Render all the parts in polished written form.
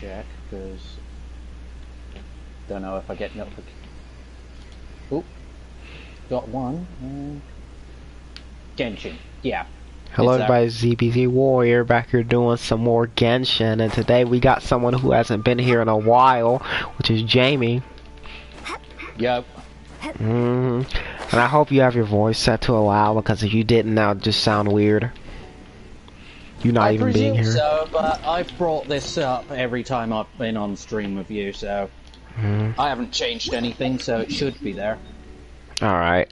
check, because don't know if I get notification. Oop, got one. Genshin, yeah. Hello everybody, ZBZ Warrior back here doing some more Genshin, and today we got someone who hasn't been here in a while, which is Jamie. Yep. And I hope you have your voice set to allow, because if you didn't, that would just sound weird. You not even being here. So, but I've brought this up every time I've been on stream with you, so I haven't changed anything, so it should be there. Alright.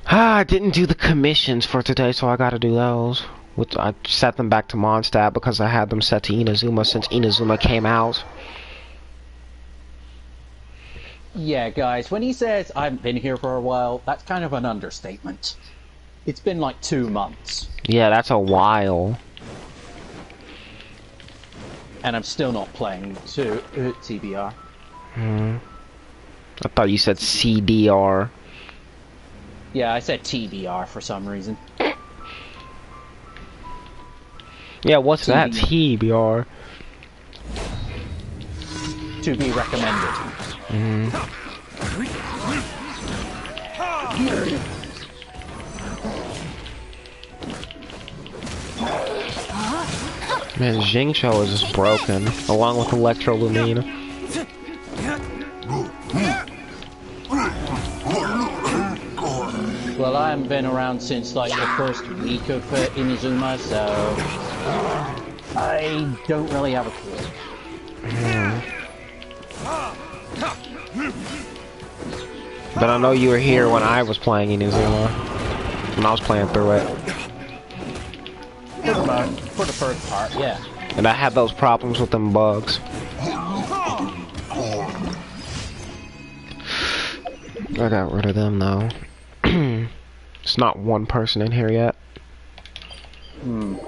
I didn't do the commissions for today, so I gotta do those. Which I set them back to Mondstadt because I had them set to Inazuma since Inazuma came out. Yeah, guys, when he says I haven't been here for a while, that's kind of an understatement. It's been like 2 months. Yeah, that's a while. And I'm still not playing TBR. I thought you said CDR. Yeah, I said TBR for some reason. Yeah, what's that? TBR. To be recommended. Man, Jingshou is just broken, along with Electrolumine. Well, I haven't been around since like the first week of Inazuma, so I don't really have a clue. But I know you were here when I was playing Inazuma, when I was playing through it. For the first part, yeah. And I had those problems with them bugs. I got rid of them though. It's not one person in here yet. Do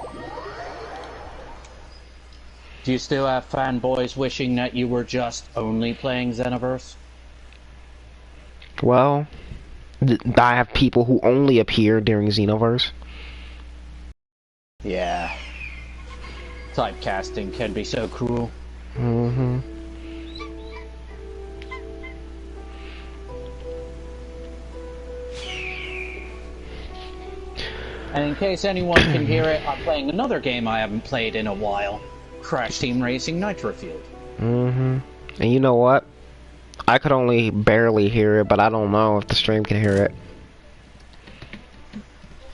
you still have fanboys wishing that you were just only playing Xenoverse? Well, I have people who only appear during Xenoverse. Yeah. Typecasting can be so cruel. And in case anyone can hear it, I'm playing another game I haven't played in a while. Crash Team Racing Nitro Fueled. And you know what? I could only barely hear it, but I don't know if the stream can hear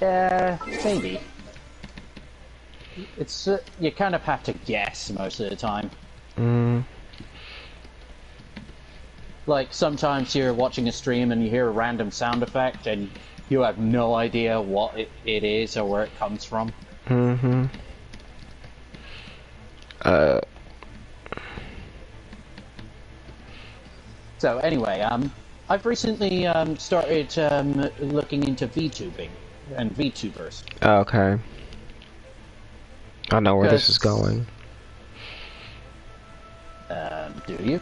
it. Maybe. It's you kind of have to guess most of the time. Like sometimes you're watching a stream and you hear a random sound effect and you have no idea what it is or where it comes from. So anyway, I've recently started looking into VTubing and VTubers. Okay. I know where this is going. Do you?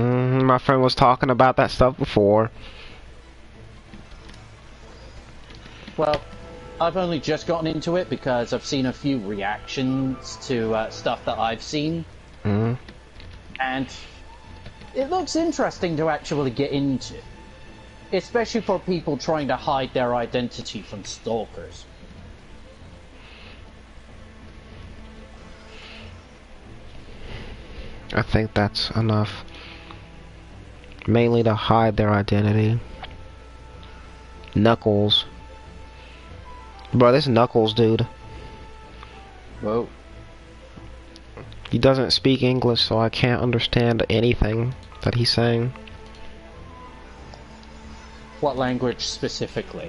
My friend was talking about that stuff before. Well, I've only just gotten into it because I've seen a few reactions to stuff that I've seen. And it looks interesting to actually get into. Especially for people trying to hide their identity from stalkers. I think that's enough. Mainly to hide their identity. Knuckles. Bro, this Knuckles dude. Whoa. He doesn't speak English, so I can't understand anything that he's saying. What language specifically?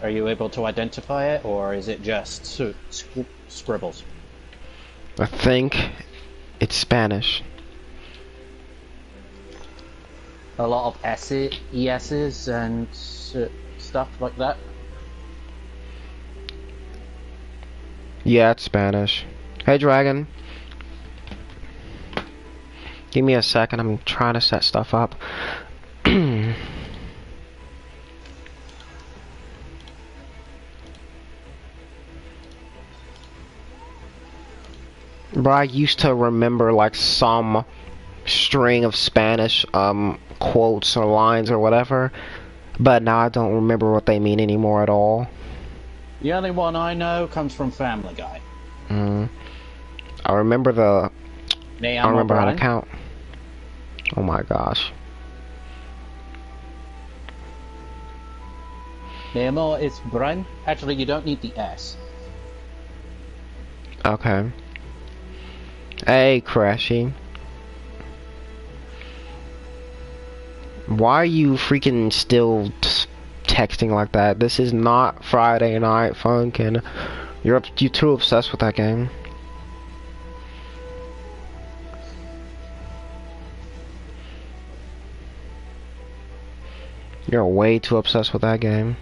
Are you able to identify it, or is it just scribbles? I think it's Spanish. A lot of ES's and stuff like that? Yeah, it's Spanish. Hey, Dragon. Give me a second, I'm trying to set stuff up. Bro, I used to remember like some string of Spanish quotes or lines or whatever, but now I don't remember what they mean anymore at all. The only one I know comes from Family Guy. I remember the. I don't remember how to count. Oh my gosh. Nemo is Brian. Actually, you don't need the S. Okay. Hey, Crashy. Why are you freaking still texting like that? This is not Friday Night Funkin'. You're too obsessed with that game. You're way too obsessed with that game.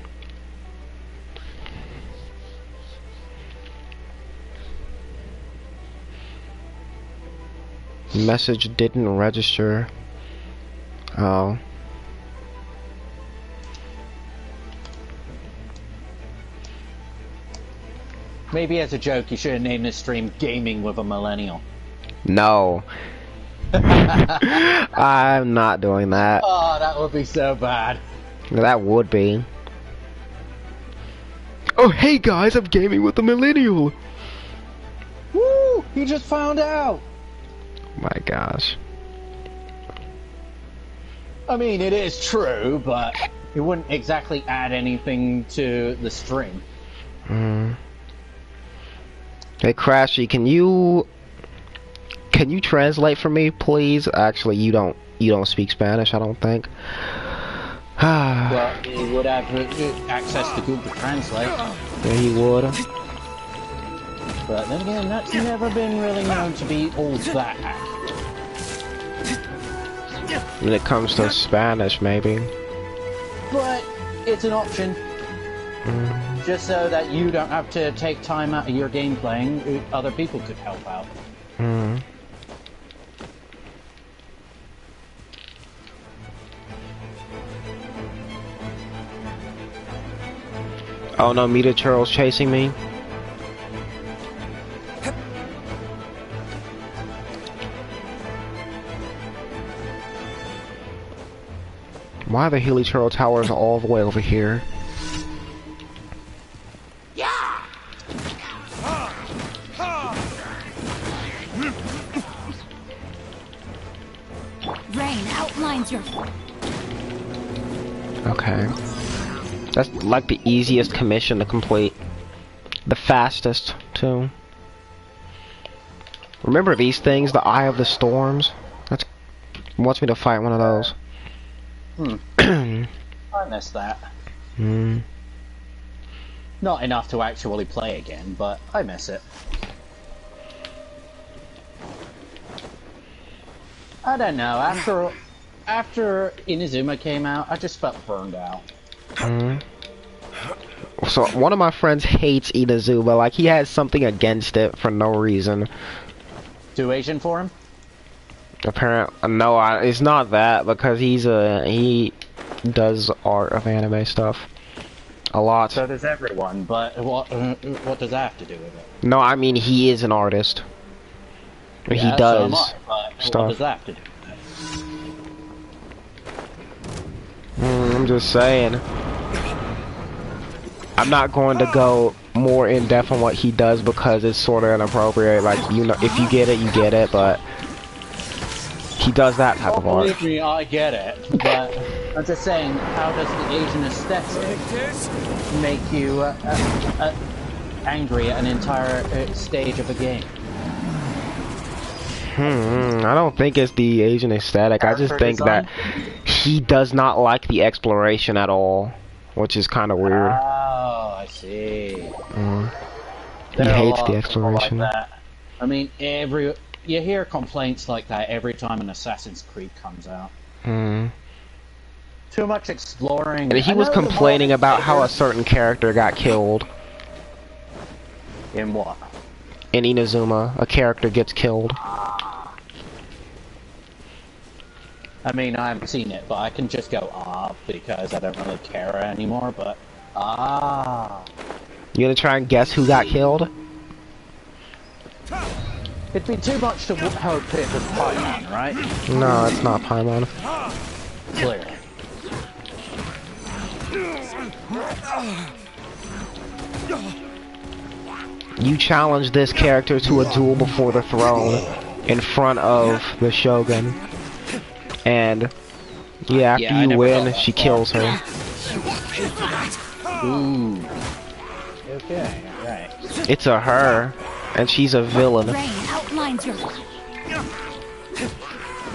Message didn't register. Oh. Maybe as a joke, you should have named this stream Gaming with a Millennial. No. I'm not doing that. Oh, that would be so bad. That would be. Oh, hey guys, I'm gaming with a Millennial. Woo! He just found out. My gosh. I mean, it is true, but it wouldn't exactly add anything to the stream. Hey, Crashy, can you translate for me, please? Actually, you don't speak Spanish, I don't think. Well, he would have access to Google Translate. Yeah, he would. But then again, that's never been really known to be all that accurate. When it comes to Spanish, maybe. But it's an option. Just so that you don't have to take time out of your game playing, other people could help out. Oh no, Mita Churl's chasing me. Why are the Healy Churl Towers all the way over here? Rain outlines your... Okay. That's like the easiest commission to complete. The fastest, too. Remember these things? The Eye of the Storms? That's... wants me to fight one of those. I missed that. Not enough to actually play again, but I miss it. I don't know, after Inazuma came out, I just felt burned out. So, one of my friends hates Inazuma, like he has something against it for no reason. Too Asian for him? Apparently, no, it's not that, because he does art of anime stuff. A lot. So does everyone, but what does that have to do with it? No, I mean, he is an artist. Yeah, he does so am I, but stuff. What does that have to do with it? I'm just saying. I'm not going to go more in depth on what he does because it's sort of inappropriate. Like, you know, if you get it, you get it, but he does that type of art. Believe me, I get it, but I'm just saying, how does the Asian aesthetic make you angry at an entire stage of a game? I don't think it's the Asian aesthetic. I just think that he does not like the exploration at all, which is kind of weird. Oh, I see. He hates the exploration. Like that. I mean, you hear complaints like that every time an Assassin's Creed comes out. Too much exploring. And he was complaining about how a certain character got killed. In what? In Inazuma, a character gets killed. I mean, I haven't seen it, but I can just go, because I don't really care anymore, but, You gonna try and guess who got killed? It'd be too much to hope it was Paimon, right? No, it's not Paimon. Clear. You challenge this character to a duel before the throne in front of the Shogun. And yeah, after you win, she kills her. Ooh. Okay, right. It's a her, and she's a villain.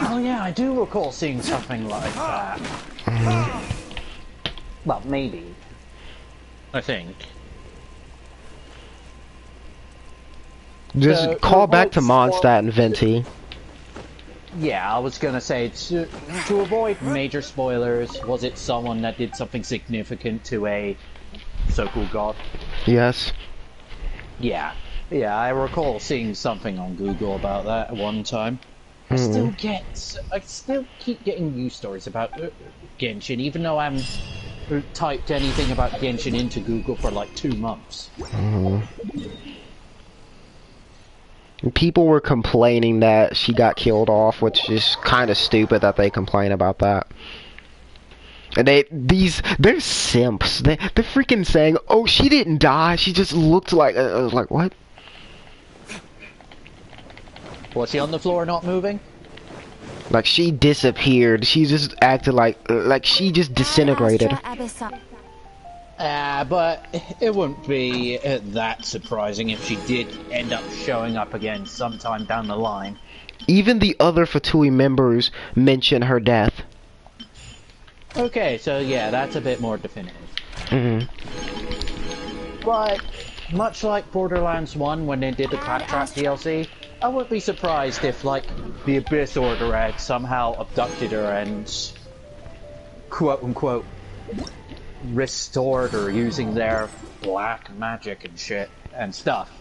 Oh yeah, I do recall seeing something like that. Well, maybe. I think. Just call back to Mondstadt and Venti. Yeah, I was gonna say, to avoid major spoilers, was it someone that did something significant to a so-called god? Yes. Yeah. Yeah, I recall seeing something on Google about that at one time. I still keep getting news stories about Genshin, even though I haven't typed anything about Genshin into Google for like 2 months. People were complaining that she got killed off, which is kind of stupid that they complain about that. And they're simps. They're freaking saying, "Oh, she didn't die. She just looked like." I was like, "What?" Was she on the floor not moving? Like she disappeared. She just acted like she just disintegrated. But it wouldn't be that surprising if she did end up showing up again sometime down the line. Even the other Fatui members mention her death. Okay, so yeah, that's a bit more definitive. But, much like Borderlands 1 when they did the Claptrap DLC, I wouldn't be surprised if, like, the Abyss Order had somehow abducted her and, quote-unquote, restored her using their black magic and shit and stuff.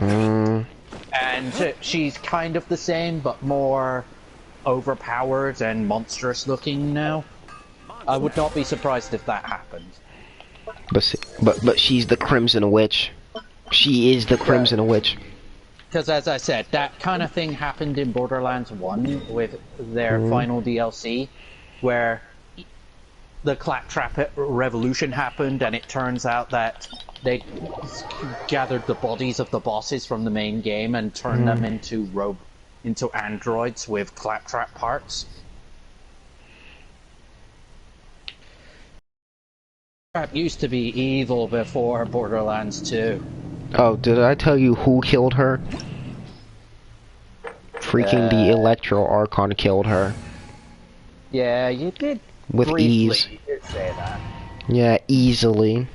And she's kind of the same, but more overpowered and monstrous looking now. I would not be surprised if that happened. But she's the Crimson Witch. She is the Crimson Witch. Because as I said, that kind of thing happened in Borderlands 1 with their final DLC, where the Claptrap revolution happened, and it turns out that they gathered the bodies of the bosses from the main game and turned them into androids with Claptrap parts. Claptrap used to be evil before Borderlands 2. Oh, did I tell you who killed her? Freaking the Electro Archon killed her. Yeah, you did. With briefly, ease. You did say that. Yeah, easily.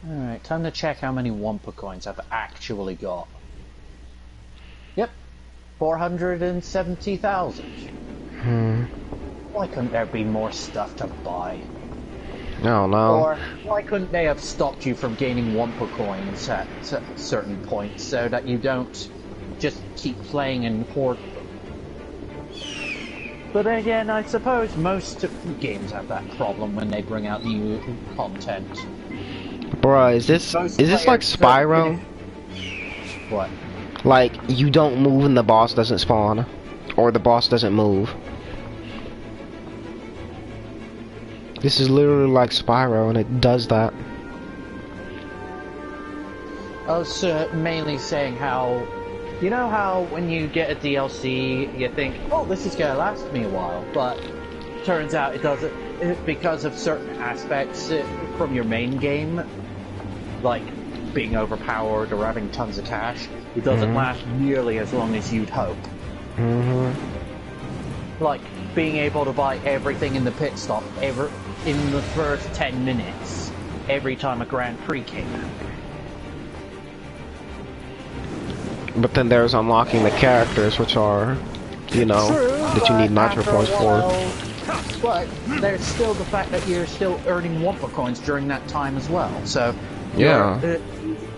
Alright, time to check how many Wumpa coins I've actually got. Yep, 470,000. Why couldn't there be more stuff to buy? I don't know. Or why couldn't they have stopped you from gaining Wumpa coins at certain points so that you don't just keep playing and hoard them? But again, I suppose most games have that problem when they bring out new content. Bruh, is this like Spyro? What? Like, you don't move and the boss doesn't spawn. Or the boss doesn't move. This is literally like Spyro, and it does that. I was mainly saying how, you know how when you get a DLC, you think, oh, this is gonna last me a while, but turns out it doesn't, because of certain aspects from your main game, like being overpowered or having tons of cash, it doesn't last nearly as long as you'd hope. Like being able to buy everything in the pit stop in the first 10 minutes every time a Grand Prix came out. But then there's unlocking the characters, which are, you know, True, that you need nitro points for. But there's still the fact that you're still earning Wumpa coins during that time as well, so Yeah. you're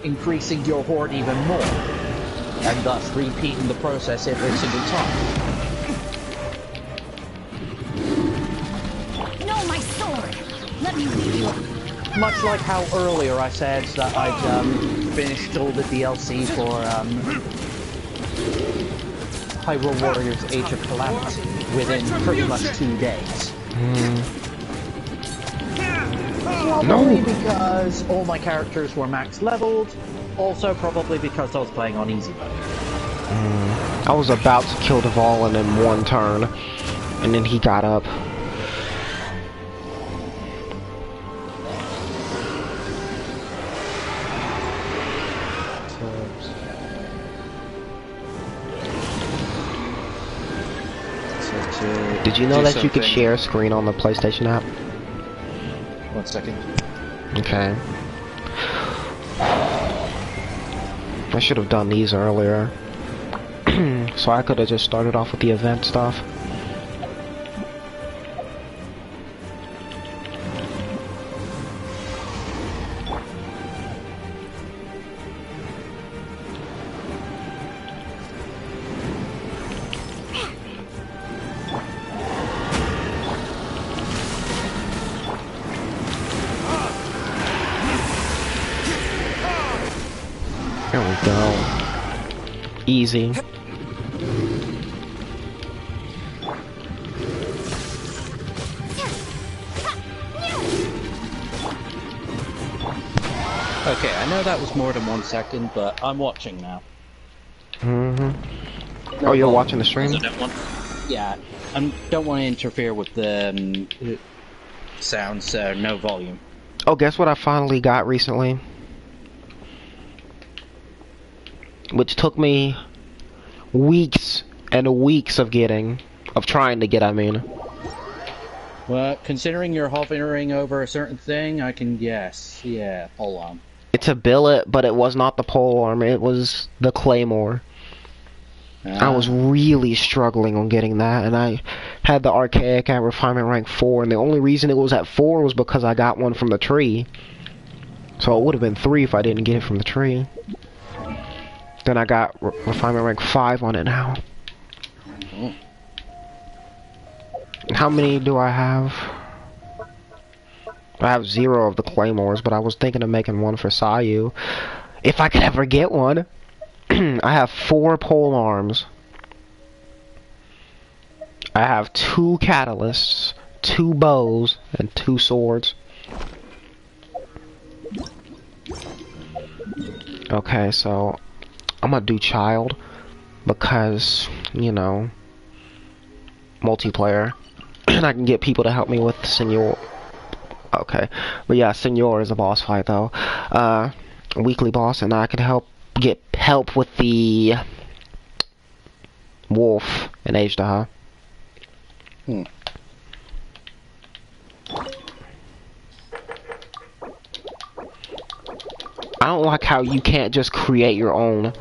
increasing your hoard even more, and thus repeating the process every single time. No, my sword! Let me lead you. much like how earlier I said that I'd finished all the DLC for Hyrule Warriors Age of Calamity within pretty much 2 days. Probably because all my characters were max leveled, also probably because I was playing on easy mode. I was about to kill Dvalin in one turn, and then he got up. Did you know that you could share a screen on the PlayStation app? 1 second. Okay. I should have done these earlier. So I could have just started off with the event stuff. There we go. Easy. Okay, I know that was more than 1 second, but I'm watching now. Oh, you're watching the stream? Yeah, I don't want to interfere with the sound, so no volume. Oh, guess what I finally got recently? Which took me weeks and weeks of trying to get, I mean. Well, considering you're hovering over a certain thing, I can guess. Yeah, hold on. It's a billet, but it was not the pole armor, it was the claymore. I was really struggling on getting that, and I had the archaic at refinement rank 4, and the only reason it was at 4 was because I got one from the tree. So it would have been 3 if I didn't get it from the tree. Then I got refinement rank 5 on it now. How many do I have? I have 0 of the claymores, but I was thinking of making one for Sayu. If I could ever get one. I have 4 pole arms. I have 2 catalysts, 2 bows, and 2 swords. Okay, so I'm gonna do child because, you know, multiplayer. And I can get people to help me with Senor. Okay, but yeah, Senor is a boss fight though. Weekly boss, and I can get help with the wolf and Ajdaha. I don't like how you can't just create your own.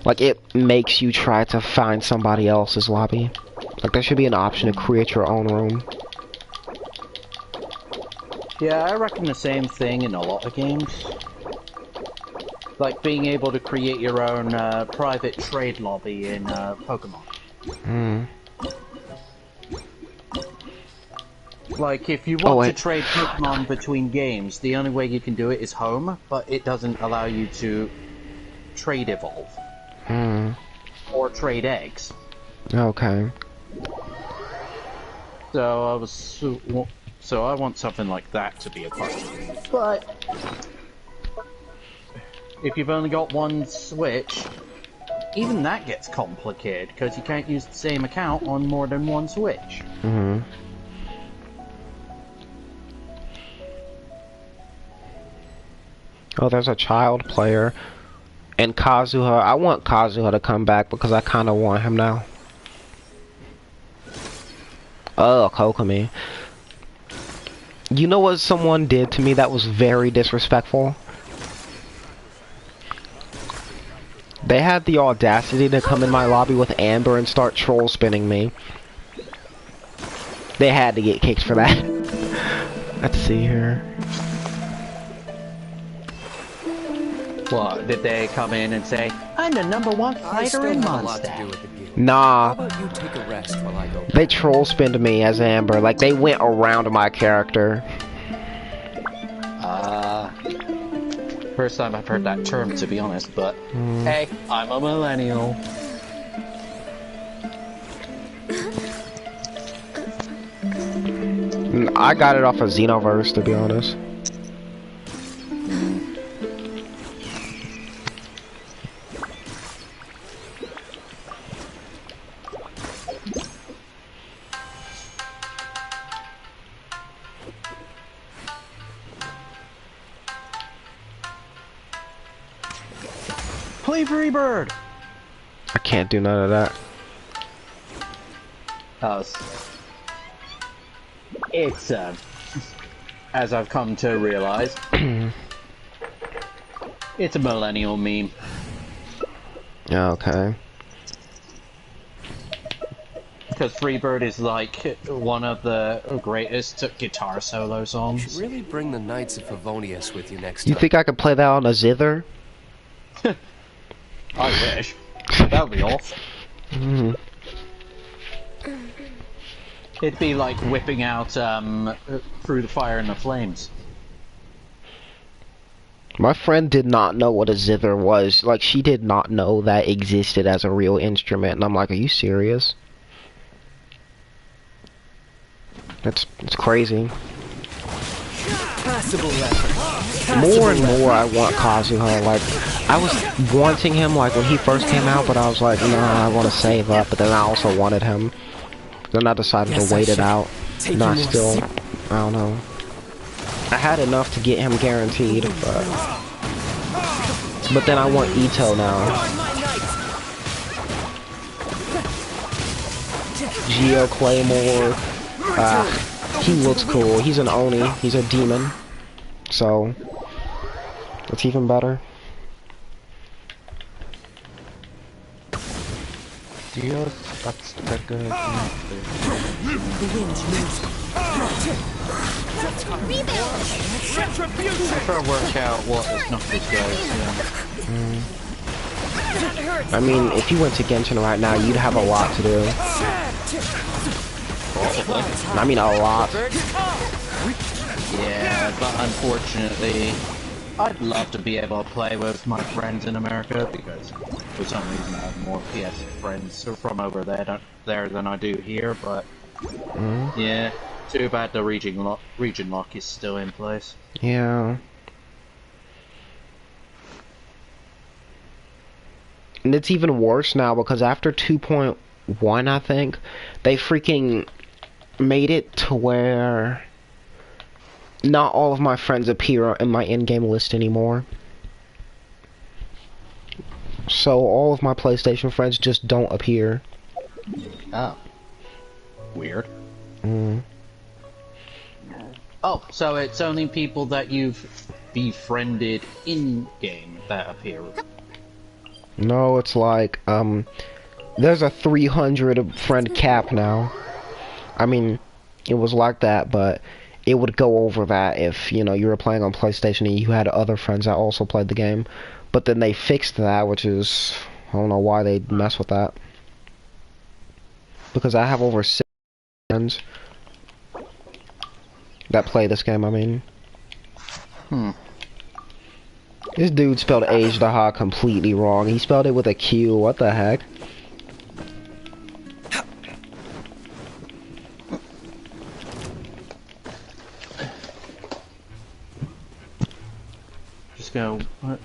Like, it makes you try to find somebody else's lobby. Like, there should be an option to create your own room. Yeah, I reckon the same thing in a lot of games. Like being able to create your own private trade lobby in Pokemon. Like, if you want to trade Pokemon between games, the only way you can do it is home, but it doesn't allow you to trade evolve. Or trade eggs. Okay. So I want something like that to be a part of it. But if you've only got one Switch, even that gets complicated, because you can't use the same account on more than one Switch. Oh, there's a child player. And Kazuha. I want Kazuha to come back because I kind of want him now. Oh, Kokomi. You know what someone did to me that was very disrespectful? They had the audacity to come in my lobby with Amber and start troll spinning me. They had to get kicked for that. Let's see here. What, did they come in and say, I'm the #1 fighter in Mondstadt? Nah. How about you take a rest while I go? They troll spinned me as Amber. Like, they went around my character. First time I've heard that term, to be honest, but hey, I'm a millennial. I got it off of Xenoverse, to be honest. Play Freebird! I can't do none of that. It's, as I've come to realize, it's a millennial meme. Okay. Because Freebird is like one of the greatest guitar solo songs. You should really bring the Knights of Favonius with you next time. You think I could play that on a zither? I wish. That would be awesome. It'd be like whipping out Through the Fire and the Flames. My friend did not know what a zither was. Like, she did not know that existed as a real instrument. And I'm like, are you serious? It's crazy. More and more I want Kazuha. Like, I was wanting him like when he first came out, but I was like, nah, I want to save up. But then I also wanted him. Then I decided to wait it out. Not still, I don't know. I had enough to get him guaranteed, but then I want Ito now. Geo Claymore. He looks cool. He's an Oni. He's a demon. So, it's even better. Dios, that's the good. I'm trying to work out what this Knuckles does. Yeah. I mean, if you went to Genshin right now, you'd have a lot to do. Probably. I mean, a lot. Yeah, but unfortunately, I'd love to be able to play with my friends in America because for some reason I have more PS friends from over there than I do here. But yeah, too bad the region lock is still in place. Yeah. And it's even worse now because after 2.1, I think, they freaking made it to where not all of my friends appear in my in-game list anymore. So all of my PlayStation friends just don't appear. Oh. Weird. Mm. Oh, so it's only people that you've befriended in-game that appear. No, it's like, there's a 300 friend cap now. I mean, it was like that, but it would go over that if, you know, you were playing on PlayStation and you had other friends that also played the game. But then they fixed that, which is, I don't know why they mess with that. Because I have over 6 friends that play this game, I mean. This dude spelled Ajdaha completely wrong. He spelled it with a Q. What the heck?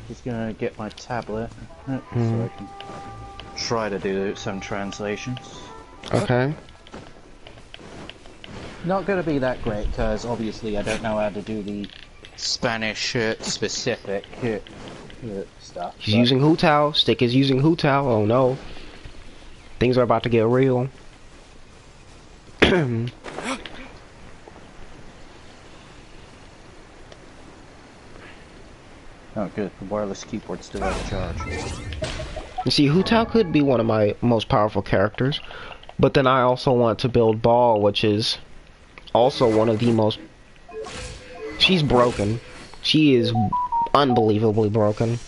Just gonna get my tablet so I can try to do some translations. Okay. Not gonna be that great because obviously I don't know how to do the Spanish specific stuff. He's using Hutao. Stick is using Hutao. Oh no. Things are about to get real. Oh good, the wireless keyboard's still out of charge. You see, Hutao could be one of my most powerful characters, but then I also want to build Ball, which is also one of the most... She's broken. She is unbelievably broken.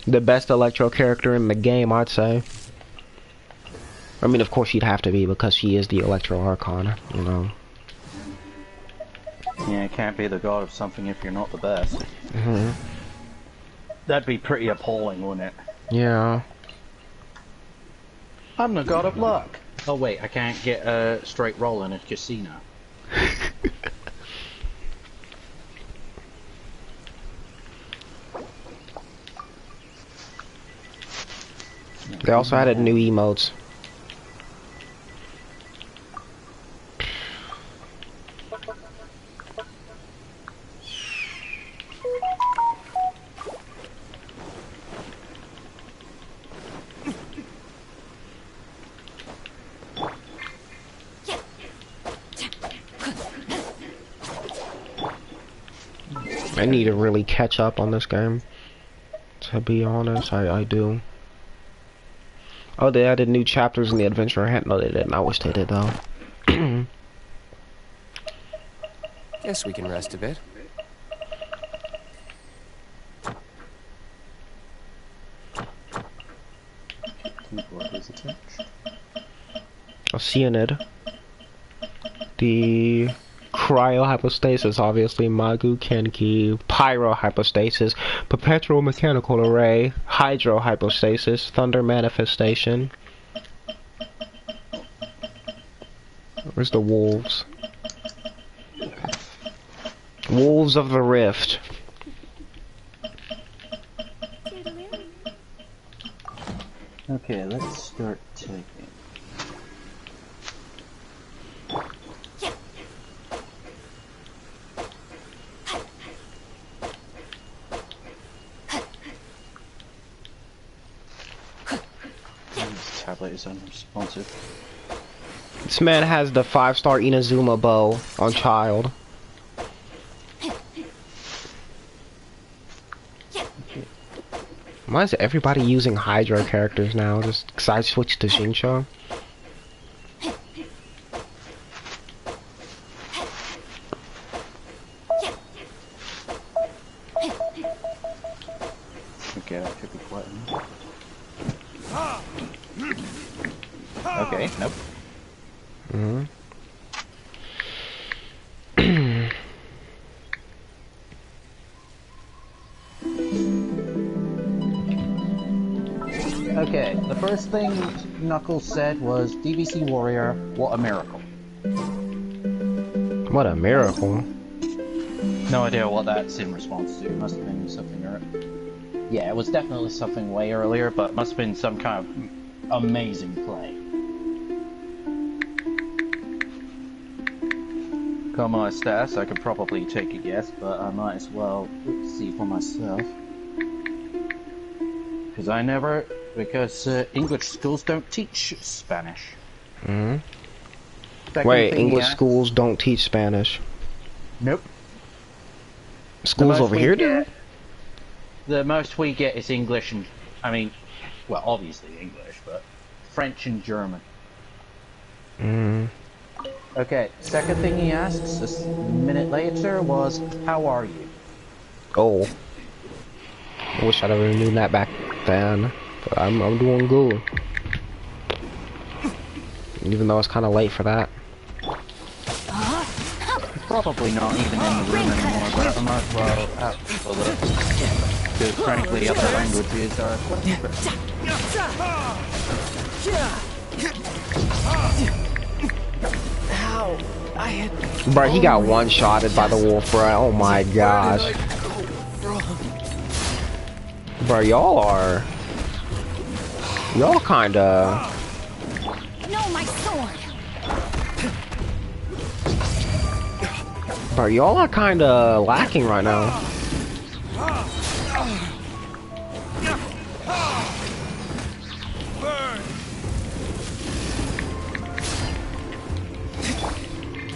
The best Electro character in the game, I'd say. I mean, of course she'd have to be because she is the Electro Archon, you know. Yeah, can't be the god of something if you're not the best. Mm-hmm. That'd be pretty appalling, wouldn't it? Yeah. I'm the god of luck. Oh wait, I can't get a straight roll in a casino. They also added new emotes. I need to really catch up on this game. To be honest, I do. Oh, they added new chapters in the adventure hint. No, they didn't. I wish they did, though. Guess we can rest a bit. Keyboard is attached. A cyanid. The cryohypostasis, obviously, Magu Kenki, pyrohypostasis, perpetual mechanical array, hydrohypostasis, thunder manifestation. Where's the wolves? Wolves of the Rift. Okay, let's start taking. This tablet is unresponsive. This man has the 5-star Inazuma bow on child. Why is everybody using Hydra characters now? Just because I switched to Shinsha? Okay, that should be quite enough. Okay, nope. Mm-hmm. Okay, the first thing Knuckles said was, DBC Warrior, what a miracle. What a miracle. No idea what that's in response to. It must have been something yeah, it was definitely something way earlier, but it must have been some kind of amazing play. Come my stats, I could probably take a guess, but I might as well see for myself. Because English schools don't teach Spanish. Mm-hmm. Wait, English schools don't teach Spanish? Nope. Schools over here do? The most we get is English and, well, obviously English, but French and German. Okay, second thing he asks, a minute later, was, how are you? Oh. I wish I'd have knew that back then. But I'm doing good. Even though it's kind of late for that. Probably not even in the room anymore, but I might as well have for this. Because frankly, other languages are quite different. Bro, he got one-shotted by the wolf, bro. Oh my gosh. Bro, y'all kinda... No, my sword. Bro, y'all are kinda lacking right now.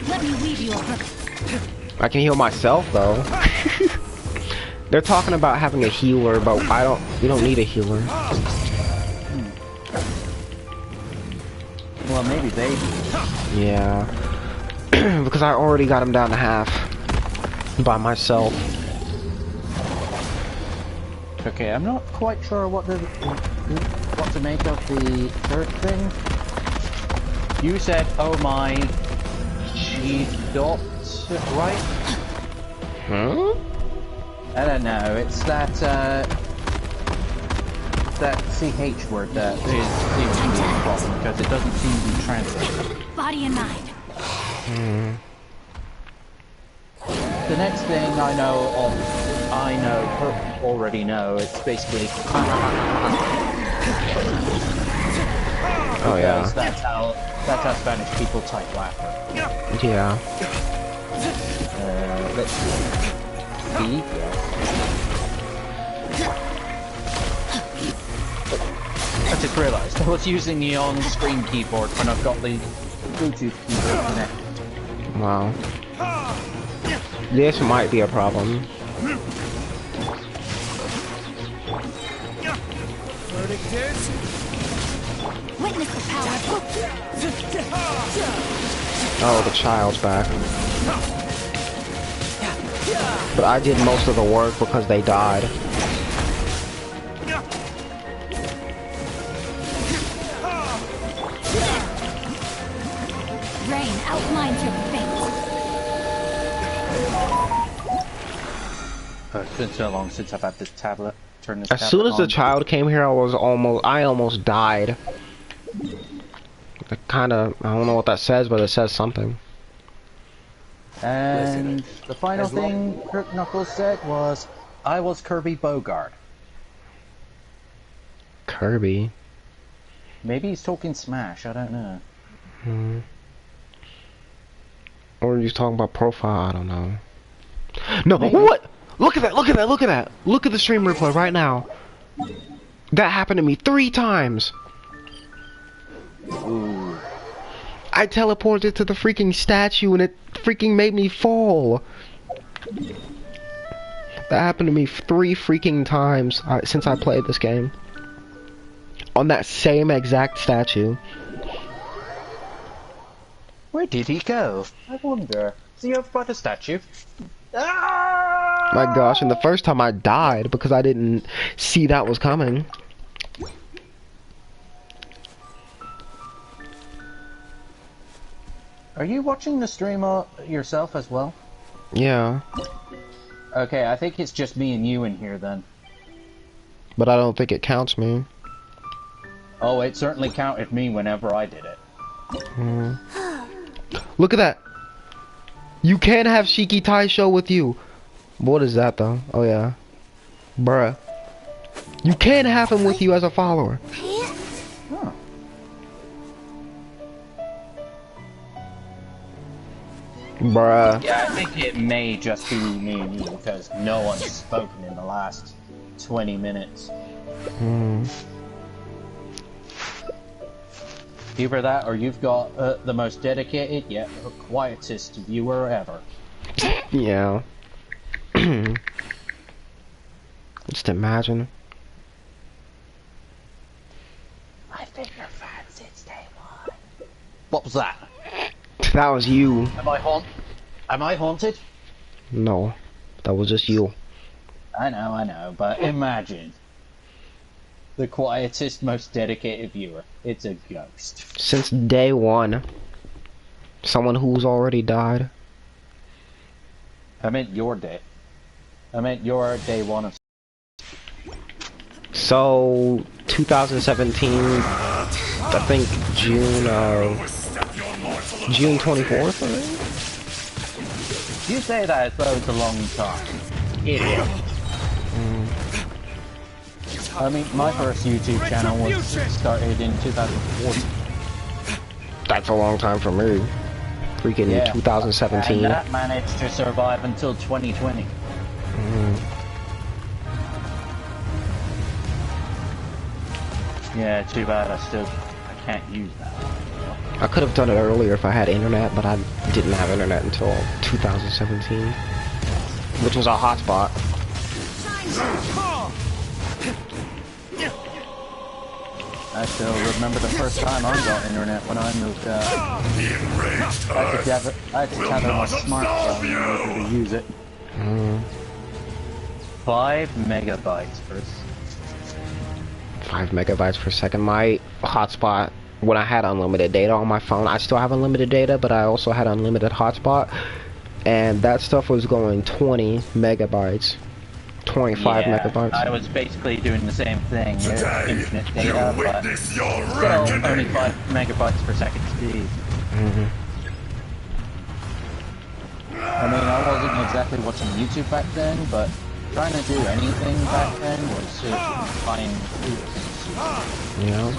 Let me leave you over. I can heal myself though. They're talking about having a healer, but we don't need a healer. Well, maybe they do. Yeah. Because I already got him down to half. By myself. Okay, I'm not quite sure what to make of the third thing. You said, oh my, she dot, right? Hmm? I don't know. It's that CH word that seems to be a problem because it doesn't seem to be translated. Body and mind. The next thing already know, it's basically Oh yeah. because that's how Spanish people type laughter. Yeah. Let's see. B? I just realised I was using the on-screen keyboard when I've got the Bluetooth keyboard connected. Wow. This might be a problem. Witness the power. Oh, the child's back. But I did most of the work because they died. Rain outlines your fate. It's been so long since I've had this tablet. Turn this As tablet soon as the on. child came here, I almost died. I don't know what that says, but it says something. And the final thing Kirk Knuckles said was, I was Kirby Bogard. Kirby? Maybe he's talking Smash, I don't know. Or he's talking about profile, I don't know. No, Maybe. what? Look at that, look at that, look at that! Look at the stream replay right now. That happened to me 3 times. Ooh. I teleported to the freaking statue and it freaking made me fall. That happened to me 3 freaking times since I played this game. On that same exact statue. Where did he go? I wonder. Is he over by the statue? Ah! My gosh, and the first time I died because I didn't see that was coming. Are you watching the stream yourself as well? Yeah. Okay, I think it's just me and you in here then. But I don't think it counts me. Oh, it certainly counted me whenever I did it. Look at that. You can have Shiki Tai show with you. What is that though? Oh yeah. Bruh. You can have him with you as a follower. Huh. Bruh. Yeah, I think it may just be me and you because no one's spoken in the last 20 minutes. Either that or you've got the most dedicated yet quietest viewer ever. Yeah. Just imagine. I've been your fan since day one. What was that? That was you. Am I haunted? No. That was just you. I know, but imagine. The quietest, most dedicated viewer. It's a ghost. Since day one. Someone who's already died. I meant your day. I meant your day one of... So, 2017, I think June 24th, I think? You say that as though it's a long time. It is. I mean, my first YouTube channel was started in 2014. That's a long time for me. Freaking Yeah. 2017. And that managed to survive until 2020. Yeah, too bad I can't use that. I could have done it earlier if I had internet, but I didn't have internet until 2017. Which was a hotspot. I still remember the first time I got internet when I moved out. I had to tether my smartphone in order to use it. 5 megabytes per 5 megabytes per second. My hotspot, when I had unlimited data on my phone, I still have unlimited data, but I also had unlimited hotspot. and that stuff was going 20 megabytes. 25 megabytes. I was basically doing the same thing. Infinite data, but still only 5 megabytes per second speed. I mean, I wasn't exactly watching YouTube back then, but trying to do anything back then was just fine. Yeah.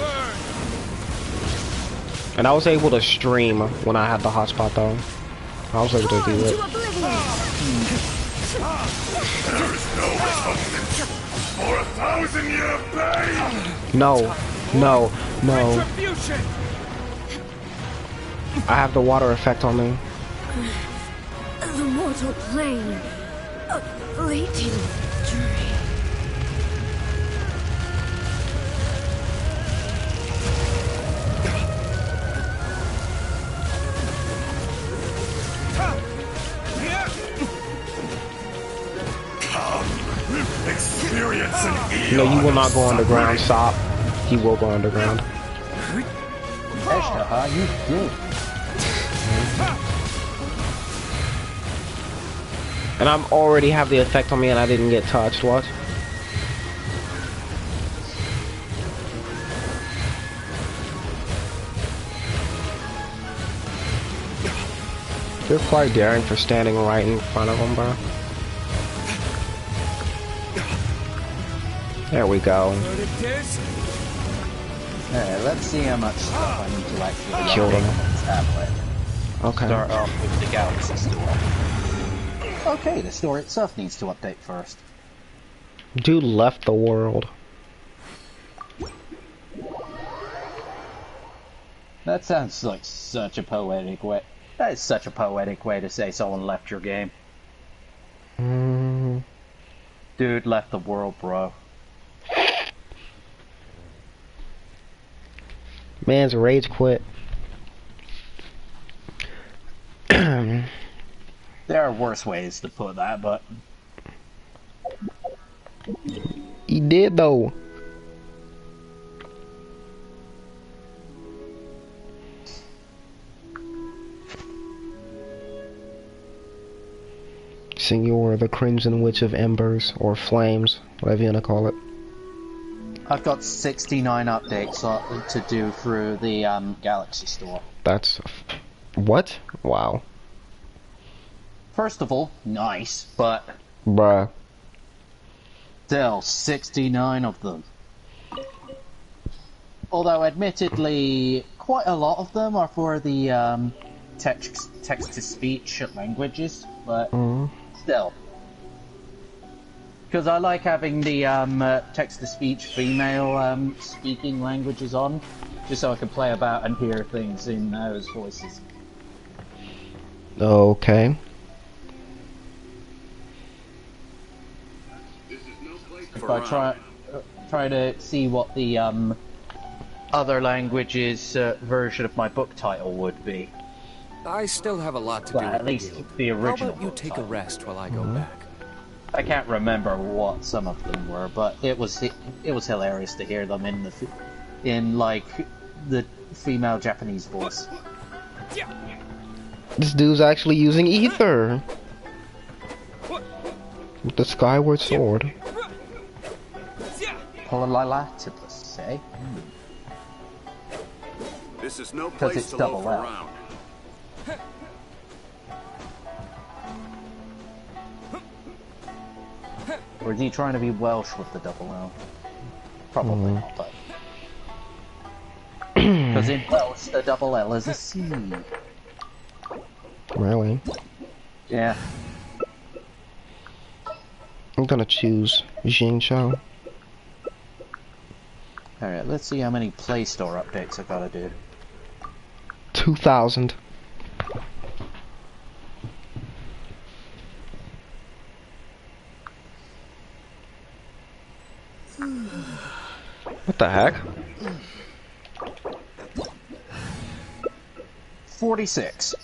And I was able to stream when I had the hotspot though. I was able to do it. There is no atonement for 1,000-year pain! No. No. No. I have the water effect on me. The mortal plane. A fleeting dream. Experience an eon. No, you will not go underground, Sop. He will go underground. Eshtaha, you good. And I'm already have the effect on me and I didn't get touched, what? You're quite daring for standing right in front of him, bro. There we go. Alright, let's see how much stuff I need to actually Kill update them. on this tablet. Okay. Start off with the Galaxy Store. Okay, the store itself needs to update first. Dude left the world. That sounds like such a poetic way. That is such a poetic way to say someone left your game. Dude left the world, bro. Man's rage quit. There are worse ways to put that, but He did though. Senor, the Crimson Witch of Embers, or Flames, whatever you wanna call it. I've got 69 updates to do through the Galaxy Store. That's... What? Wow. First of all, nice, but Bruh. still 69 of them. Although, admittedly, quite a lot of them are for the text-to-speech languages, but still. Because I like having the text-to-speech female speaking languages on, just so I can play about and hear things in those voices. Okay. If I try to see what the other languages version of my book title would be. I still have a lot to do. Well, at least the original. How about you book take a title. rest while I go back? I can't remember what some of them were, but it was hilarious to hear them in like the female Japanese voice. This dude's actually using ether. With the Skyward Sword. Platypus, say? This is no Because place it's to double loaf L. around. Or is he trying to be Welsh with the double L? Probably not, but... Because in Welsh, the double L is a C. Really? Yeah. I'm gonna choose Jingzhou. Alright, let's see how many Play Store updates I gotta do. 2,000. What the heck? 46.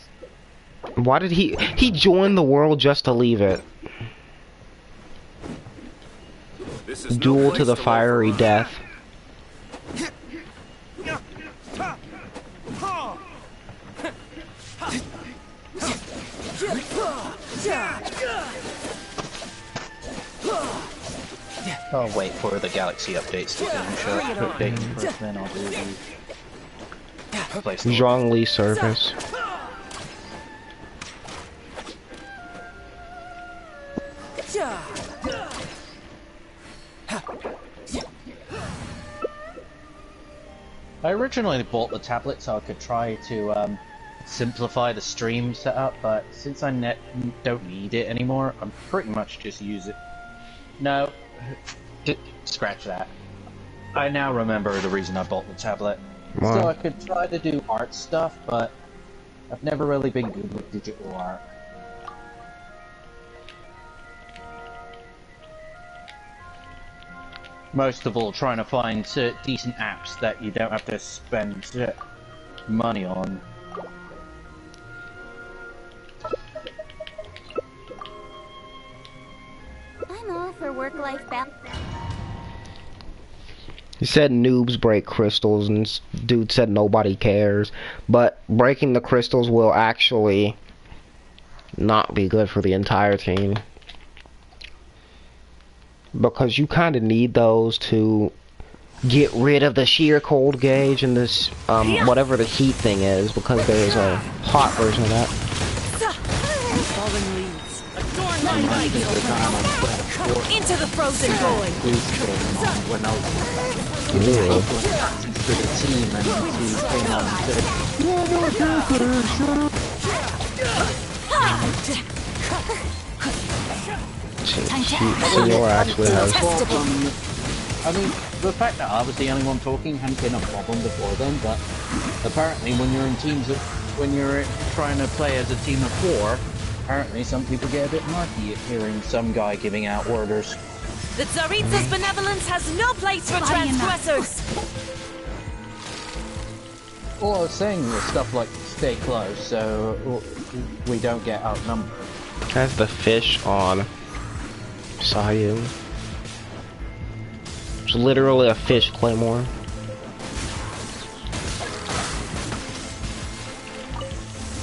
Why did he joined the world just to leave it? This is no Duel place to the loaf fiery around. death. I'll wait for the Galaxy updates to finish updating first, then I'll do the place. Zhongli service. I originally bought the tablet so I could try to simplify the stream setup, but since I don't need it anymore, I'm pretty much just use it. No, scratch that. I now remember the reason I bought the tablet. Wow. So I could try to do art stuff, but I've never really been good with digital art. Most of all, trying to find decent apps that you don't have to spend money on. I'm all for work-life balance. He said noobs break crystals, and dude said nobody cares. But breaking the crystals will actually not be good for the entire team. Because you kind of need those to get rid of the sheer cold gauge and this, whatever the heat thing is, because there is a hot version of that. Into the frozen void. When I was for the team, and he came on and said, Senor actually has. I mean, the fact that I was the only one talking hadn't been a problem before then, but apparently when you're in teams when you're trying to play as a team of 4, apparently some people get a bit murky at hearing some guy giving out orders. The Tsaritsa's benevolence has no place for transgressors! All I was saying was stuff like stay close so we don't get outnumbered. That's the fish on Sayiman. It's literally a fish claymore.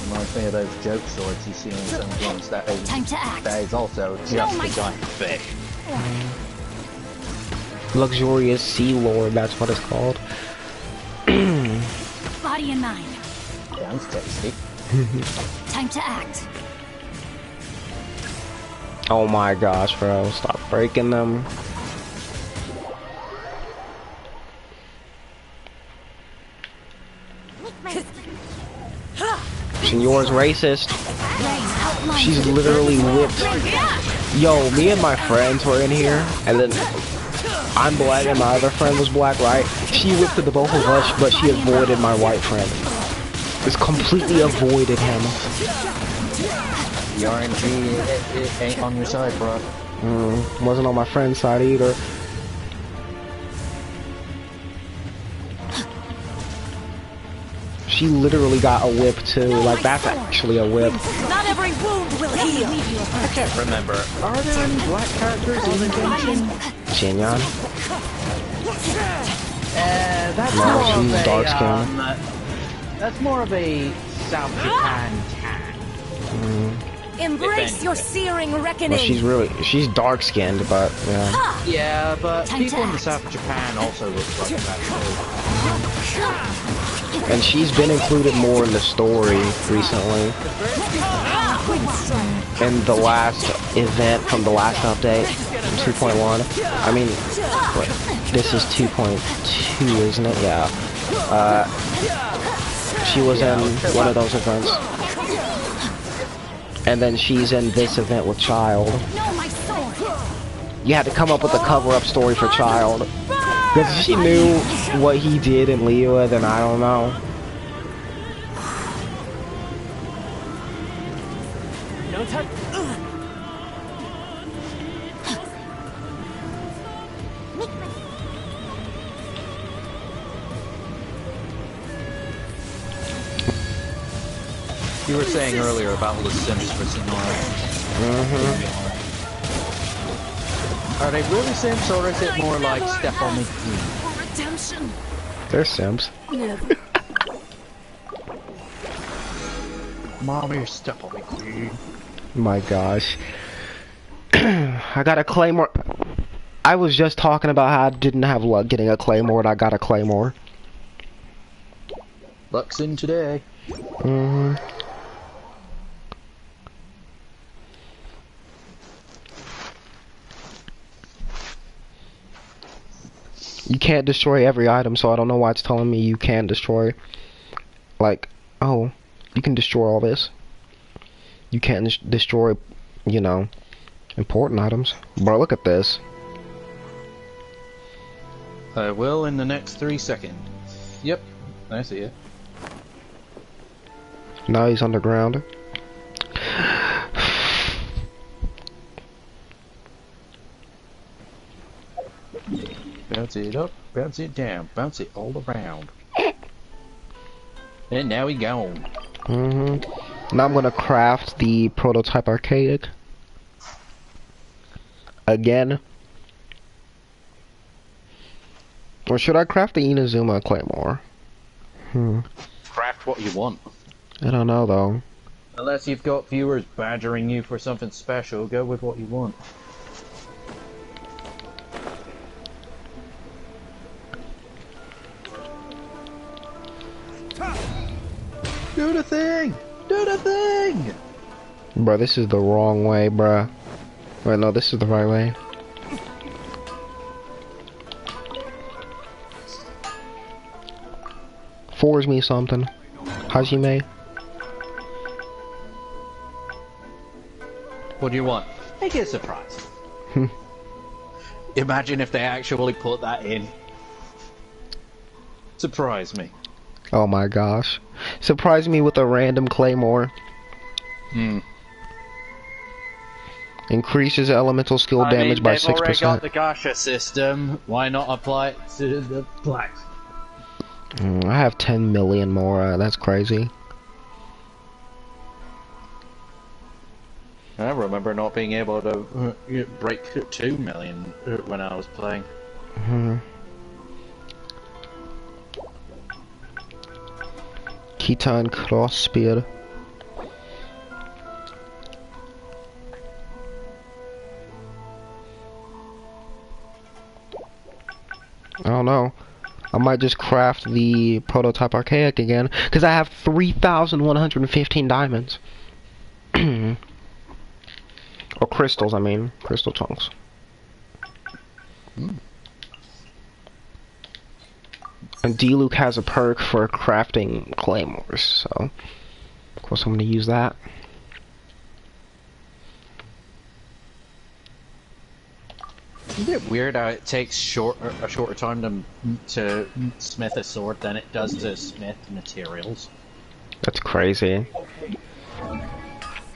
Reminds me of those joke swords you see in some games that is also just a giant fish. Luxurious Sea Lord, that's what it's called. Body and mind. Sounds tasty. Time to act. Oh my gosh, bro, stop breaking them. Senor's racist. She's literally whipped. Yo, me and my friends were in here, and then I'm black and my other friend was black, right? She whipped the both of us, but she avoided my white friend. Just completely avoided him. The RNG it ain't on your side, bro. Wasn't on my friend's side either. She literally got a whip too. Like, that's actually a whip. Not every wound will heal. I can't remember. Are there any black characters in the Genshin? Shinyan? That's No, more she's of a, dark skinned. that's more of a South Japan tan. Embrace your searing reckoning. Well, she's dark skinned, but yeah. Yeah, but people in the South Japan also look like that too. And she's been included more in the story recently. In the last event from the last update, 2.1. I mean, what, this is 2.2, isn't it? Yeah. She was in one of those events. And then she's in this event with Child. You had to come up with a cover-up story for Child. Because she knew what he did in Liyue, then I don't know. No time. You were saying earlier about the Sims for Sonora. Are they really Sims, or is it more like Step on the Queen? Redemption. They're Sims. Never. Mommy, Step on the Queen. My gosh. I got a claymore. I was just talking about how I didn't have luck getting a claymore and I got a claymore. Luck's in today. Mm-hmm. You can't destroy every item, so I don't know why it's telling me you can destroy. Like, oh, you can destroy all this. You can't destroy, you know, important items. Bro, look at this. I will in the next 3 seconds. Yep, I see it. Now he's underground. Bounce it up, bounce it down, bounce it all around. And now he gone. Now I'm gonna craft the prototype archaic. Again. Or should I craft the Inazuma Claymore? Craft what you want. I don't know though. Unless you've got viewers badgering you for something special, go with what you want. Do the thing! Do the thing! Bruh, this is the wrong way, bruh. Wait, no, this is the right way. Forge me something. Hajime. What do you want? Make it a surprise. Imagine if they actually put that in. Surprise me. Oh my gosh. Surprise me with a random claymore. Increases elemental skill damage by 6%. They've already got the gacha system. Why not apply it to the blacks? I have 10 million more. That's crazy. I remember not being able to break 2 million when I was playing. Khitan cross spear. I don't know. I might just craft the prototype archaic again because I have 3,115 diamonds. Or crystals, I mean. Crystal chunks. And D-Luke has a perk for crafting claymores, so of course I'm gonna use that. Isn't it weird how it takes a shorter time to smith a sword than it does to smith materials? That's crazy.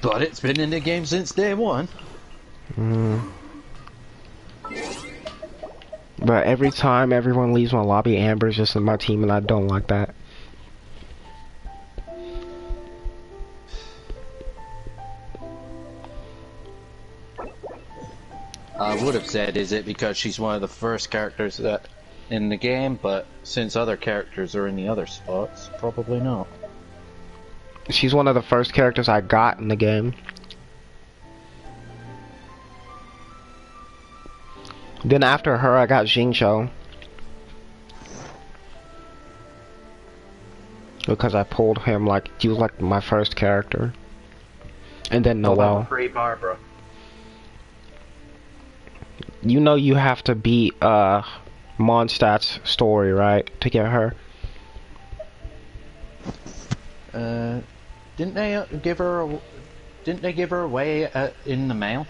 But it's been in the game since day one. But every time everyone leaves my lobby, Amber's just in my team, and I don't like that. I would have said, is it because she's one of the first characters that in the game, but since other characters are in the other spots, probably not. She's one of the first characters I got in the game. Then after her, I got Xingqiu. Because I pulled him like, he was like my first character. And then Noelle. Free Barbara. You know you have to beat Mondstadt's story, right? To get her. Didn't they give her away in the mail?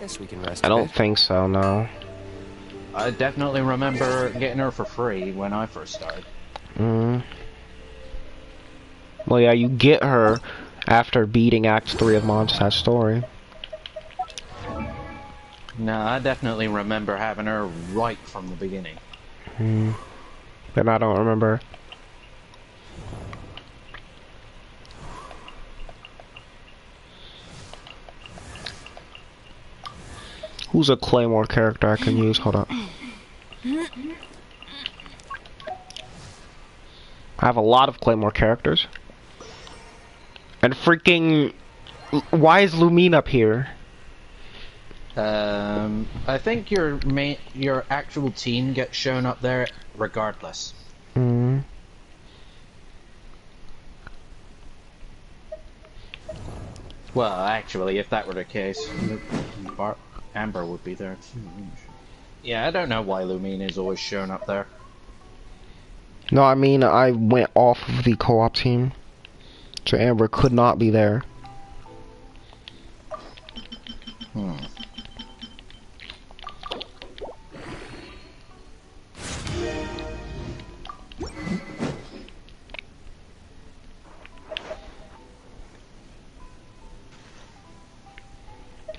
Guess we can rest. I don't think so, no. I definitely remember getting her for free when I first started. Well, yeah, you get her after beating Act 3 of Mondstadt's story. No, I definitely remember having her right from the beginning. Then I don't remember. Who's a Claymore character I can use? Hold up. I have a lot of Claymore characters. And freaking Why is Lumine up here? I think your actual team gets shown up there regardless. Hmm. Well, actually, if that were the case, Amber would be there too. Yeah, I don't know why Lumine is always shown up there. No, I mean, I went off of the co-op team, so Amber could not be there. Hmm.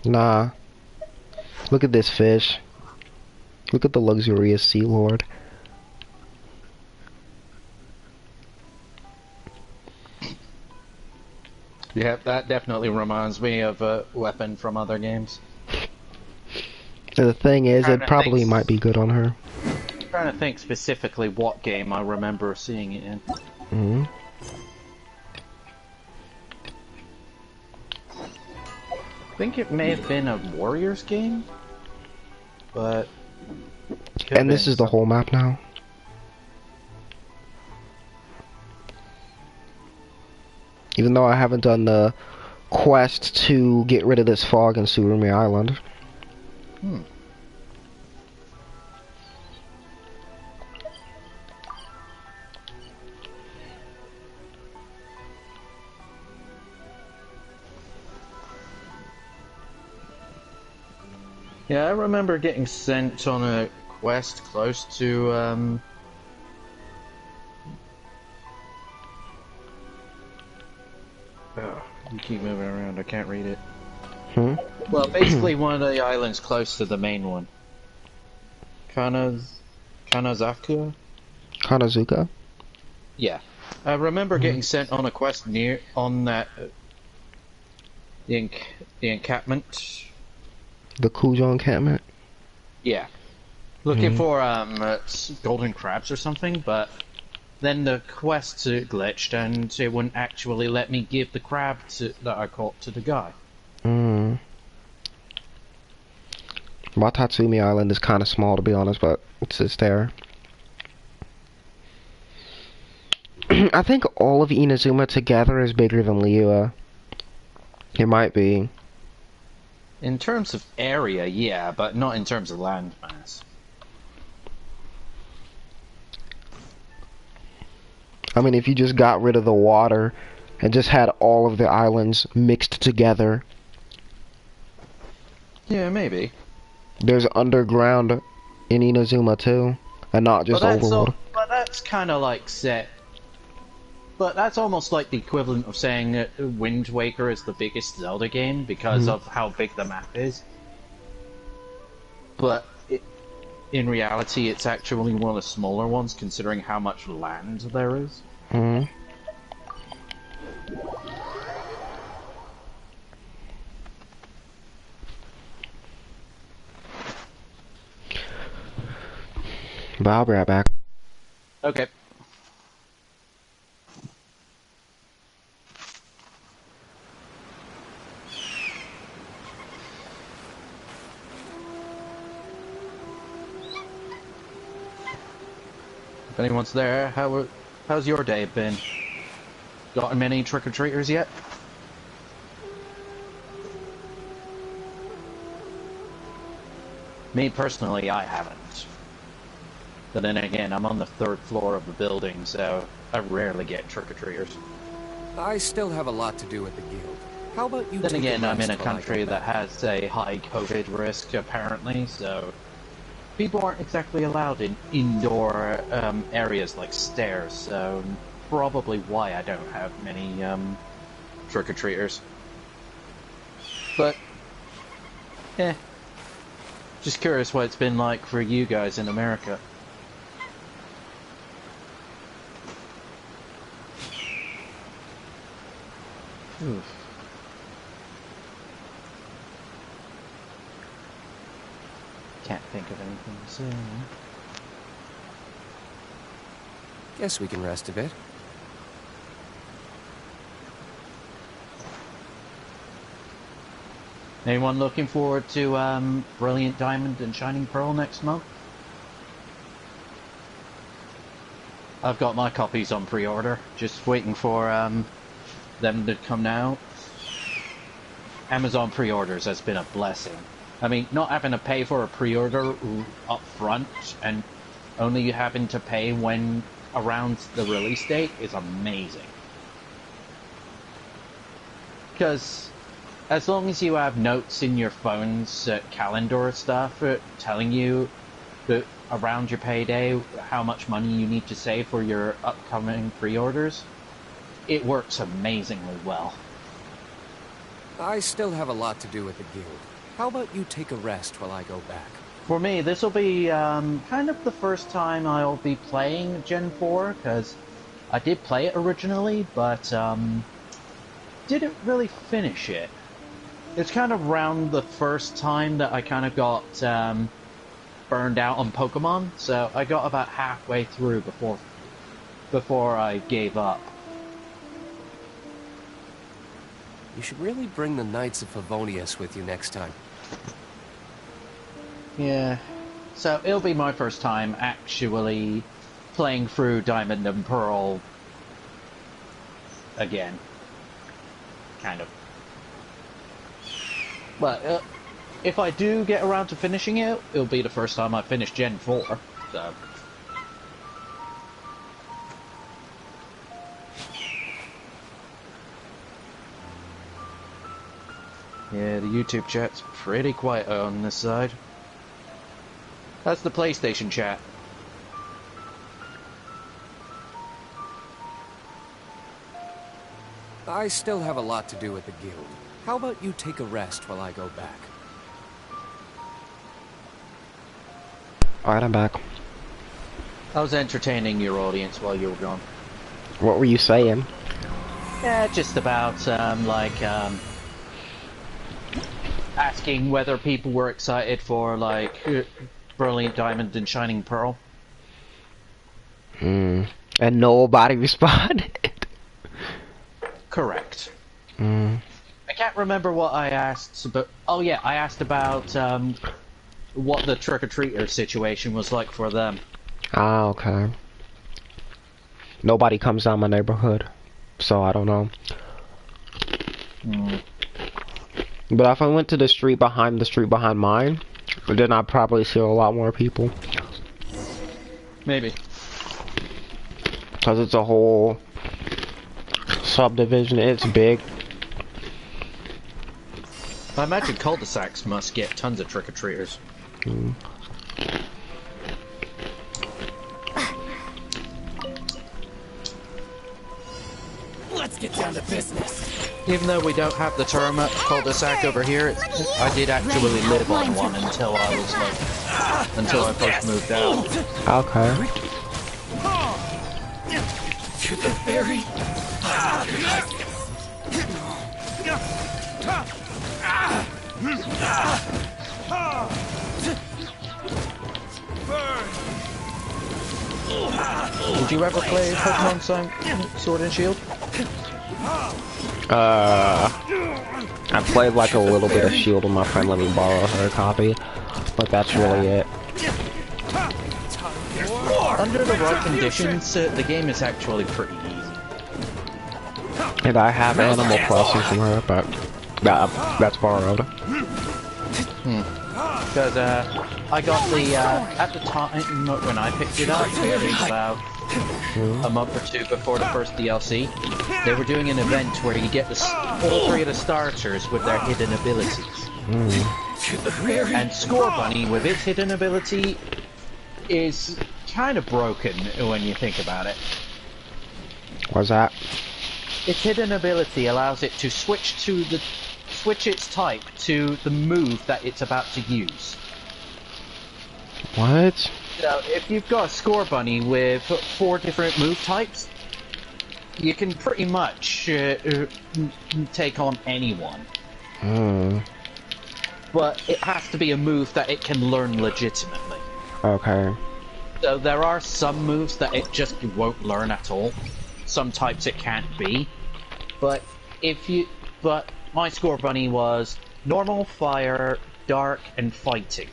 Nah. Look at this fish. Look at the luxurious Sea Lord. Yeah, that definitely reminds me of a weapon from other games. And the thing is, it probably might be good on her. I'm trying to think specifically what game I remember seeing it in. Hmm. I think it may have been a Warriors game, but... And this is the whole map now. Even though I haven't done the quest to get rid of this fog in Surumi Island. Hmm. Yeah, I remember getting sent on a quest close to, Oh, you keep moving around, I can't read it. Hmm? Well, basically one of the islands close to the main one. Kanazaku? Kanazuka? Yeah. I remember getting sent on a quest on that, the encampment. The Kujo encampment? Yeah. Looking for, golden crabs or something, but then the quest glitched and it wouldn't actually let me give the crab that I caught to the guy. Hmm. Watatsumi Island is kind of small, to be honest, but it's there. I think all of Inazuma together is bigger than Liyue. It might be. In terms of area, yeah, but not in terms of land mass. I mean, if you just got rid of the water and just had all of the islands mixed together. Yeah, maybe. There's underground in Inazuma too, and not just overworld. But that's kind of like set. But that's almost like the equivalent of saying that Wind Waker is the biggest Zelda game because of how big the map is. But in reality, it's actually one of the smaller ones, considering how much land there is. Hmm. But I'll be right back. Okay. If anyone's there, how's your day been? Gotten many trick-or-treaters yet? Me personally, I haven't. But then again, I'm on the 3rd floor of the building, so I rarely get trick-or-treaters. I still have a lot to do at the guild. How about you? Then take again, a I'm in a rest while I country go that back? has a high COVID risk, apparently, so people aren't exactly allowed in indoor areas like stairs, so probably why I don't have many trick-or-treaters. But, just curious what it's been like for you guys in America. Oof. Can't think of anything to say. Guess we can rest a bit. Anyone looking forward to Brilliant Diamond and Shining Pearl next month? I've got my copies on pre-order, just waiting for them to come out. Amazon pre-orders has been a blessing. I mean, not having to pay for a pre-order up front and only you having to pay when around the release date is amazing. Because as long as you have notes in your phone's calendar stuff telling you that around your payday how much money you need to save for your upcoming pre-orders, it works amazingly well. I still have a lot to do at the guild. How about you take a rest while I go back? For me, this will be kind of the first time I'll be playing Gen 4, because I did play it originally, but didn't really finish it. It's kind of around the first time that I kind of got burned out on Pokemon, so I got about halfway through before I gave up. You should really bring the Knights of Favonius with you next time. Yeah, so it'll be my first time actually playing through Diamond and Pearl again. Kind of. But if I do get around to finishing it, it'll be the first time I finish Gen 4, so... Yeah, the YouTube chat's pretty quiet on this side. That's the PlayStation chat. I still have a lot to do at the guild. How about you take a rest while I go back? Alright, I'm back. I was entertaining your audience while you were gone. What were you saying? Yeah, just about, asking whether people were excited for, Brilliant Diamond and Shining Pearl. And nobody responded. Correct. I can't remember what I asked, but... Oh yeah, I asked about, what the trick-or-treater situation was like for them. Ah, okay. Nobody comes down my neighborhood, so I don't know. But if I went to the street behind mine, then I'd probably see a lot more people. Maybe. Because it's a whole subdivision, it's big. I imagine cul-de-sacs must get tons of trick-or-treaters. Let's get down to business. Even though we don't have the term cul-de-sac over here, I did actually live on one until I was until I first moved out. Okay. To the very... Did you ever play Pokemon Sword and Shield? I played like a little bit of Shield and my friend let me borrow her copy, but that's really it. Under the right conditions, the game is actually pretty easy. And I have Animal Crossing from her, but that's borrowed. Because I got the, at the time when I picked it up, it was about a month or two before the first DLC, they were doing an event where you get all three of the starters with their hidden abilities. And Score Bunny, with its hidden ability, is kind of broken when you think about it. What's that? Its hidden ability allows it to switch its type to the move that it's about to use. What? So, if you've got a Score Bunny with 4 different move types, you can pretty much take on anyone. But it has to be a move that it can learn legitimately. Okay. So there are some moves that it just won't learn at all. Some types it can't be. But my Score Bunny was normal, fire, dark, and fighting.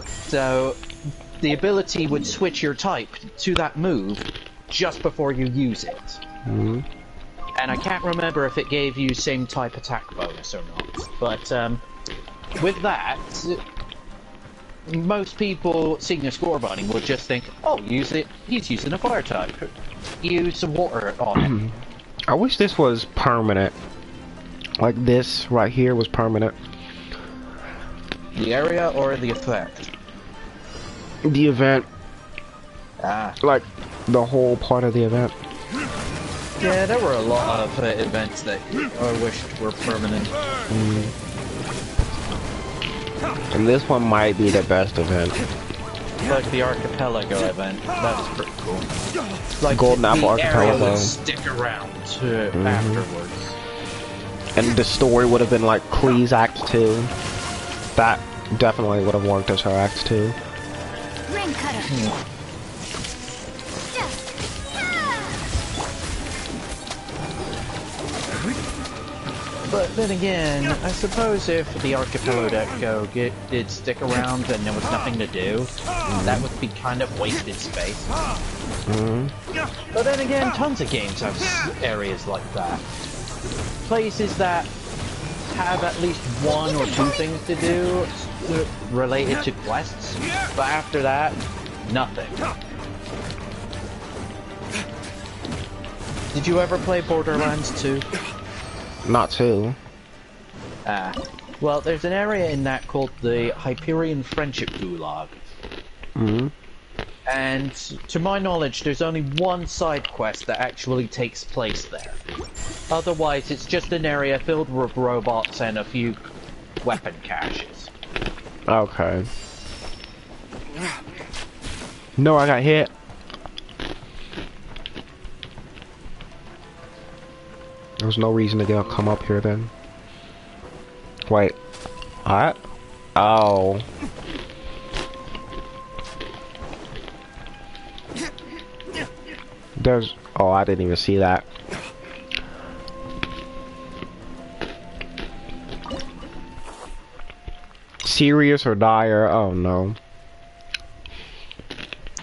So, the ability would switch your type to that move just before you use it. Mm-hmm. And I can't remember if it gave you same type attack bonus or not. But with that, most people seeing a score button would just think, oh, use it. He's using a fire type. Use some water on it. I wish this was permanent. Like this right here was permanent. The area or the effect? The event. Ah. Like, the whole part of the event. Yeah, there were a lot of events that I wished were permanent. And this one might be the best event. Like the Archipelago event, that was pretty cool. Like Golden Apple Archipelago. Would stick around afterwards. And the story would have been like Klee's Act 2. That definitely would have worked as her Act 2. Ring cutter. But then again, I suppose if the Archipelago did stick around and there was nothing to do, that would be kind of wasted space. But then again, tons of games have areas like that. Places that have at least one or two things to do related to quests, but after that, nothing. Did you ever play Borderlands 2? Not 2. Well, there's an area in that called the Hyperion Friendship Gulag. And to my knowledge, there's only one side quest that actually takes place there. Otherwise, it's just an area filled with robots and a few weapon caches. Okay. No, I got hit. There's no reason to come up here then. Wait. What? Oh. There's... Oh, I didn't even see that. Serious or dire? Oh no.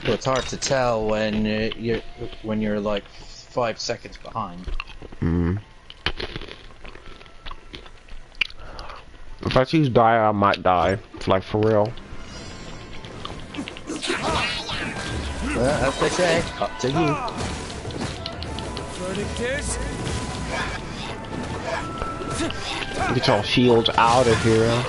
Well, it's hard to tell when you're like 5 seconds behind. If I choose dire, I might die. Like, for real. Well, as they say, up to you. Get y'all shields out of here.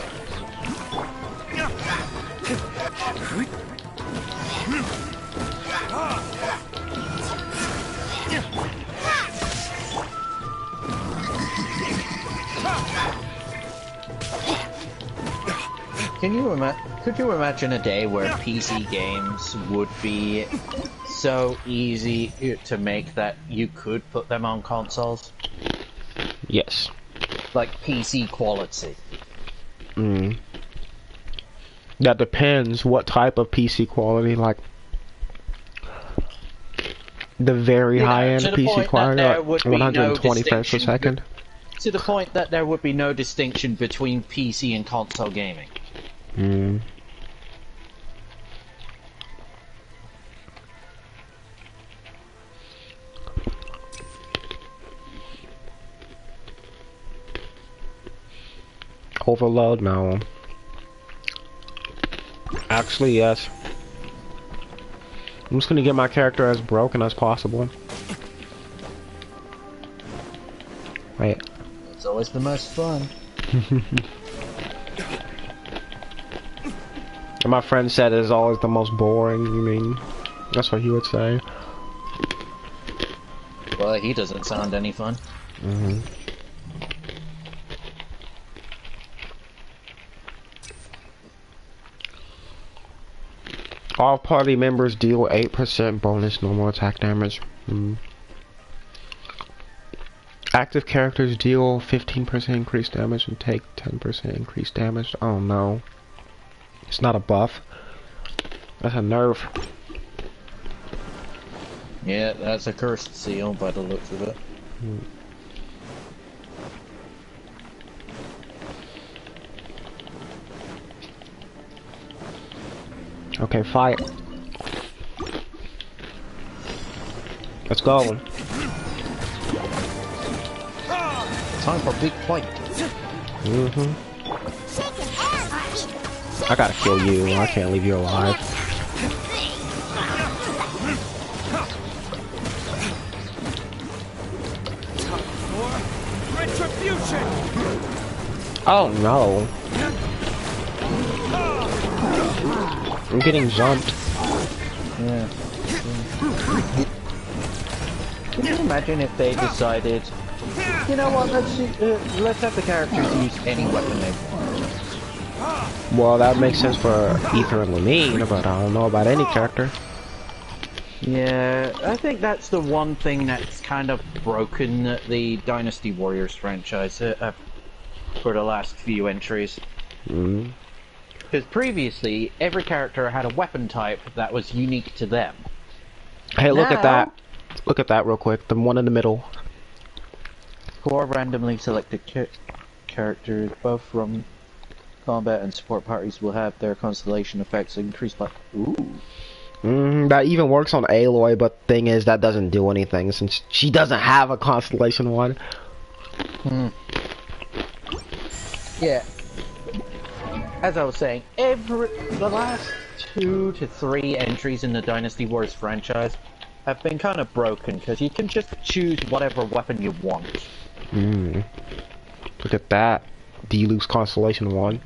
Could you imagine a day where PC games would be so easy to make that you could put them on consoles? Yes. Like PC quality. That depends what type of PC quality, like the very high-end PC quality, like 120 frames per second. To the point that there would be no distinction between PC and console gaming. Overload? No. Actually, yes. I'm just gonna get my character as broken as possible. Wait. It's always the most fun. And my friend said it's always the most boring. You mean? That's what he would say. Well, he doesn't sound any fun. All party members deal 8% bonus normal attack damage. Active characters deal 15% increased damage and take 10% increased damage. Oh no. It's not a buff. That's a nerf. Yeah, that's a cursed seal by the looks of it. Okay, fight. Let's go. Time for a big fight. I gotta kill you. I can't leave you alive. Retribution! Oh no. I'm getting jumped. Yeah. Can you imagine if they decided, you know what, let's have the characters use any weapon they want. Well, that makes sense for Ether and Lamine, but I don't know about any character. Yeah, I think that's the one thing that's kind of broken the Dynasty Warriors franchise for the last few entries. Because previously, every character had a weapon type that was unique to them. Hey, look at that. Look at that real quick. The one in the middle. 4 randomly selected characters, both from combat and support parties, will have their constellation effects increased by... Ooh. That even works on Aloy, but the thing is, that doesn't do anything since she doesn't have a constellation one. Yeah. As I was saying, the last 2 to 3 entries in the Dynasty Wars franchise have been kind of broken, because you can just choose whatever weapon you want. Look at that. Deluxe Constellation 1.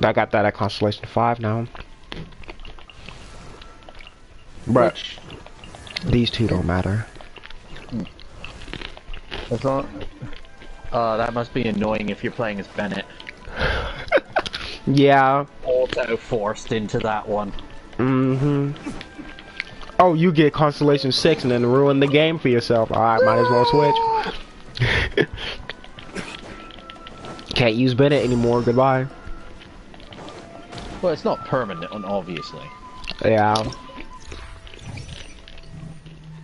I got that at Constellation 5 now. Bruh. These two don't matter. As long... that must be annoying if you're playing as Bennett. Yeah. Auto-forced into that one. Oh, you get Constellation 6 and then ruin the game for yourself. Alright, might as well switch. Can't use Bennett anymore, goodbye. Well, it's not permanent, obviously. Yeah.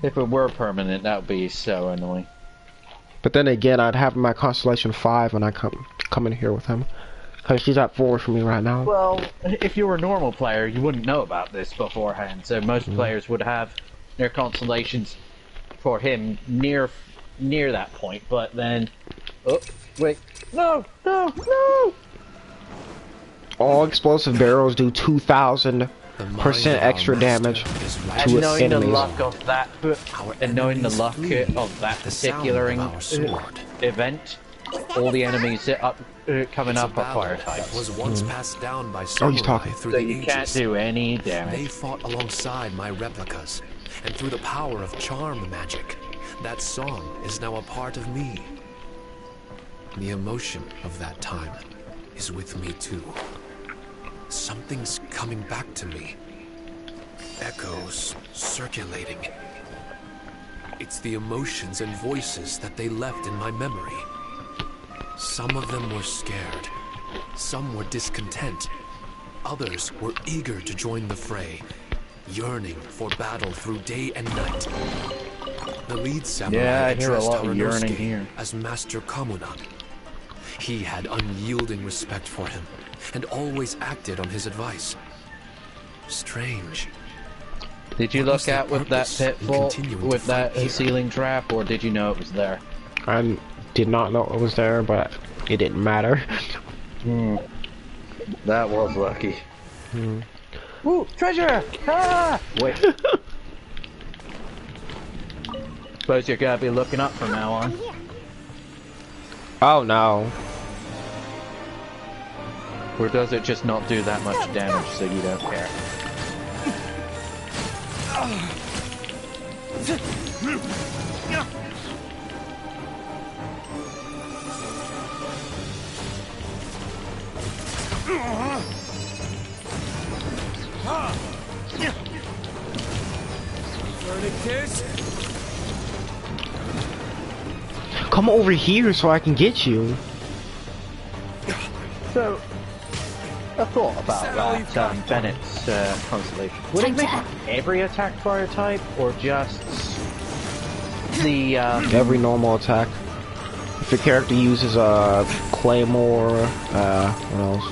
If it were permanent, that would be so annoying. But then again, I'd have my Constellation 5 when I come in here with him. Because she's at 4 for me right now. Well, if you were a normal player, you wouldn't know about this beforehand. So most players would have their constellations for him near that point. But then... Oh, wait. No! No! No! All explosive barrels do 2,000% extra damage And to knowing enemies. the luck of that, and knowing the luck of that particular event, all the enemies coming up are fire types. Was once passed down by Oh, he's talking. through So the you can't ages. do any They damage. fought alongside my replicas, and through the power of charm magic, that song is now a part of me. The emotion of that time is with me too. Something's coming back to me. Echoes circulating. It's the emotions and voices that they left in my memory. Some of them were scared. Some were discontent. Others were eager to join the fray, yearning for battle through day and night. The lead samurai Yeah, I hear a addressed lot of yearning Haranosuke here. as Master Kamunan. He had unyielding respect for him, and always acted on his advice. Strange. Did you What was look their at with that purpose in pitfall, continuing to with that fight here? ceiling trap, or did you know it was there? I did not know it was there, but it didn't matter. That was lucky. Ooh, treasure! Ah! Wait. Suppose you're gonna be looking up from now on. Oh no. Or does it just not do that much damage so you don't care? Come over here so I can get you. So, a thought about that, Bennett's constellation. Would it make every attack fire type, or just the, Every normal attack. If your character uses a claymore, what else?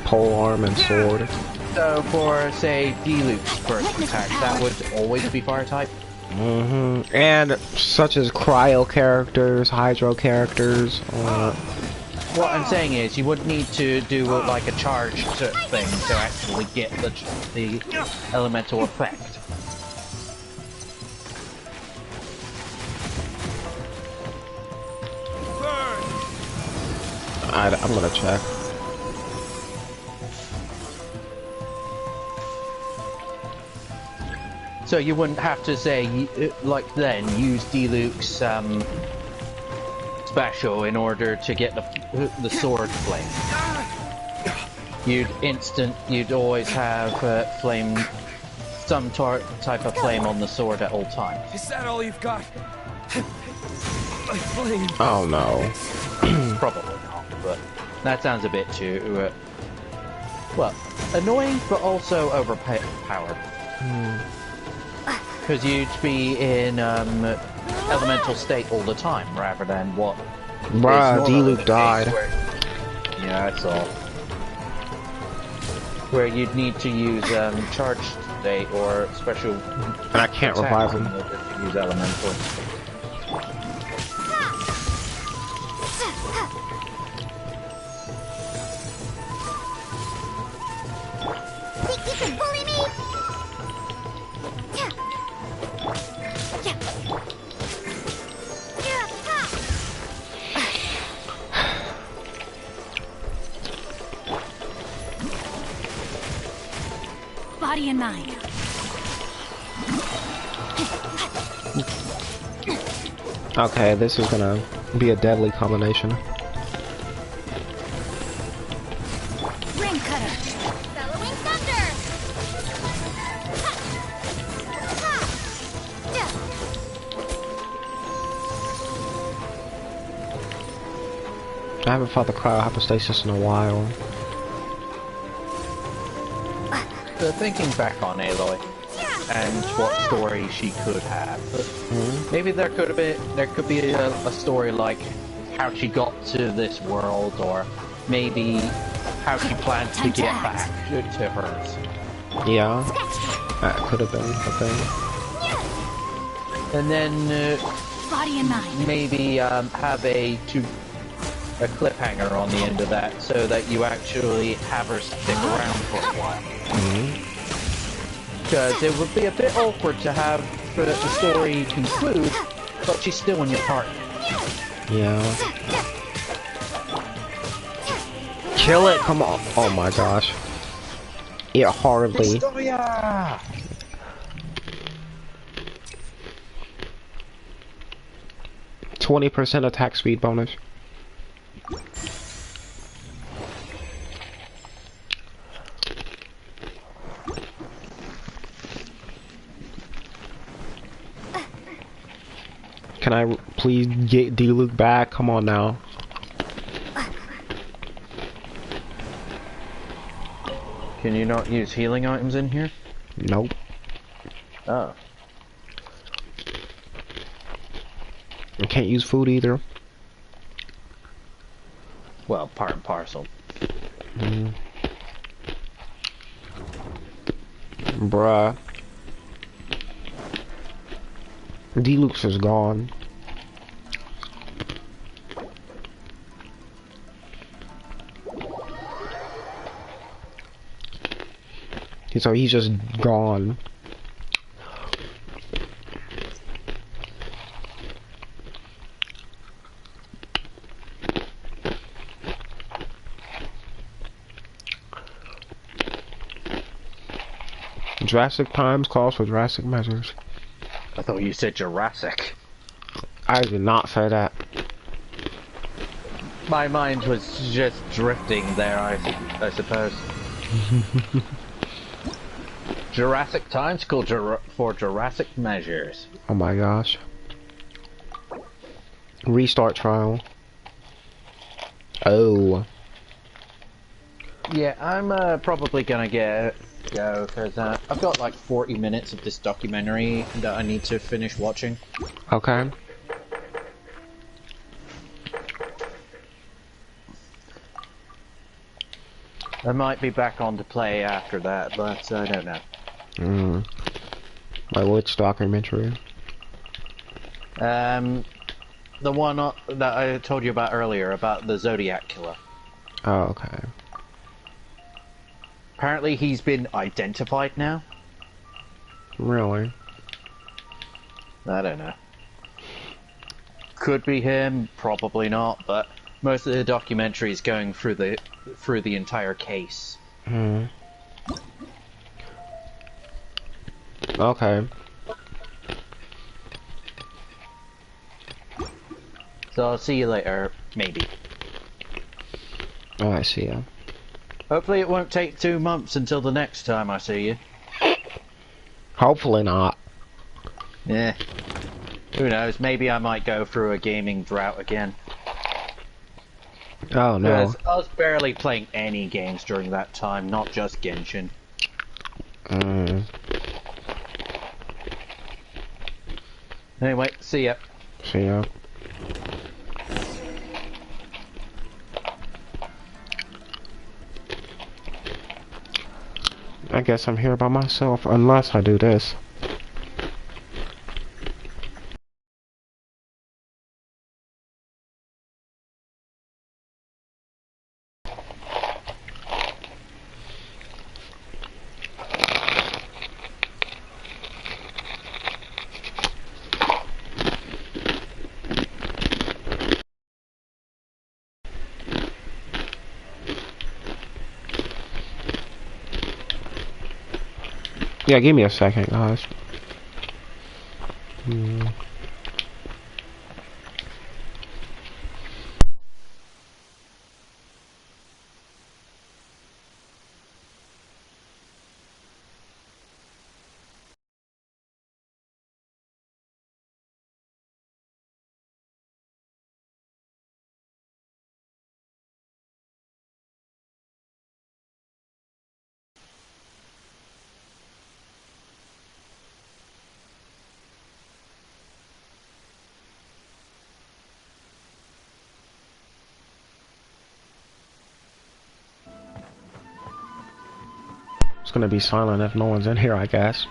polearm and sword. So for, say, Diluc's first attack, that would always be fire type? And such as cryo characters, hydro characters. What I'm saying is, you would need to do like a charged thing to actually get the elemental effect. I'm gonna check. So you wouldn't have to say, like then, use Diluc's special in order to get the sword flame. You'd always have flame, some type of flame on the sword at all times. Is that all you've got? My flame. Oh no. Probably not, but that sounds a bit too, well, annoying, but also overpowered. Because you'd be in elemental state all the time, rather than what. Bruh, Diluc died. Yeah, I saw. Where you'd need to use charged state or special. And I can't revive him. To use elemental. You can bully me! Body and mind. Okay, this is gonna be a deadly combination. Ring cutter. Bellowing thunder! I haven't fought the cryohypostasis in a while. So thinking back on Aloy and what story she could have, maybe there could be a story like how she got to this world, or maybe how she plans to get back to hers. Yeah, that could have been a thing. And then Body and mind. maybe have a cliffhanger on the end of that, so that you actually have her stick around for a while. Because it would be a bit awkward to have the story conclude, but she's still in your party. Yeah. Kill it! Come on! Oh my gosh. Yeah, hardly. Historia! 20% attack speed bonus. Can I please get Diluc back? Come on now. Can you not use healing items in here? Nope. Oh. I can't use food either. Well, part and parcel. Bruh. Diluc is gone. So he's just gone. Drastic times calls for drastic measures. I thought you said Jurassic. I did not say that. My mind was just drifting there, I suppose. Jurassic times called for Jurassic measures. Oh my gosh. Restart trial. Oh. Yeah, I'm probably gonna go because I've got like 40 minutes of this documentary that I need to finish watching. Okay. I might be back on to play after that, but I don't know. Like which documentary? The one that I told you about earlier, about the Zodiac Killer. Oh, okay. Apparently he's been identified now. Really? I don't know. Could be him, probably not, but most of the documentary is going through the entire case. Okay. So I'll see you later, maybe. Oh, I see ya. Hopefully it won't take 2 months until the next time I see you. Hopefully not. Yeah. Who knows, maybe I might go through a gaming drought again. Oh, no. Because I was barely playing any games during that time, not just Genshin. Anyway, see ya. See ya. I guess I'm here by myself, unless I do this. Yeah, give me a second, guys. It's gonna be silent if no one's in here, I guess.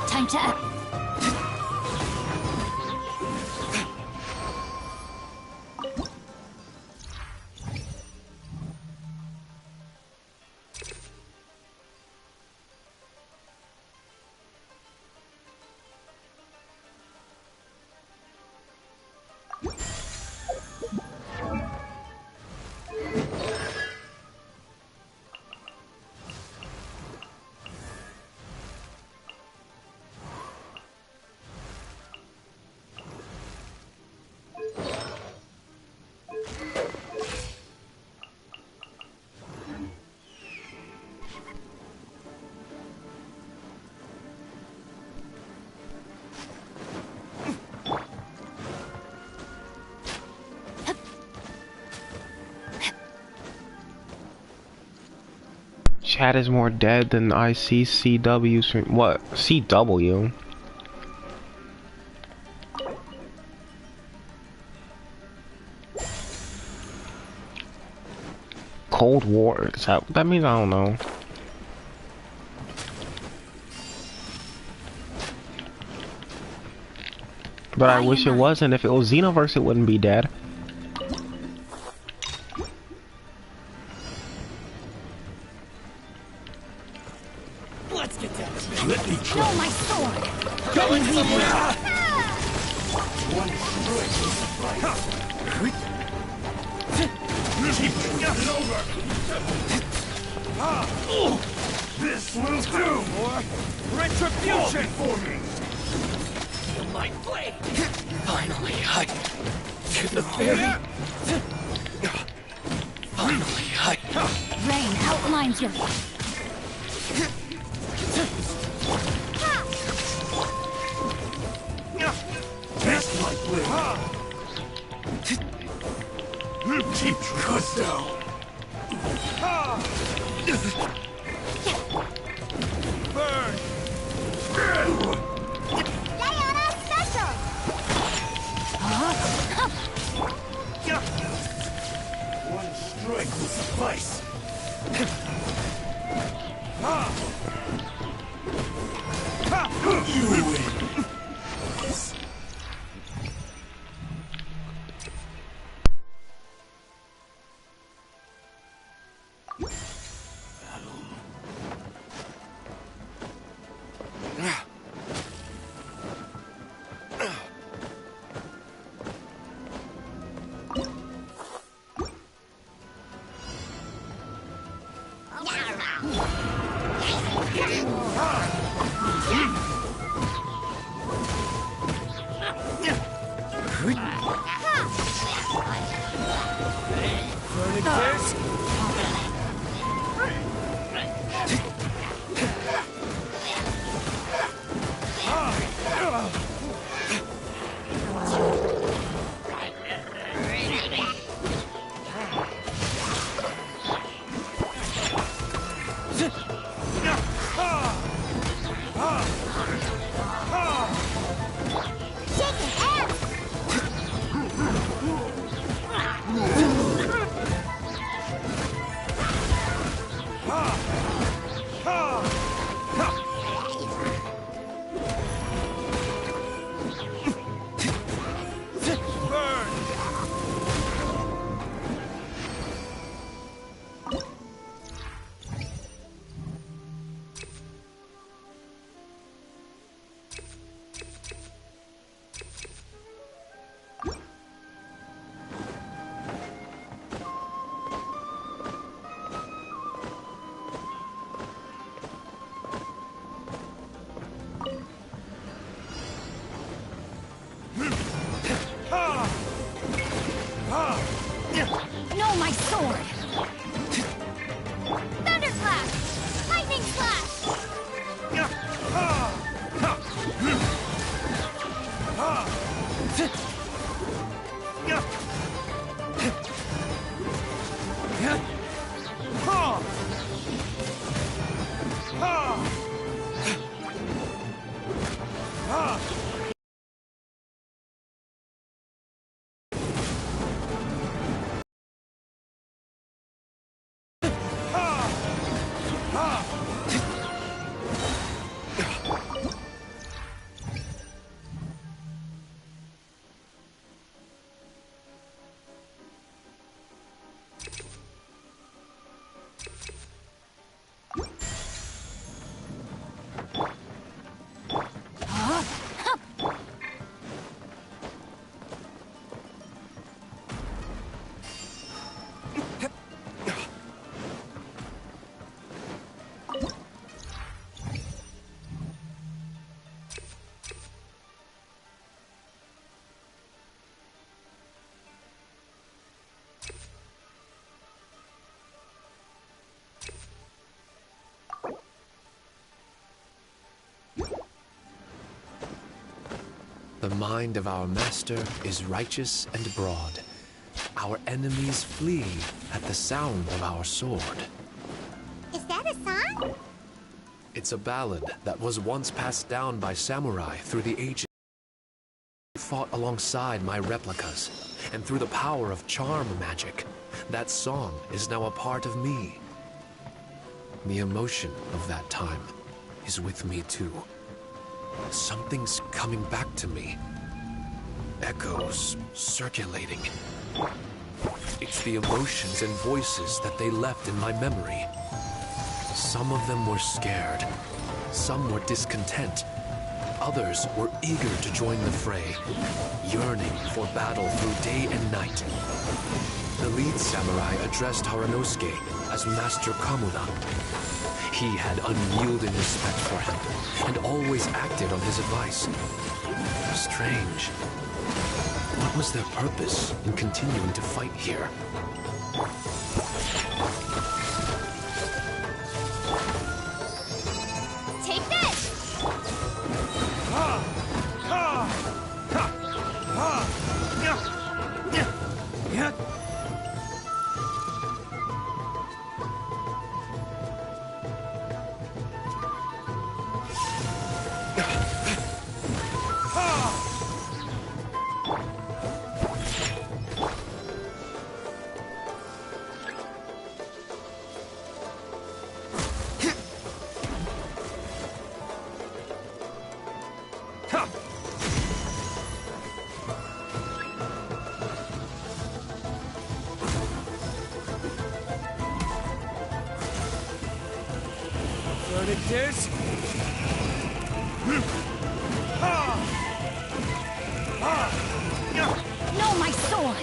Time to act. Chat is more dead than ICCW stream. What? CW? Cold War? Is that what that means? I don't know. But I wish it wasn't. If it was Xenoverse, it wouldn't be dead. Let's get that. Let me try. No, my sword! Going somewhere! One strike will suffice. Keep it over. This will do. Or retribution! For me. My blade! Finally, I get the feeling. Finally, Rain outlines your... Test my blade. Keep cut down. burn! Diana Special! One strike will suffice. You win. Burning cares? No, my sword! Thunderclap! Lightning Slash! The mind of our master is righteous and broad. Our enemies flee at the sound of our sword. Is that a song? It's a ballad that was once passed down by samurai through the ages. I fought alongside my replicas, and through the power of charm magic, that song is now a part of me. The emotion of that time is with me too. Something's coming back to me. Echoes circulating. It's the emotions and voices that they left in my memory. Some of them were scared. Some were discontent. Others were eager to join the fray, yearning for battle through day and night. The lead samurai addressed Haranosuke as Master Kamuna. He had unyielding respect for him, and always acted on his advice. Strange. What was their purpose in continuing to fight here? Take this! This? No, my sword!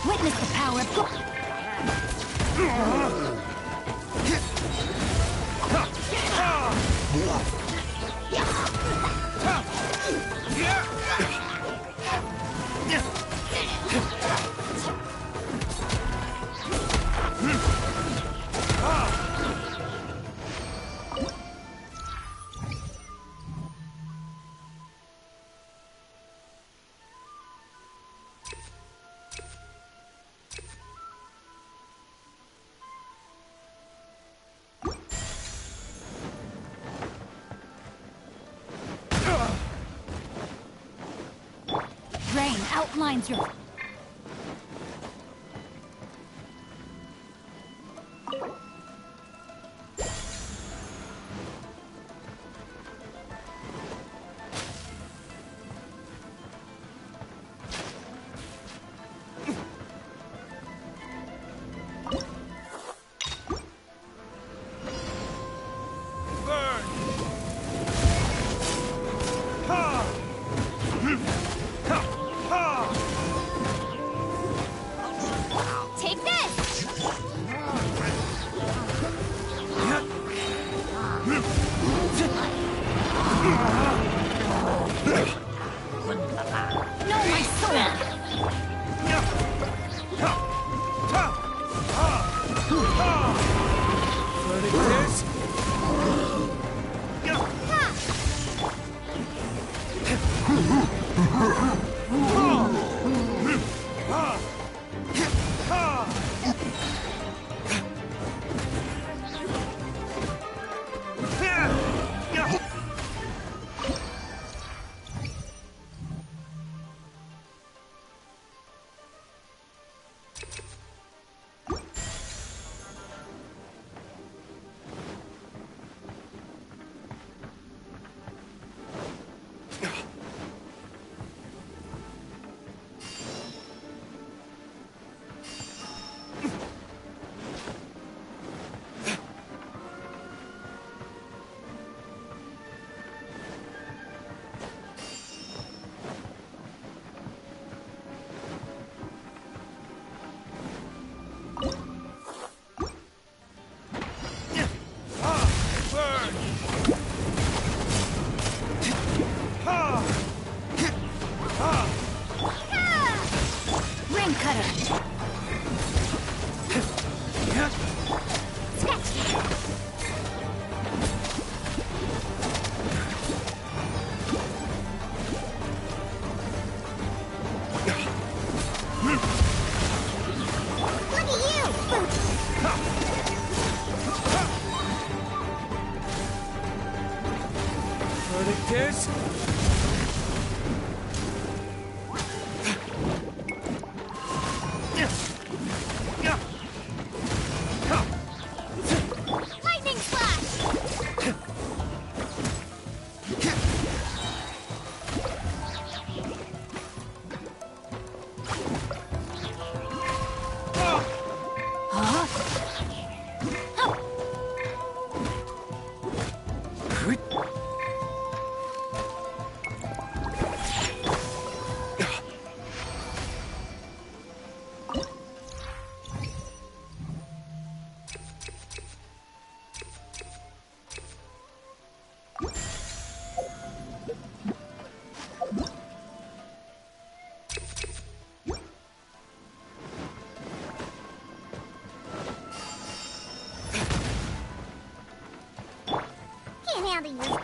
Witness the power of God. Rain outlines your... Lightning slash! Can't handle you.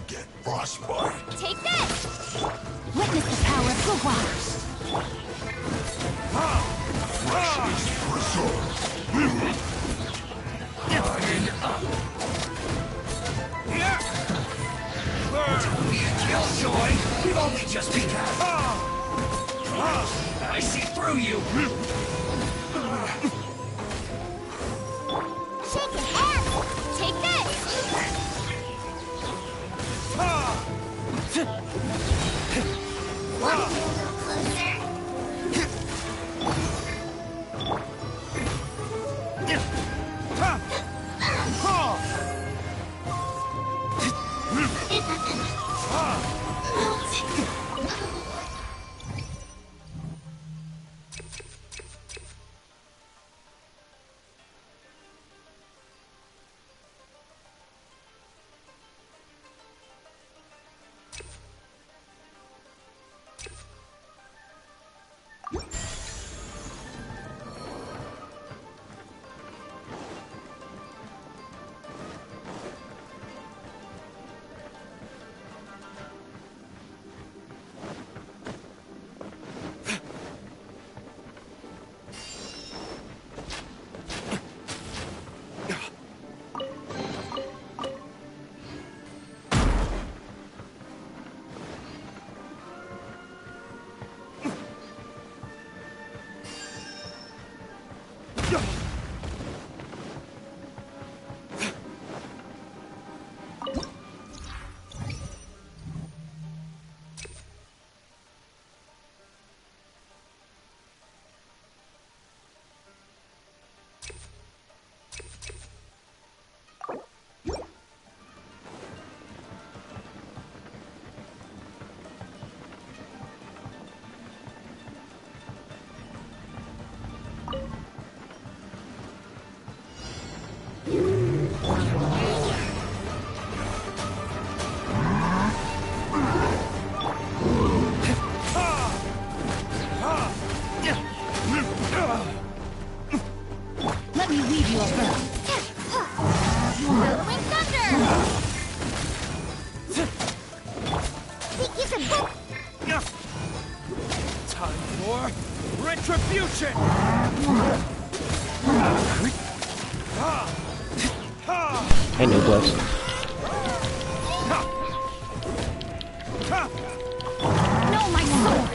Get frostbite. Take this! Witness the power of Gugwa. Fresh is preserved. Killjoy, we've only just begun. I see through you. Shaking hands! Take this! Want to be a little closer? Let me weave you a bow. Billowing thunder! You can book! Time for retribution. Hey, new blips. No, my sword!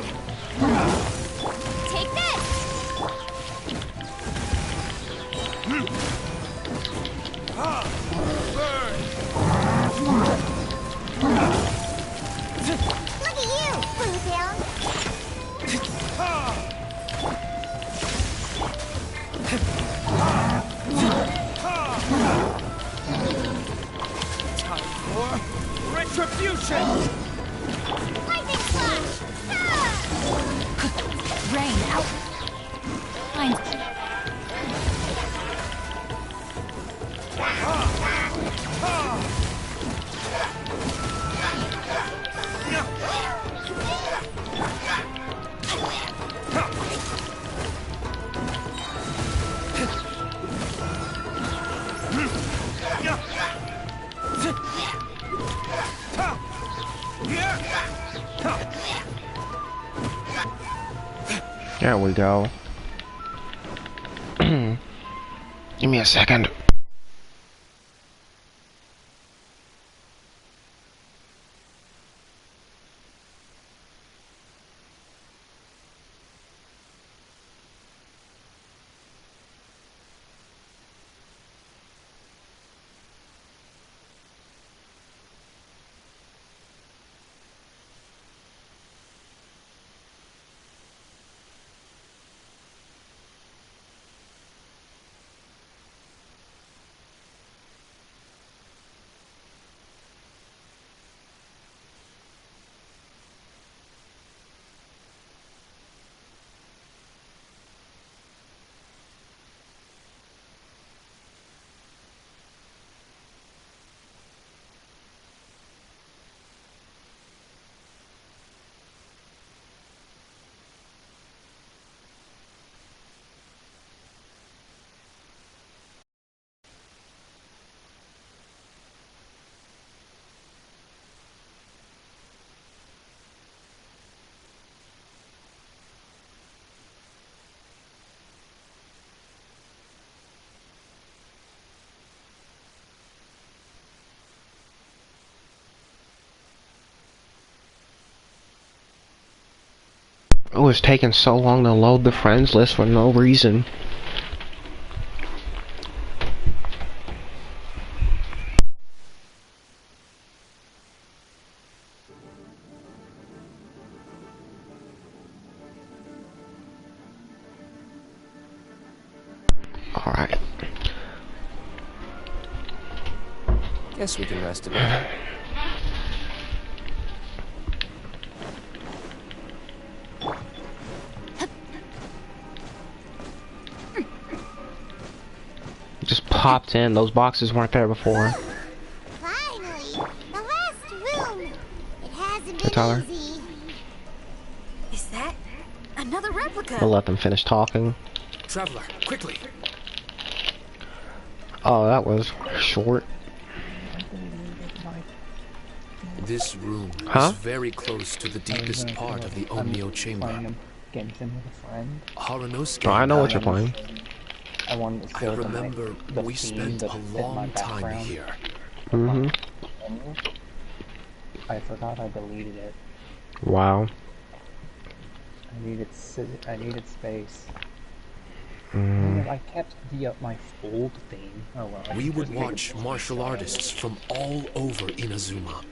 lines. There we go. Give me a second. It was taking so long to load the friends list for no reason. Alright. Guess we can rest a bit. Just popped in. Those boxes weren't there before. Finally, the last room. It hasn't Hey, Tyler. been easy. Is that another replica? I'll let them finish talking. Traveler, quickly! Oh, that was short. This room Huh? is very close to the deepest part of the Omnio chamber. Genshin with a friend. Harunosuke. Oh, I know what you're playing. I wanted to I show them remember the we theme spent that a fit my long time background. here. Mm-hmm. I forgot I deleted it. Wow. I needed space. Mm. I kept my old theme. Oh well. We would watch martial artists from all over Inazuma.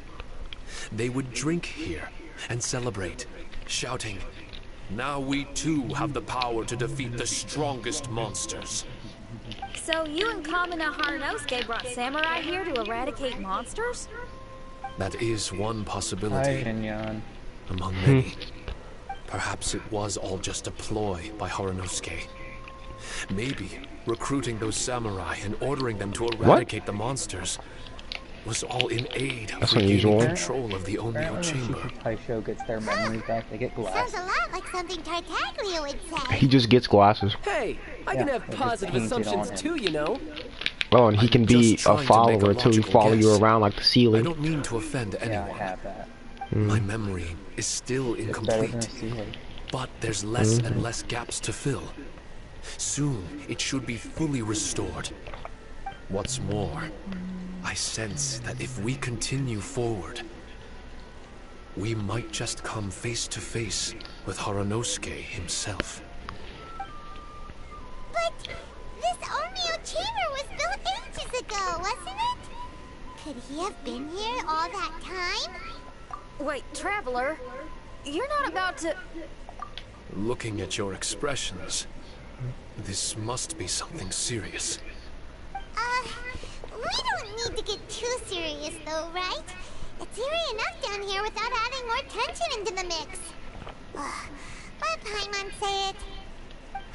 They would drink here and celebrate, shouting, "Now we too have the power to defeat the strongest monsters." So you and Kamina Harunosuke brought samurai here to eradicate monsters? That is one Hi, possibility Inyan. among many. Perhaps it was all just a ploy by Harunosuke. Maybe recruiting those samurai and ordering them to eradicate the monsters was all in aid That's of regaining unusual. control of the Omnio Apparently when chamber. Shifu Taisho gets their memories back, they get Sounds glasses. a lot like something Tartaglia would say. He just gets glasses. Hey, I can Yeah, have they just positive painted on assumptions him. too, you know. Oh, and he I'm can be just a trying to make a follower too. He logical follow you guess. around like the I ceiling. don't mean to offend Yeah, I anyone. have that. My memory is still It's better than a incomplete, ceiling. but there's less and less gaps to fill. Soon, it should be fully restored. What's more, I sense that if we continue forward, we might just come face to face with Harunosuke himself. But this Omnio chamber was built ages ago, wasn't it? Could he have been here all that time? Wait, Traveler, you're not about to... Looking at your expressions, this must be something serious. We don't need to get too serious though, right? It's eerie enough down here without adding more tension into the mix. Let Paimon say it.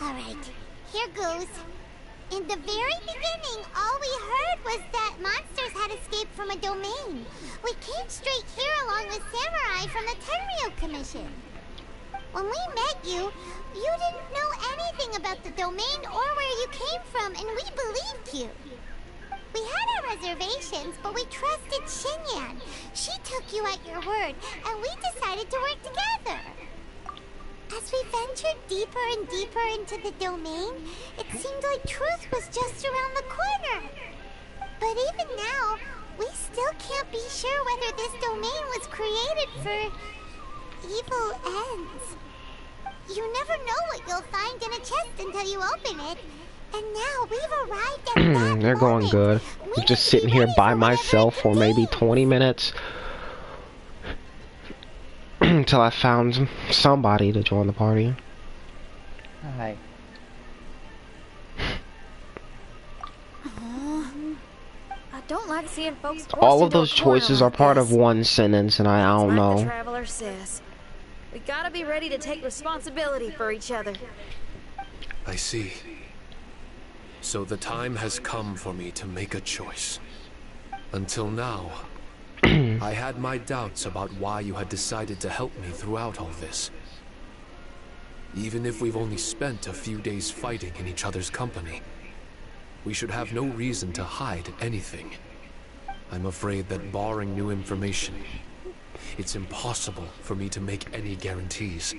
Alright, Here goes. In the very beginning, all we heard was that monsters had escaped from a domain. We came straight here along with Samurai from the Tenryo Commission. When we met you, you didn't know anything about the domain or where you came from, and we believed you. We had our reservations, but we trusted Xinyan. She took you at your word, and we decided to work together. As we ventured deeper and deeper into the domain, it seemed like truth was just around the corner. But even now, we still can't be sure whether this domain was created for evil ends. You never know what you'll find in a chest until you open it. And now we've arrived at that They're going moment. good. I'm just sitting here by myself for maybe 20 minutes. Until I found somebody to join the party. Hi. I don't like seeing folks forced All of into a those corner choices are like part this. of one sentence, and I don't It's like the know. traveler says. We gotta be ready to take responsibility for each other. I see. So the time has come for me to make a choice. Until now, I had my doubts about why you had decided to help me throughout all this. Even if we've only spent a few days fighting in each other's company, we should have no reason to hide anything. I'm afraid that barring new information, it's impossible for me to make any guarantees.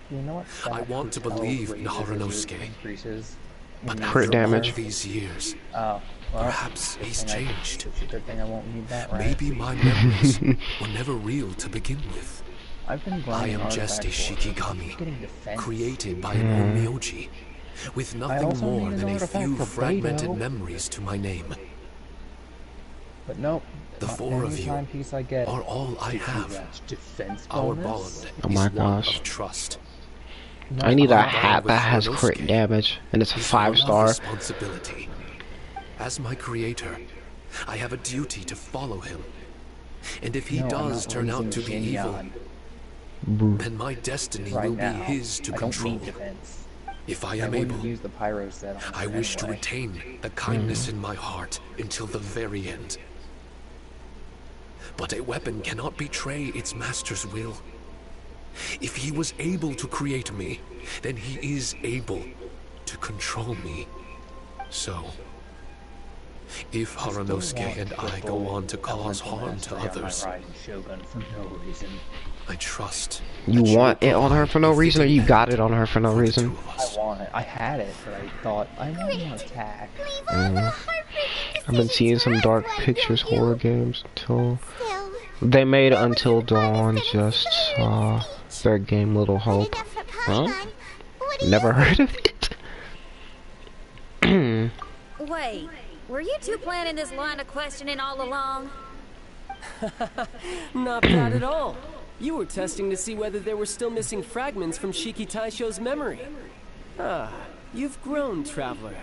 You know what? I want to believe in Haranosuke. Increases. But Crit after damage. all these years, Oh, well, perhaps he's changed. It's a good thing I won't need that, right? Maybe my memories were never real to begin with. I've been I grinding am just a artifacts for it. Shikigami, Getting defense. created by an Onmyoji, with nothing also more need an than a artifact few for fragmented Beidou. memories to my name. But nope. The not four of any you timepiece I get. are all I have. That's defense Our bonus? bond Oh my is one gosh. of trust. I need a Our hat bond with that has crit Haranosuke damage, and it's a is 5-star. responsibility. As my creator, I have a duty to follow him. And if he No, I'm does not turn out to be losing evil, Xinyan then my destiny right will now. be his to I control. don't need defense. If I I am wouldn't able, use the pyro set on I it wish to anyway. retain the kindness in my heart until the very end. But a weapon cannot betray its master's will. If he was able to create me, then he is able to control me. So, if Haranosuke and I go on to cause harm to others, Shogun for no reason. I trust You that she want will it on her for no provide a reason, or you fitting got end it on her for no for the reason? two of I us. want it. I had it, but I thought I want to attack. Leave all the heartbreaking I've been seeing some decisions dark for us, why pictures don't you? horror games until Still, they made that was Until the Dawn. funnest and Just inspiring saw speech. their game Little Good Hope. enough for Huh? Paimon. What do Never you heard of it. Wait, were you two planning this line of questioning all along? Not bad at all. You were testing to see whether there were still missing fragments from Shiki Taisho's memory. Ah, you've grown, Traveler.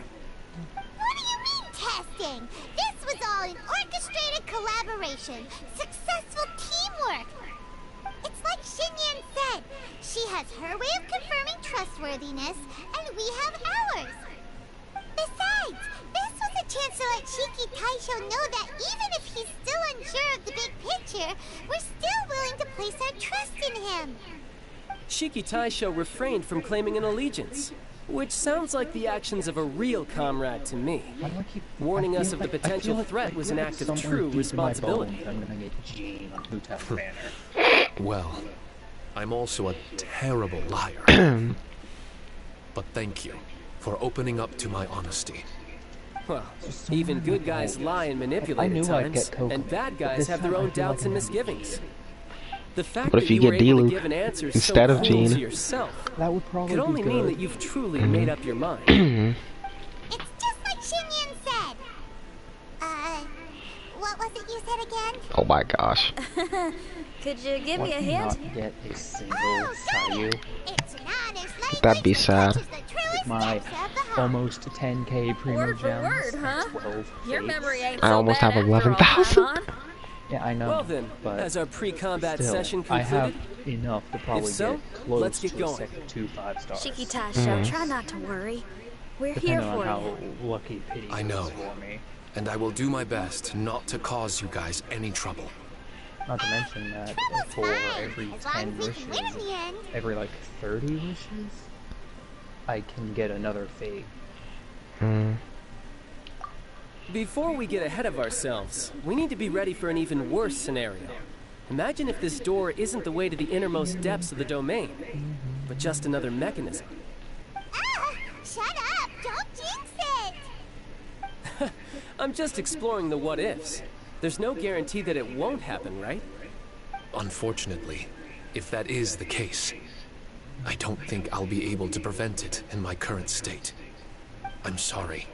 What do you mean testing? This was all an orchestrated collaboration, successful teamwork. It's like Xinyan said. She has her way of confirming trustworthiness, and we have ours. Besides, this was a chance to let Shiki Taisho know that even if he's still unsure of the big picture, we're still willing to place our trust in him. Shiki Taisho refrained from claiming an allegiance, which sounds like the actions of a real comrade to me. Why do I keep Warning I us feel of the like- I potential feel like- threat I was feel an like act of somewhere true deep in my responsibility. bones I'm gonna get Gene on Hotel Banner. Well, I'm also a terrible liar. But thank you for opening up to my honesty. Well, even good guys lie and manipulate I knew at I'd times, get Coco, and bad but guys this have their time I own feel like doubts and I'm gonna get misgivings. The fact What if that you you were get able Diluc to give an answer instead so of cruel Gene? to yourself That would probably could only be mean good. that you've truly made up your mind. It's just like Xinyan said. What was it you said again? Oh my gosh. Could you give me a Why hint? not get a single Oh, got Sayu? it. It's an honest language That'd be that sad. touches the truest My depths of the heart. almost 10k primo Word for gems. word, huh? 12 Your fates. memory ain't I so almost bad have after all, 11,000. Paimon. Yeah, I know. Well then, but has our pre-combat still, session I concluded? have enough to probably so, get close let's get to going. a second 2 5 stars. Shiki Taisho, try not to worry. We're here Depending on for how you. lucky Pity I know. is for me. And I will do my best not to cause you guys any trouble. Not to mention that Trouble's for fine, every as long 10 as we wishes, can win in the end. every like 30 wishes, I can get another fate. Before we get ahead of ourselves, we need to be ready for an even worse scenario. Imagine if this door isn't the way to the innermost depths of the domain, but just another mechanism. Ah! Shut up! Don't jinx it! I'm just exploring the what-ifs. There's no guarantee that it won't happen, right? Unfortunately, if that is the case, I don't think I'll be able to prevent it in my current state. I'm sorry,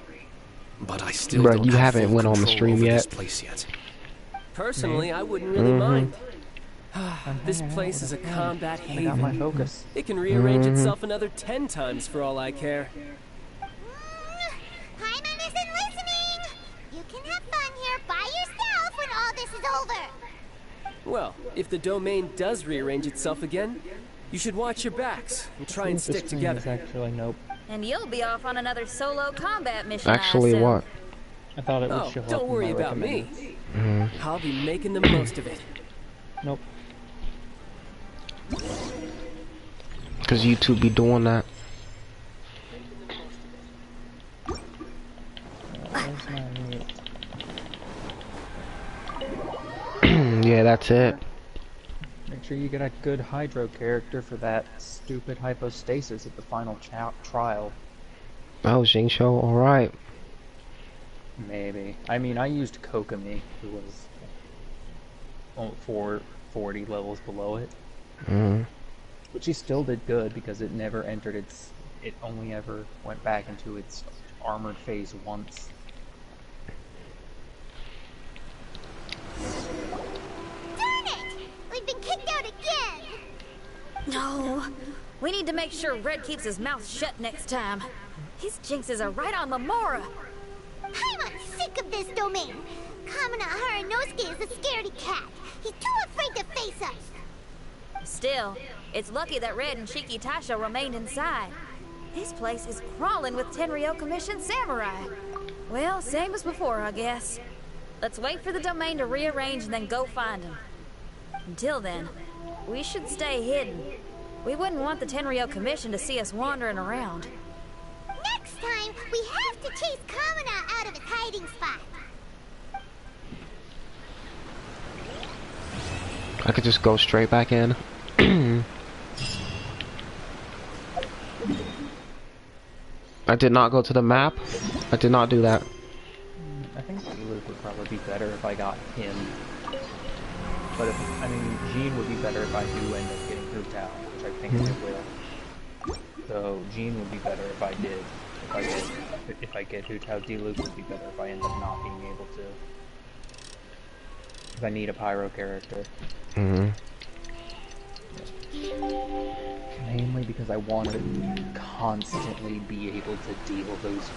but I still Bruh, don't you have haven't full went on the control stream over yet. this place yet. Personally, I wouldn't really mind. This hanging out place with is a a friend. combat I got my haven. focus. It can rearrange itself another 10 times for all I care. Hyman isn't listening! You can have fun here by yourself when all this is over! Well, if the domain does rearrange itself again, you should watch your backs and try and This stick stream together. is actually nope. And you'll be off on another solo combat mission. Actually, I assume. what? I thought it would Oh, show up don't in worry my about me. recommended. I'll be making the most of it. Nope. Because YouTube be doing that. Where's my... Yeah, that's it. Make sure you get a good Hydro character for that stupid hypostasis at the final trial. Oh, Jingsho, alright. Maybe. I mean, I used Kokomi, who was 440 levels below it. But she still did good because it never entered its... It only ever went back into its armored phase once. Darn it! We've been kicked out again! No. We need to make sure Red keeps his mouth shut next time. His jinxes are right on Mamora. I'm sick of this domain! Kamina Haranosuke is a scaredy cat. He's too afraid to face us. Still, it's lucky that Red and Shiki Tasha remained inside. This place is crawling with Tenryo commissioned samurai. Well, same as before, I guess. Let's wait for the domain to rearrange and then go find him. Until then, we should stay hidden. We wouldn't want the Tenryo commission to see us wandering around. Next time, we have to chase Kamina out of its hiding spot. I could just go straight back in. I did not go to the map. I did not do that. I think Luke would probably be better if I got him. But if, I mean, Jean would be better if I do end up getting Hu Tao, which I think I will. So Jean would be better if I did. If I get Hu Tao, D-Luke would be better if I end up not being able to. Because I need a pyro character. Mainly because I want to constantly be able to deal those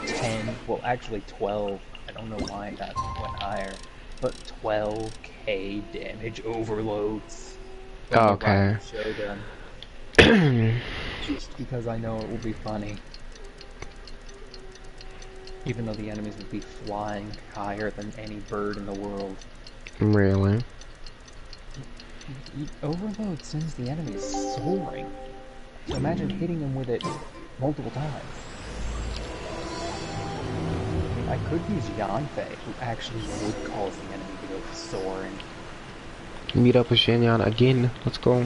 10, well actually 12, I don't know why that went higher, but 12k damage overloads. Okay. Shogun. Just because I know it will be funny. Even though the enemies would be flying higher than any bird in the world. Really? Overload sends the enemies soaring. So imagine hitting them with it multiple times. I mean, I could use Yanfei, who actually would cause the enemy to go soaring. Meet up with Shinyan again. Let's go.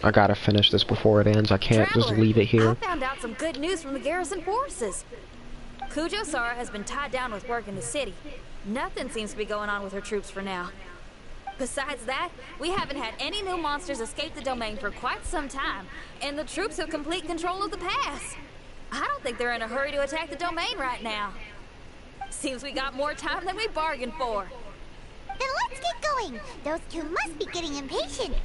I gotta finish this before it ends. I can't just Traveler, leave it here. I found out some good news from the garrison forces. Kujo Sara has been tied down with work in the city. Nothing seems to be going on with her troops for now. Besides that, we haven't had any new monsters escape the domain for quite some time, and the troops have complete control of the pass. I don't think they're in a hurry to attack the domain right now. Seems we got more time than we bargained for. Then let's get going. Those two must be getting impatient.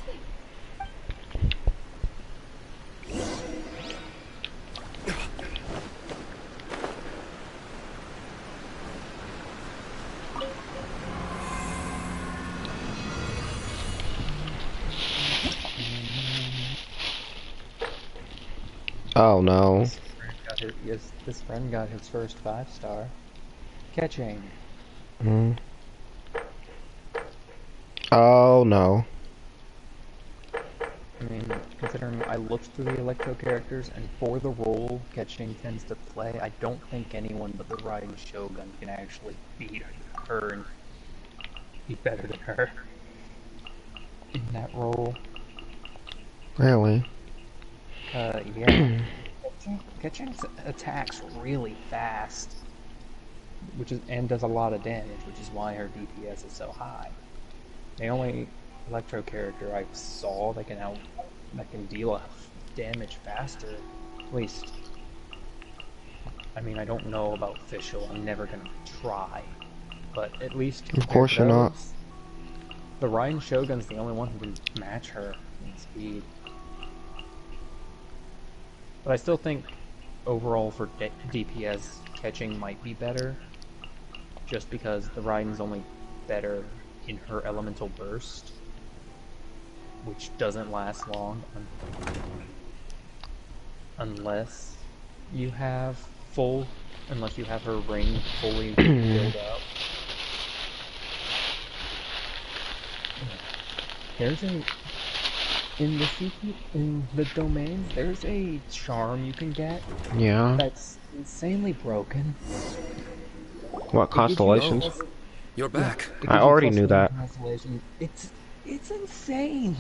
Oh no. This friend got his first 5-star. Catching. Mm. Oh no. I mean, considering I looked through the Electro characters, and for the role Catching tends to play, I don't think anyone but the Raiden Shogun can actually beat her and be better than her in that role. Really? Yeah. Catching attacks really fast, and does a lot of damage, which is why her DPS is so high. The only Electro character I saw that can deal damage faster, at least. I mean, I don't know about Fischl. I'm never gonna try, but at least Of course you're not. The Raiden Shogun's the only one who can match her in speed. But I still think overall for DPS, Catching might be better, just because the Raiden's only better in her elemental burst, which doesn't last long unless you have her ring fully filled up. In the domains, there's a charm you can get. Yeah. That's insanely broken. What, constellations? You're back. I already knew that. It's insane.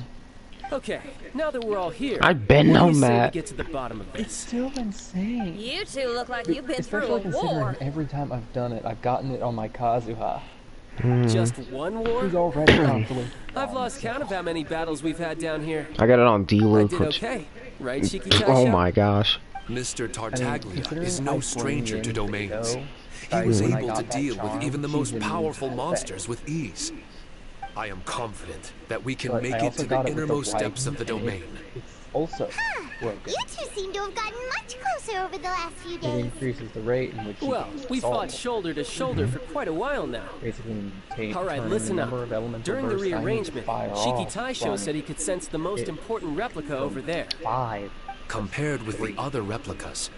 Okay, now that we're all here, I've been what do on you say we that. get to the bottom of It's this? still insane. You two look like you've been through Especially a considering war. every time I've done it, I've gotten it on my Kazuha. Just one war? Who's already confident. I've lost count of how many battles we've had down here. I got it on I D-Loop. did okay, right, Shiki Oh my gosh. Mr. Tartaglia considering is how no stranger to poignant it domains. go, He was when I able got to that deal charm, with even the most even powerful that monsters effect. with ease. I am confident that we can But make I it also to the got it with innermost right depths of the hand, and domain. It's also broken. You two seem to have gotten much closer over the last few It days. increases the rate in which you Well, can we assault. fought shoulder to shoulder for quite a while now. Basically, All right, turning listen the up. number of elemental During the bursts I need to rearrangement, fire Shiki off Taisho from said he could sense the most it- important replica over there. 5. Compared with the other replicas,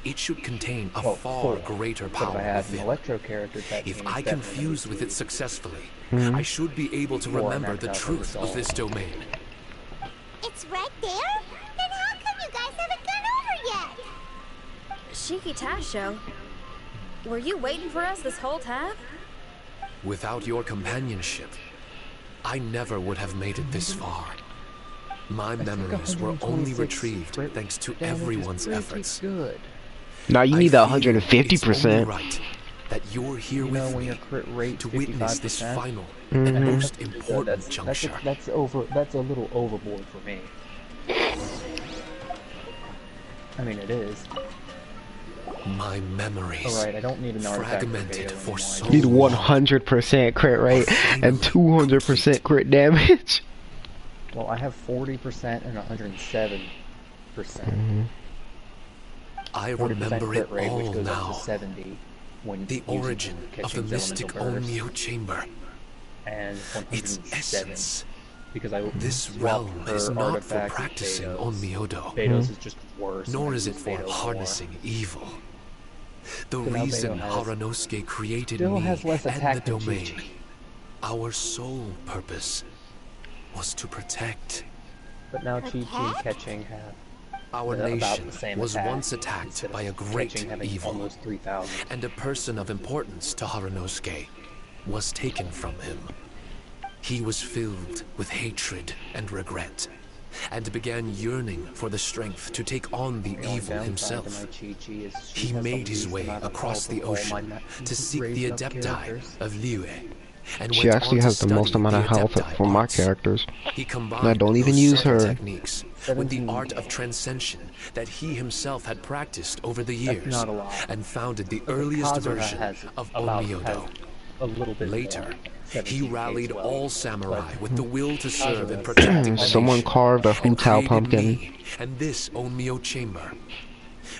it should contain a far 4. greater But if I power had an within. Electro character, that If means I definitely confuse with 3. it successfully, I should be able to Or remember max the out the truth of result. this domain. It's right there? Then how come you guys haven't gone over yet? Shiki Taisho, were you waiting for us this whole time? Without your companionship, I never would have made it this far. My memories were only 126 retrieved crit thanks to damage is everyone's pretty efforts. Good. Now you I need the feel it's 150%. only right that you're here You know, with when me your crit rate to witness this 55%, final and most important that's juncture. that's a little overboard for me. I mean, it is. My memories, Alright, I don't need an artifact fragmented for for so Need long. 100% crit rate and 200% crit damage. Well, I have 40% and 107%. I 40% remember it crit rate, which all goes now. up to 70 when The using origin of the Catching's mystic elemental burst, Onmyo chamber. and Its 107 essence. because I This swapped realm her is not for artifact with practicing Beidou's. on Myodo, Beidou's is just worse. nor and I is it use for Beidou more. harnessing evil. The So now reason Beidou has- Haranosuke created still me has less and attack the than domain, Chi-Chi. our sole purpose was to protect. But now Chi-Chi and Catching have Our about nation the same was attack, once attacked instead by a of great Catching having evil, almost 3,000. and a person of importance to Haranosuke was taken from him. He was filled with hatred and regret, and began yearning for the strength to take on the The only evil downside himself. to my Chi-Chi is she He has the made his least way amount of across health the of all ocean my to seek the raised up Adepti characters. of Liyue, and She went actually on to has the most study amount of the health Adepti for my arts. characters. He And I combined don't even those use subtle her. techniques with the 17. art of transcension that he himself had practiced over the That's years, not a lot. and founded the But earliest Kazuha version has of about Onmyodo. has a little bit Later, more, he 17K rallied as well. all samurai with the will to serve in Kazuha's protecting the Someone nation, carved a and Hu Tao created pumpkin. me and this Onmyo chamber.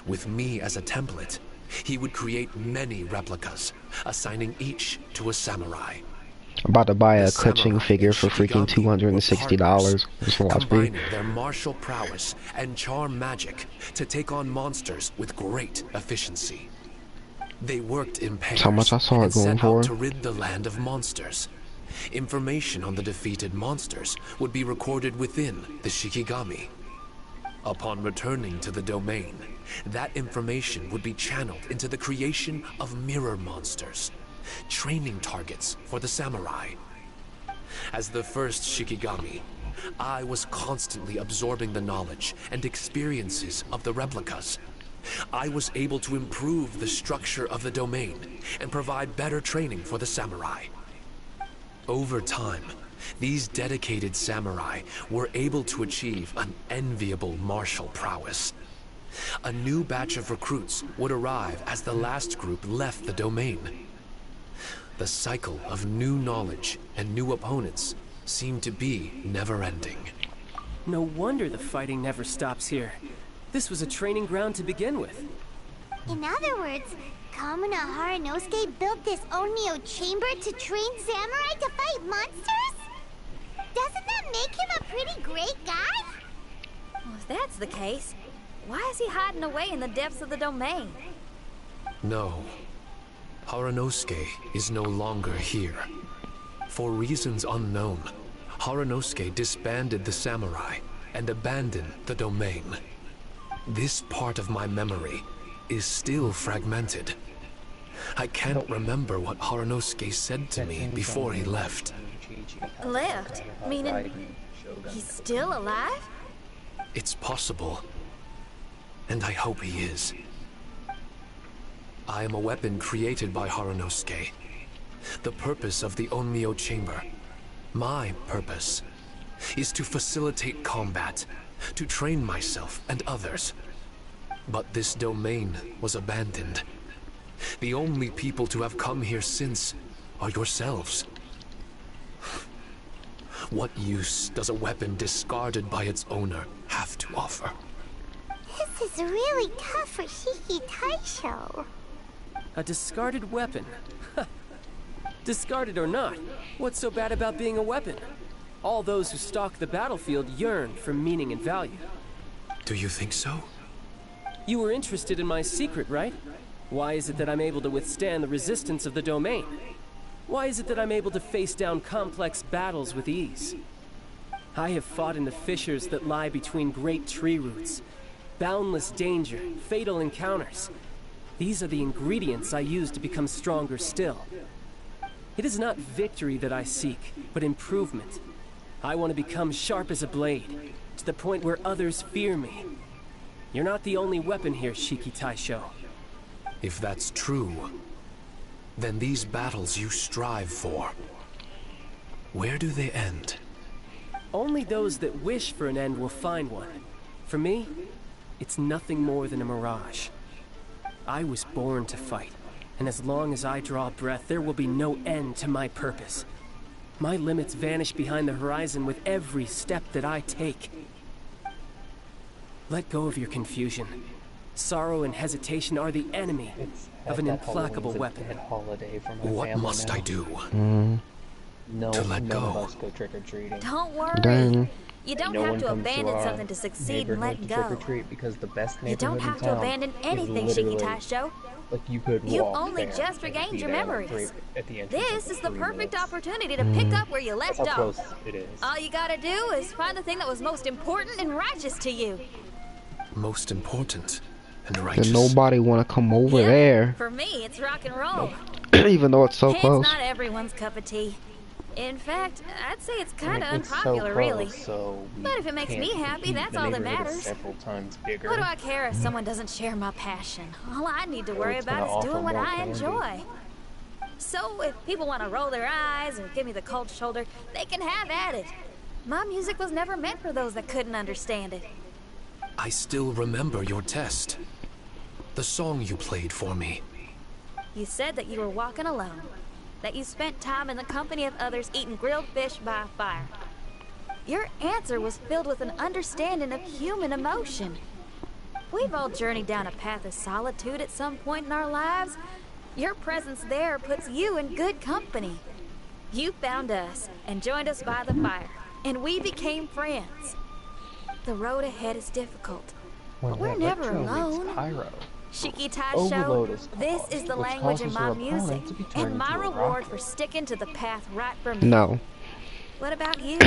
With me as a template, he would create many replicas, assigning each to a samurai. I'm about to buy a The Kuching samurai figure in for freaking Shikigami were $260. Just watch me. combining their martial prowess and charm magic to take on monsters with great efficiency. They worked in pairs How much I saw it and going set for. out to rid the land of monsters. Information on the defeated monsters would be recorded within the Shikigami. Upon returning to the domain, that information would be channeled into the creation of mirror monsters, training targets for the samurai. As the first Shikigami, I was constantly absorbing the knowledge and experiences of the replicas. I was able to improve the structure of the domain and provide better training for the samurai. Over time, these dedicated samurai were able to achieve an enviable martial prowess. A new batch of recruits would arrive as the last group left the domain. The cycle of new knowledge and new opponents seemed to be never-ending. No wonder the fighting never stops here. This was a training ground to begin with. In other words, Kamuna Haranosuke built this Onmyo chamber to train samurai to fight monsters? Doesn't that make him a pretty great guy? Well, if that's the case, why is he hiding away in the depths of the domain? No. Haranosuke is no longer here. For reasons unknown, Haranosuke disbanded the samurai and abandoned the domain. This part of my memory is still fragmented. I can't remember what Haranosuke said to me before he left. Left? Meaning he's still alive? It's possible. And I hope he is. I am a weapon created by Haranosuke. The purpose of the Onmyo chamber, my purpose, is to facilitate combat, to train myself and others. But this domain was abandoned. The only people to have come here since are yourselves. What use does a weapon discarded by its owner have to offer? This is really tough for Shiki Taisho. A discarded weapon. Discarded or not, what's so bad about being a weapon? All those who stalk the battlefield yearn for meaning and value. Do you think so? You were interested in my secret, right? Why is it that I'm able to withstand the resistance of the domain? Why is it that I'm able to face down complex battles with ease? I have fought in the fissures that lie between great tree roots. Boundless danger, fatal encounters. These are the ingredients I use to become stronger still. It is not victory that I seek, but improvement. I want to become sharp as a blade, to the point where others fear me. You're not the only weapon here, Shiki Taisho. If that's true, then these battles you strive for, where do they end? Only those that wish for an end will find one. For me, it's nothing more than a mirage. I was born to fight, and as long as I draw breath, there will be no end to my purpose. My limits vanish behind the horizon with every step that I take. Let go of your confusion. Sorrow and hesitation are the enemy of an implacable weapon. What must I do? No, to let none go. of us go trick-or-treating. Don't worry. Dang. You don't No have one to comes abandon our something to succeed and let neighborhood to go. trick-or-treat because the best You neighborhood don't in have to town abandon is anything, literally, Shiki Taisho. like, you could You walk only there just and regained be your there, like, memories. at the entrance This in is the 3 perfect minutes. opportunity to pick up where you left That's how off. close it is. All you gotta do is find the thing that was most important and righteous to you. Most important and righteous. And nobody want to come over Yeah, there, For me, it's rock and roll. even though it's so It's close. not everyone's cup of tea. In fact, I'd say it's I mean, kind of it's unpopular, so really. close, so we But if it makes can't me happy, compete. that's The all that neighborhood is matters. several times bigger. What do I care if someone doesn't share my passion? All I need to worry it's gonna about is offer doing what more I candy. enjoy. So if people want to roll their eyes or give me the cold shoulder, they can have at it. My music was never meant for those that couldn't understand it. I still remember your test. The song you played for me. You said that you were walking alone, that you spent time in the company of others eating grilled fish by a fire. Your answer was filled with an understanding of human emotion. We've all journeyed down a path of solitude at some point in our lives. Your presence there puts you in good company. You found us and joined us by the fire, and we became friends. The road ahead is difficult, Well, but we're yeah, never Retro alone. meets Pyro. Shiki Tai Overload Show, is this caused, is the which language in causes my your music, opponent to be turned and my into a reward rocket. for sticking to the path right for me. No. What about you?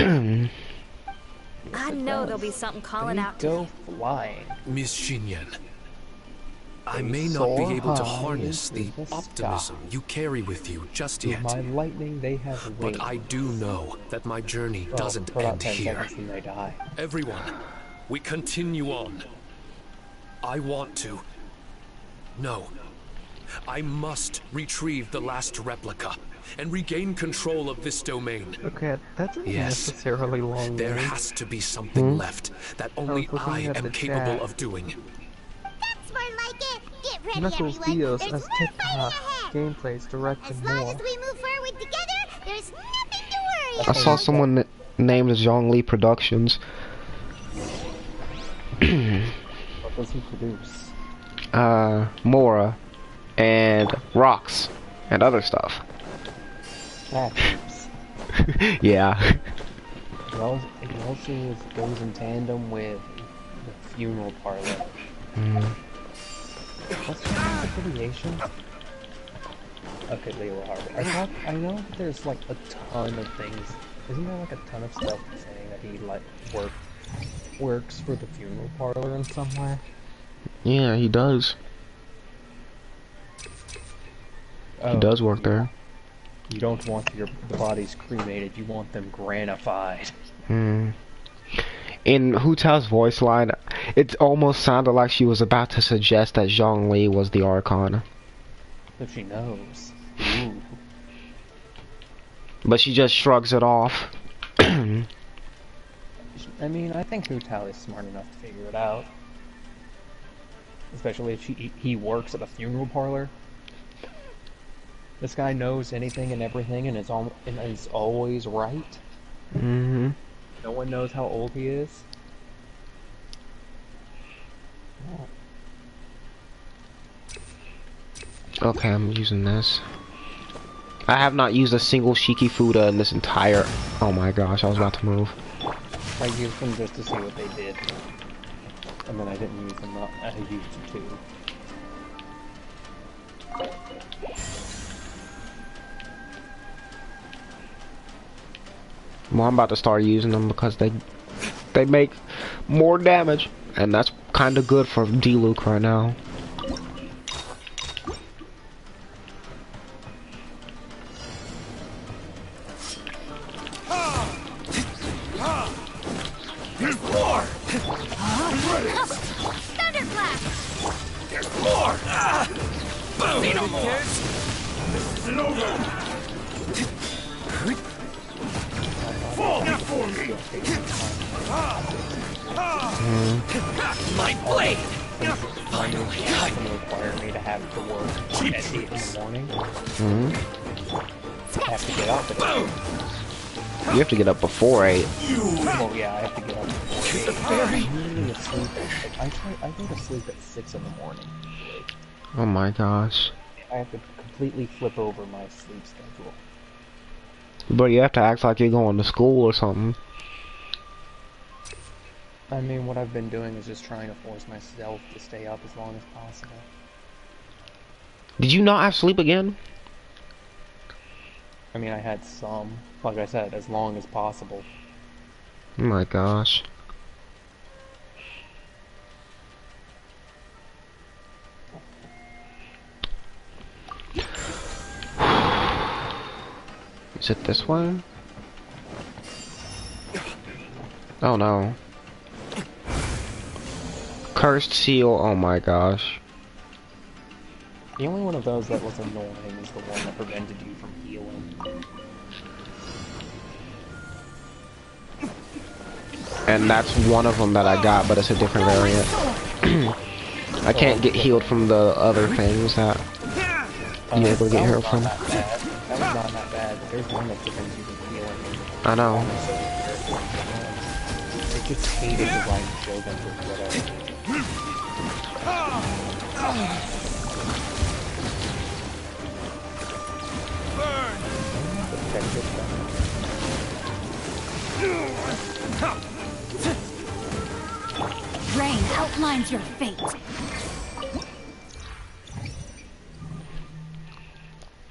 I know there'll be something calling They out to go you. flying. Miss Xinyan, I They may not be soar able to high harness the into the optimism sky. you carry with you just Through yet. my lightning, they have wings. But I do know that my journey Well, doesn't for about end 10 here. seconds, then they die. Everyone, we continue on. I want to. No. I must retrieve the last replica and regain control of this domain. Okay, that doesn't Yes. necessarily long There way. has to be something left that only was looking I at am the capable chat. of doing. That's more like it. Get ready, Knuckles everyone. Dios There's as more fighting TikTok ahead. gameplays directed As long more. as we move forward together, there's nothing to worry I about. saw someone named Zhongli Productions. What does he produce? Mora and rocks and other stuff. Statues. Yeah. It also goes in tandem with the funeral parlor. What's the affiliation? Okay, Leila Harbor. I know that there's like a ton of things. Isn't there like a ton of stuff saying that he like works for the funeral parlor in some way? Yeah, he does. He does work there. You don't want the bodies cremated, you want them granified. In Hu Tao's voice line, it almost sounded like she was about to suggest that Zhongli was the Archon. If she knows. Ooh. But she just shrugs it off. I mean, I think Hu Tao is smart enough to figure it out. Especially if he works at a funeral parlor. This guy knows anything and everything and is always right. Mm-hmm. No one knows how old he is. Okay, I'm using this. I have not used a single Shiki Fuda in this entire... Oh my gosh, I was about to move. I used them just to see what they did. And then I didn't use them, I used them too. Well, I'm about to start using them because they make more damage. And that's kind of good for D-Luke right now. There's more! Thunderclap! There's more! Boom! Need no more. This isn't over! Fall before me! My blade! Finally, it's going to require me to have to work at 8 in the morning. I have to get up at 8. You have to get up before 8. Well, yeah, I have to get up before 8. I'm usually asleep I go to sleep at 6 in the morning. Oh my gosh. I have to completely flip over my sleep schedule. But you have to act like you're going to school or something. I mean, what I've been doing is just trying to force myself to stay up as long as possible. Did you not have sleep again? I mean, I had some, like I said, as long as possible. Oh my gosh. Is it this one? Oh no. Cursed seal, oh my gosh. The only one of those that was annoying is the one that prevented you from healing. And that's one of them that I got, but it's a different variant. I can't get healed from the other things that you're able to get healed from. That was not that bad, but there's one that prevents you from healing. I know. I just hated the right Shogun for whatever. Check Rain outlines your fate.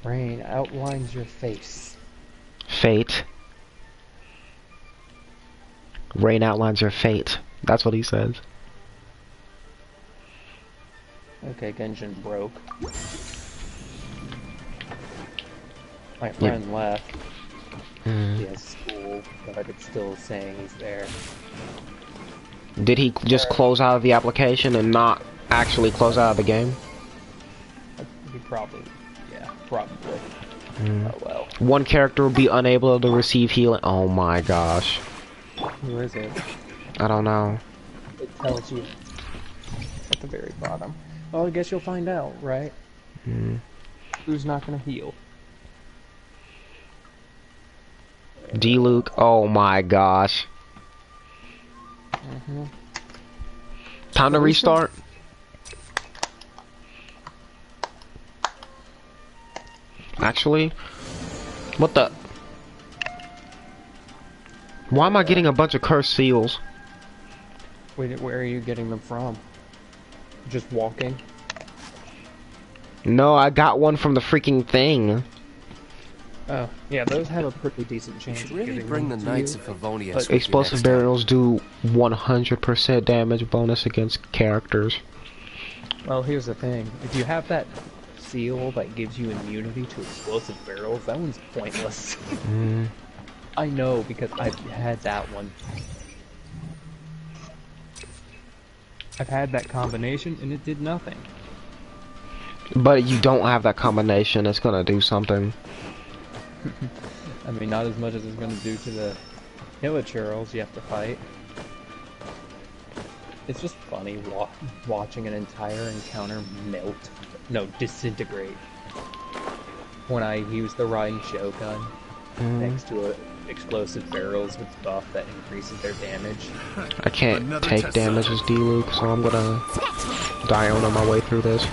Rain outlines your face. Fate. Rain outlines your fate. That's what he says. Okay, Genshin broke. My friend left. He has school, but it's still saying he's there. Did he just close out of the application and not actually close out of the game? He probably, yeah, probably. Oh well. One character will be unable to receive healing. Oh my gosh. Who is it? I don't know. It tells you at the very bottom. Well, I guess you'll find out, right? Who's not gonna heal? D-Luke. Oh my gosh. Time to restart. Actually, what the? Why am I getting a bunch of cursed seals? Wait, where are you getting them from? Just walking? No, I got one from the freaking thing. Oh, yeah, those have a pretty decent chance of Really giving bring the them to Knights you. of Favonia. But Explosive barrels do 100% damage bonus against characters. Well, here's the thing. If you have that seal that gives you immunity to explosive barrels, that one's pointless. I know, because I've had that one. I've had that combination, and it did nothing. But you don't have that combination, it's gonna do something. I mean, not as much as it's going to do to the Hilichurls you have to fight. It's just funny watching an entire encounter melt. No, disintegrate. When I use the Rain Shogun next to explosive barrels with buff that increases their damage. I can't take damage as D-Luke, so I'm gonna die on my way through this.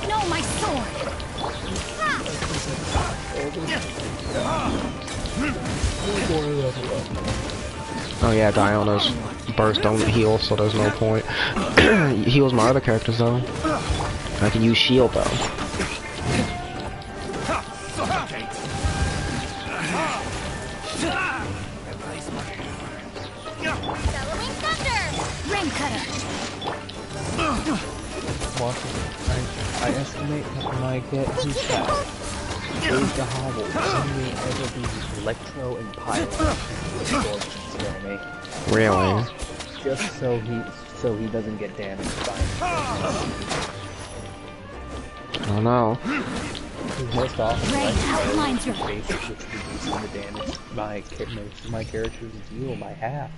No, my sword. Oh yeah, Diana's burst don't heal, so there's no point. He heals my other characters though. I can use shield though. Rain cutter. I estimate that when I get his back, those the hobble only ever be electro and pilot for me. Really? Just so he doesn't get damaged by it. I don't know. Most often, Rain outlines your basic, which reduces the damage most of my characters deal by half.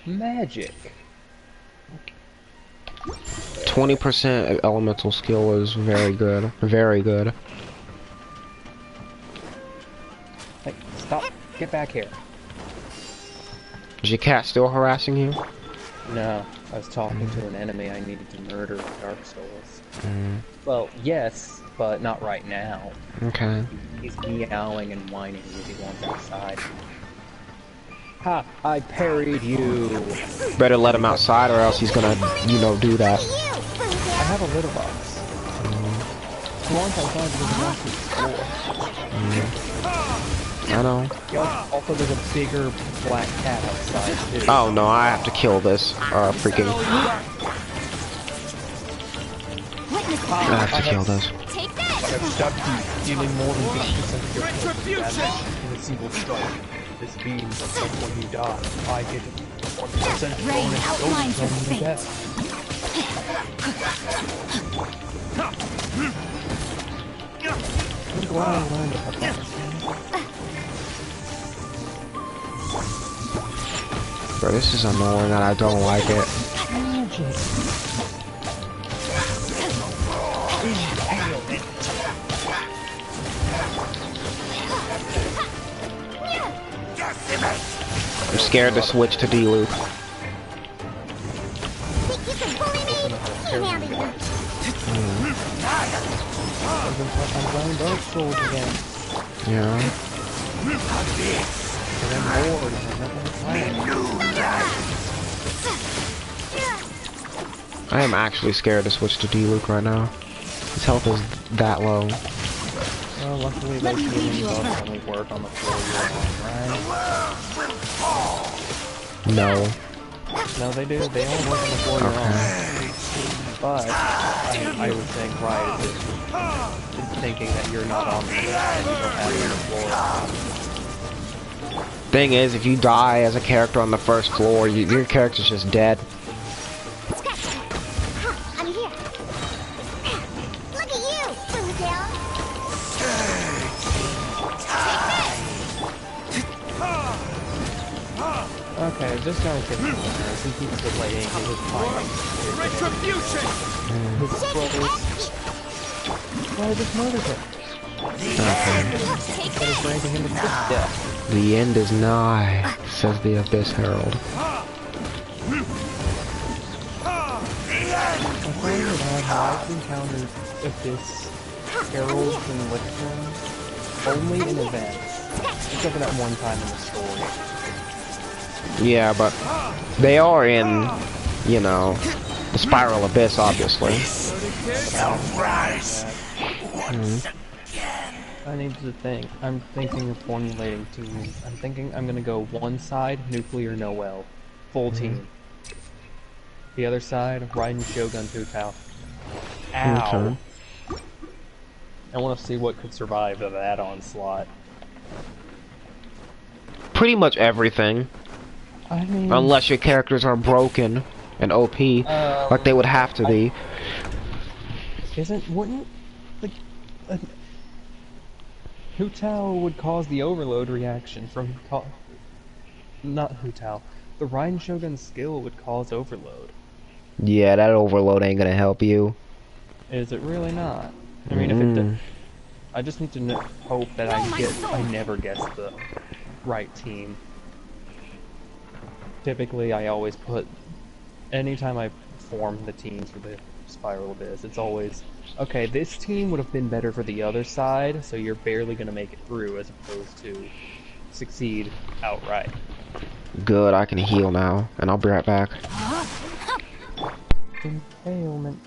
20% elemental skill is very good. Very good. Hey, stop! Get back here! Is your cat still harassing you? No, I was talking to an enemy I needed to murder in Dark Souls. Well, yes, but not right now. Okay. He's meowing and whining as he wants outside. Ha! I parried you! Better let him outside or else he's gonna, you know, do that. I have a litter box. Once I find the I know. Also, there's a bigger black cat outside, too. Oh no, I have to kill this. Freaking. I have to kill this. Take this. I've stopped you dealing more than 50% of your damage in a single strike. This means that when you die, I get a 1% Rain bonus outlines your on your fate. death. I'm glad I learned about that. Bro, this is annoying and I don't like it. I'm scared to switch to D-Luke. I'm playing Dark Souls again. Yeah. And I'm bored and I have nothing to play. I am actually scared to switch to D-Luke right now. His health is that low. Well, luckily those healing buffs only work on the floor you're on, right? No. No, they do. They only work on the floor you're on. But I was saying right is thinking that you're not on the floor and you don't have it on the floor. Thing is, if you die as a character on the first floor, your character's just dead. I'm here. Look at you, Boozel. Okay, this guy gets me. He keeps delaying his timing. Retribution! His brothers. Well, I just murdered him. That is ranking him to death. The end is nigh, says the Abyss Herald. I find that I've encountered Abyss Heralds and Lictors only in events, except for that one time in the story. Yeah, but they are in, you know, the Spiral Abyss, obviously. I need to think. I'm thinking of formulating teams. I'm thinking I'm gonna go one side, Nuclear Noel. Full team. The other side, Raiden Shogun Tutao. Ow! I want to see what could survive of that onslaught. Pretty much everything. I mean... Unless your characters are broken and OP, like they would have to be. Wouldn't... Like... Hu Tao would cause the overload reaction from... Not Hu Tao. The Raiden Shogun's skill would cause overload. Yeah, that overload ain't gonna help you. Is it really not? I mean, if it... I just need to hope that I never guess the right team. Typically, I always put... Anytime I form the teams for the Spiral Abyss, it's always... Okay, this team would have been better for the other side, so you're barely gonna make it through, as opposed to succeed outright. Good, I can heal now, and I'll be right back. Impalement.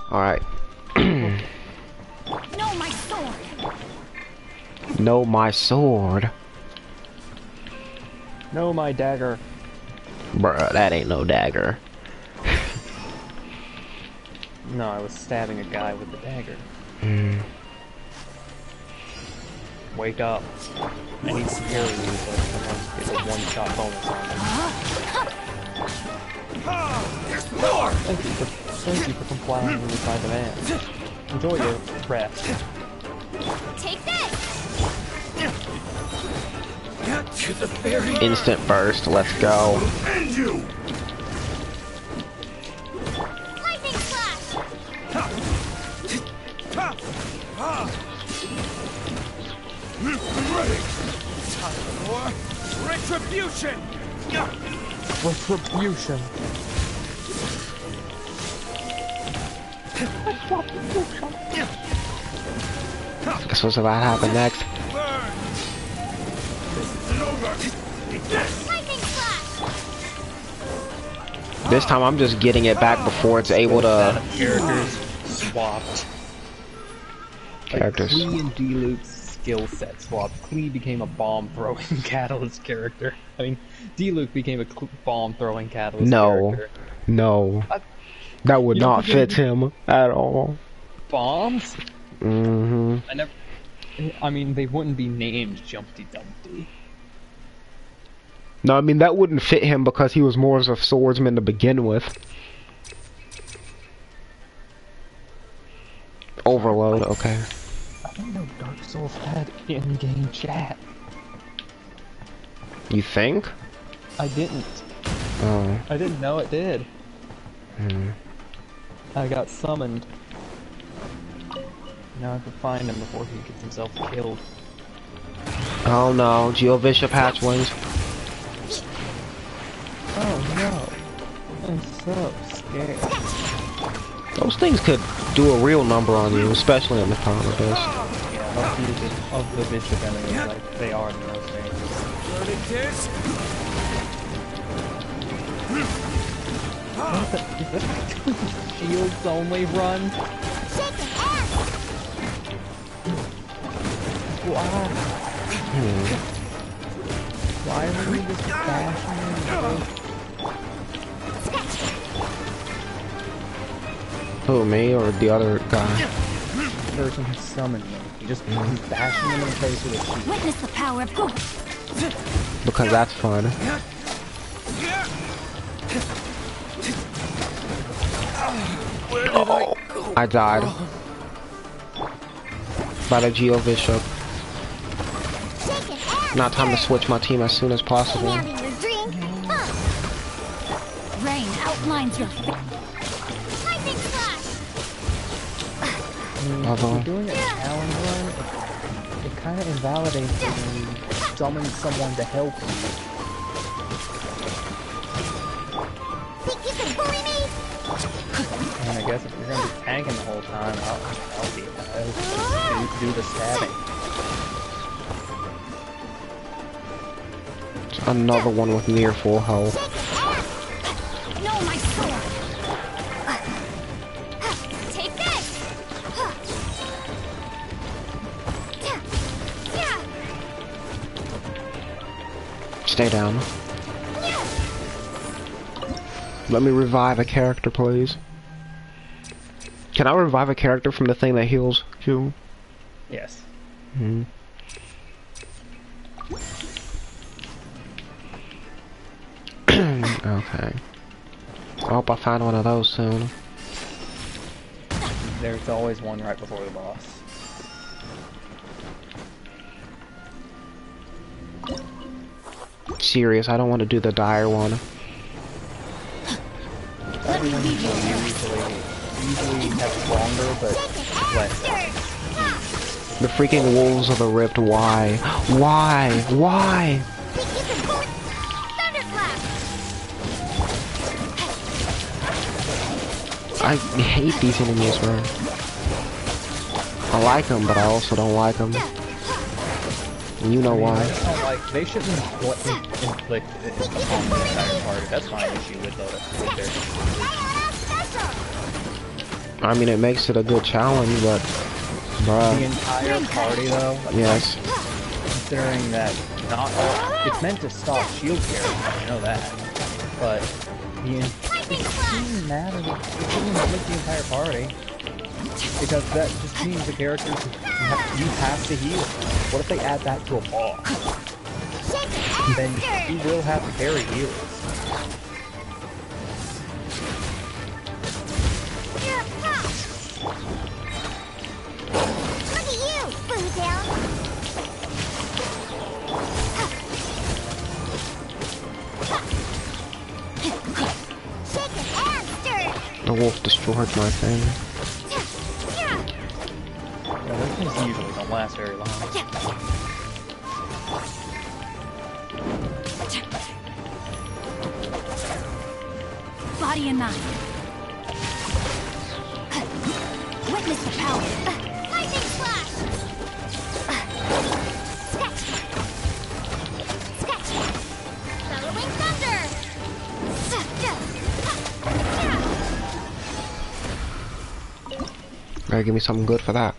Alright. No, my sword! No, my sword. No, my dagger. Bruh, that ain't no dagger. No, I was stabbing a guy with a dagger. Wake up. I need to carry you, but someone gets a one-shot bonus on me. Thank you for complying with my demands. Enjoy your rest. Take this! To the very Instant burst, let's go. end you! Lightning slash! Ready! Time for retribution! Retribution. Guess what's about to happen next? Burn! This isn't over! Eat this! Lightning slash! This time I'm just getting it back before it's able to... Characters swapped. Characters. Like, me and D-Luke skill set swap. Klee became a bomb-throwing catalyst character. I mean, D-Luke became a bomb-throwing catalyst character. No. That would not fit him at all. Bombs? Mm-hmm. I mean, they wouldn't be named Jumpty Dumpty. No, I mean, that wouldn't fit him because he was more of a swordsman to begin with. Overload, okay. I didn't know Dark Souls had in-game chat. You think? I didn't. Oh. I didn't know it did. Hmm. I got summoned. Now I have to find him before he gets himself killed. Oh no, Geovicious hatchlings. Oh no. I'm so scared. Those things could do a real number on you, especially in the power base. Yeah, of the bishop enemies, like they are in those things. Is that shields only run? Why? Why are we just bashing Who, me or the other guy? the person who summoned me? You just bashing them in the face with a shield. Witness the power of God. Because that's fun. Oh, I died. By the Geovicious. Now time to switch my team as soon as possible. Rain outlines your Although, Doing a challenge run, it kind of invalidates when you summon someone to help you. And I guess if you're gonna be tanking the whole time, I'll be do the stabbing. another one with near full health. No, my sword. Take this. Stay down. Let me revive a character, please. Can I revive a character from the thing that heals you? Yes. Hmm. Okay. I hope I find one of those soon. There's always one right before the boss. Serious, I don't want to do the dire one. Usually have longer, but less. The freaking wolves of the rift, why? Why? Why? I hate these enemies, man. I like them, but I also don't like them. And you know why. They shouldn't inflict it on the entire party. That's my issue with their... I mean, it makes it a good challenge, but... bruh. The entire party, though? Yes. Considering that not all... It's meant to stop shield carrying, you know that. But... it shouldn't matter. It shouldn't inflict the entire party. Because that just means the characters you have to heal. What if they add that to a boss? Then you will have to carry healers. Look at you, Boo Down. Shaken and stirred. The wolf destroyed my thing. Yeah, those things usually don't last very long. Body and mind. Witness the power. Lightning flash. Sketch. Sketch. Bellowing thunder. Better give me something good for that.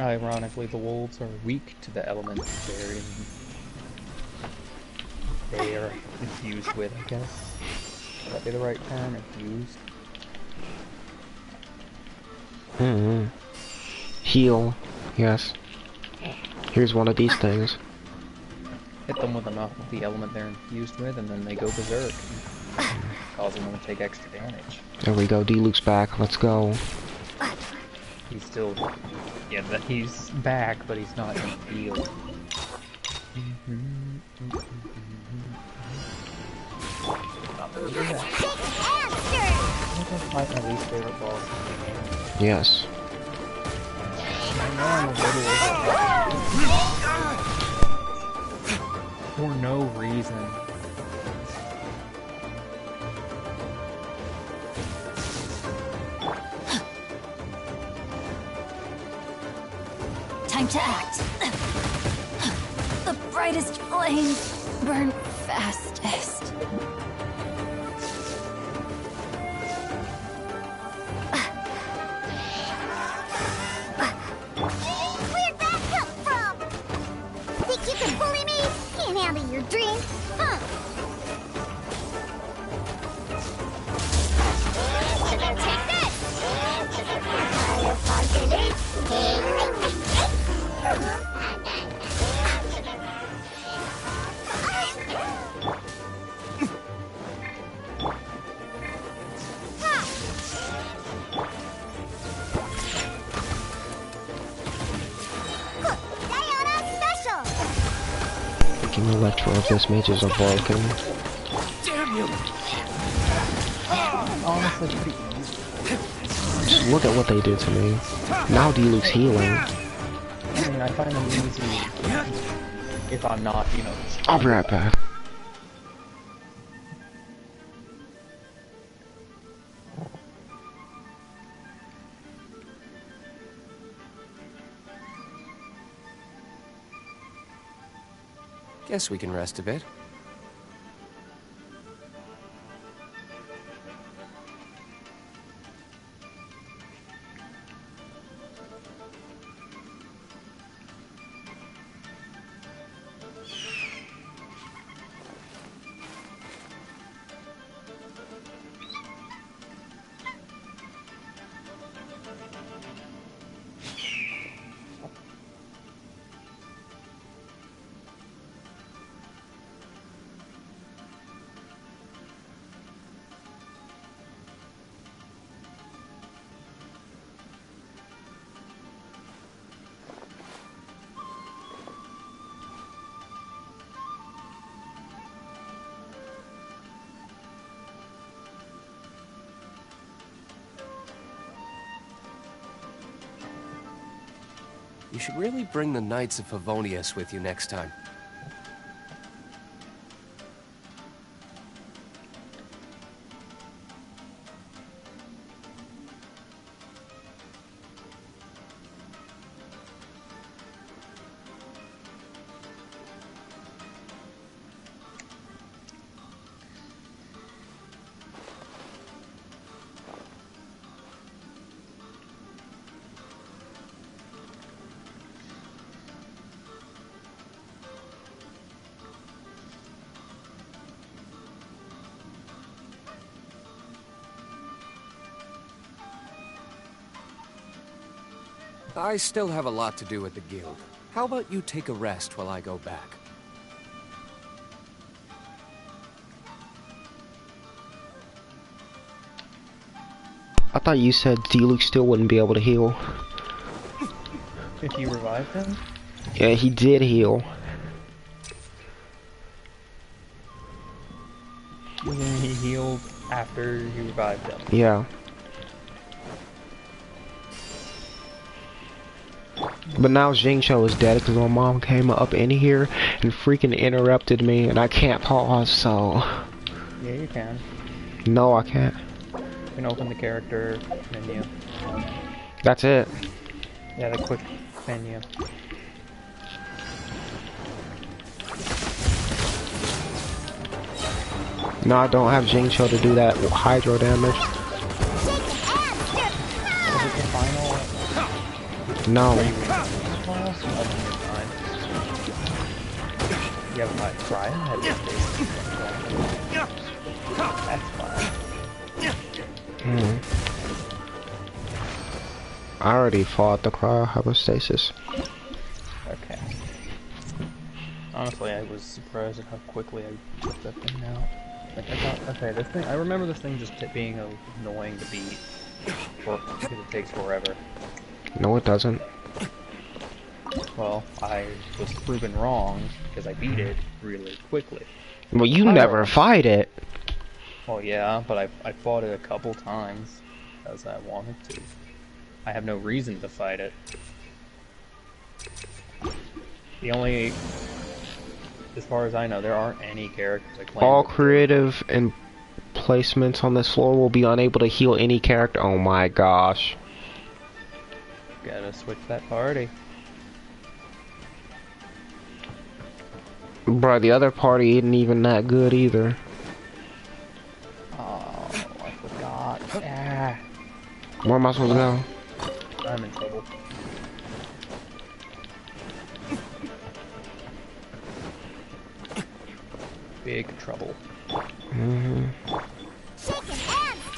Ironically, the wolves are weak to the elements they are infused with, I guess. Would that be the right term? Infused? Mm-hmm. Heal. Yes. Here's one of these things. Hit them with enough of the element they're infused with, and then they go berserk, causing them to take extra damage. There we go. D-Luke's back. Let's go. He's still... Yeah, he's back, but he's not in the field. That's my least favorite boss in the game. Yes. I know I'm a little for no reason. Time to act. The brightest flames burn fastest. Where'd that come from? Think you can bully me? Can't handle your dreams, huh? Take this! Freaking electro of this mages are broken. Damn you! Honestly, pretty easy. Just look at what they did to me. Now D-Luke's healing. I mean, I find them easy if I'm not, you know... I'll be right back. Guess we can rest a bit. You should really bring the Knights of Favonius with you next time. I still have a lot to do at the guild. How about you take a rest while I go back? I thought you said D-Luke still wouldn't be able to heal. If you revived him? Yeah, he did heal. And then he healed after you revived him. Yeah. But now Xingqiu is dead because my mom came up in here and freaking interrupted me and I can't pause, so... Yeah, you can. No, I can't. You can open the character menu. That's it. Yeah, the quick menu. No, I don't have Xingqiu to do that hydro damage. Is it the final? No. You haven't like tried? That's fine. I already fought the cryohypostasis. Okay. Honestly, I was surprised at how quickly I took that thing out. Like, I thought, okay, this thing, I remember this thing just being annoying to beat, because it takes forever. No, it doesn't. Well, I was proven wrong, because I beat it really quickly. Well, you never fight it. Well, yeah, but I fought it a couple times, as I wanted to. I have no reason to fight it. The only... As far as I know, there aren't any characters I claim. All creative and placements on this floor will be unable to heal any character. Oh my gosh. Gotta switch that party. Bruh, the other party isn't even that good either. Oh, I forgot. Ah. Where am I supposed to go? I'm in trouble. Big trouble.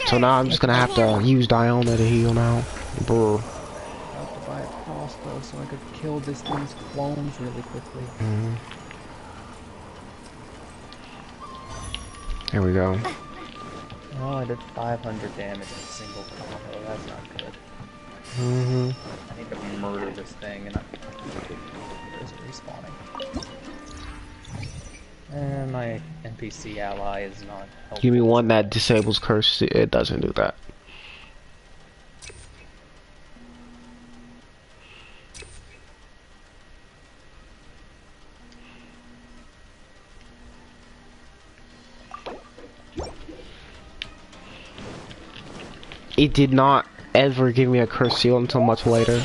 So now I'm just gonna have to use Diona to heal now. Brr. I have to buy a crossbow so I could kill this thing's clones really quickly. Here we go. Oh, I did 500 damage in a single combo. That's not good. I need to murder this thing, and there's respawning. And my NPC ally is not helpful. Give me one that disables curse. It doesn't do that. It did not ever give me a curse seal until much later.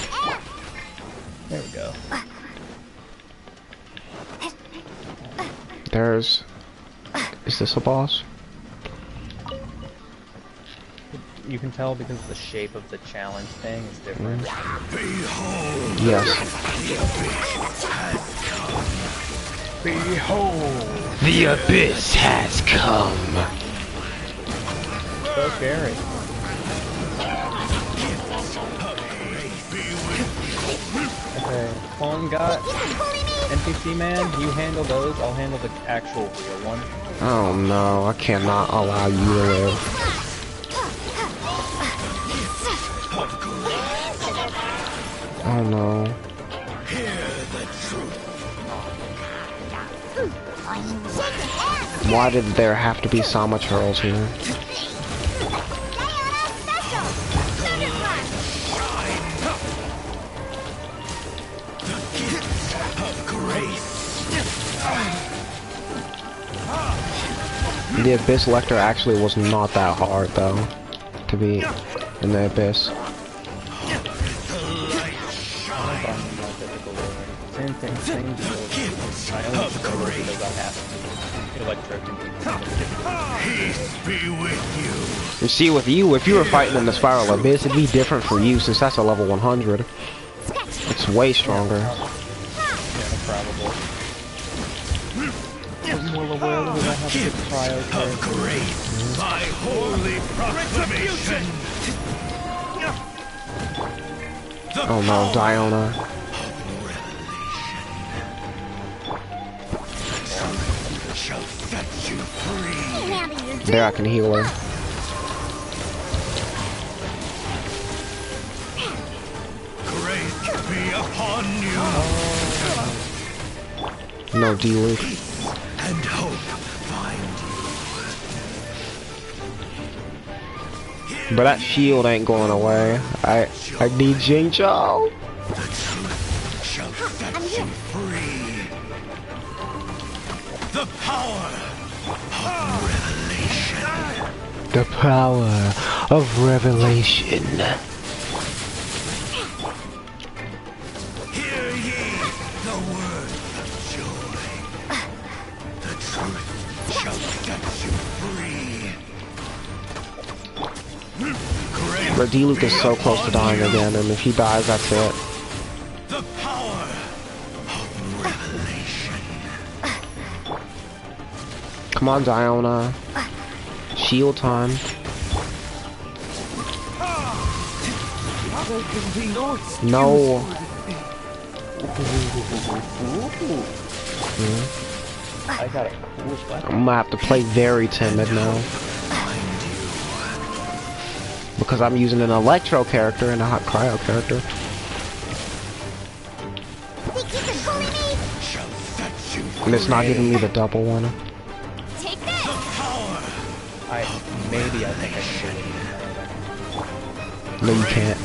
There we go. There's... Is this a boss? You can tell because the shape of the challenge thing is different. Yes. Behold! The abyss has come! So scary. Okay, clone got NPC man, you handle those, I'll handle the actual real one. Oh no, I cannot allow you to live. Oh no. Why did there have to be so much hurls here? The Abyss Lecter actually was not that hard though, to be in the Abyss. Same thing, same deal. I only struggle because I have electric and Peace be with you. You see, with you, if you were fighting in the Spiral Abyss, it'd be different for you since that's a level 100. It's way stronger. Yeah, probably. I'm well aware that I have a good cryo character. By holy proclamation. Oh no, Diona. Shall set you free. There, I can heal her. Grace be upon you. No, D-Luke. And hope find you. But that shield ain't going away. I need Jincho. The truth shall set you free. The power of revelation. The power of revelation. Hear ye the words of joy. The truth shall set you free. But D-Luke is so close to dying again, and if he dies, that's it. The power of revelation. Come on, Ziona. Shield time. No. I got a cool weapon. I'm gonna have to play very timid now. Because I'm using an Electro character and a Hot Cryo character. And it's not giving me the double one. Take this. I think I can do it. No, you can't.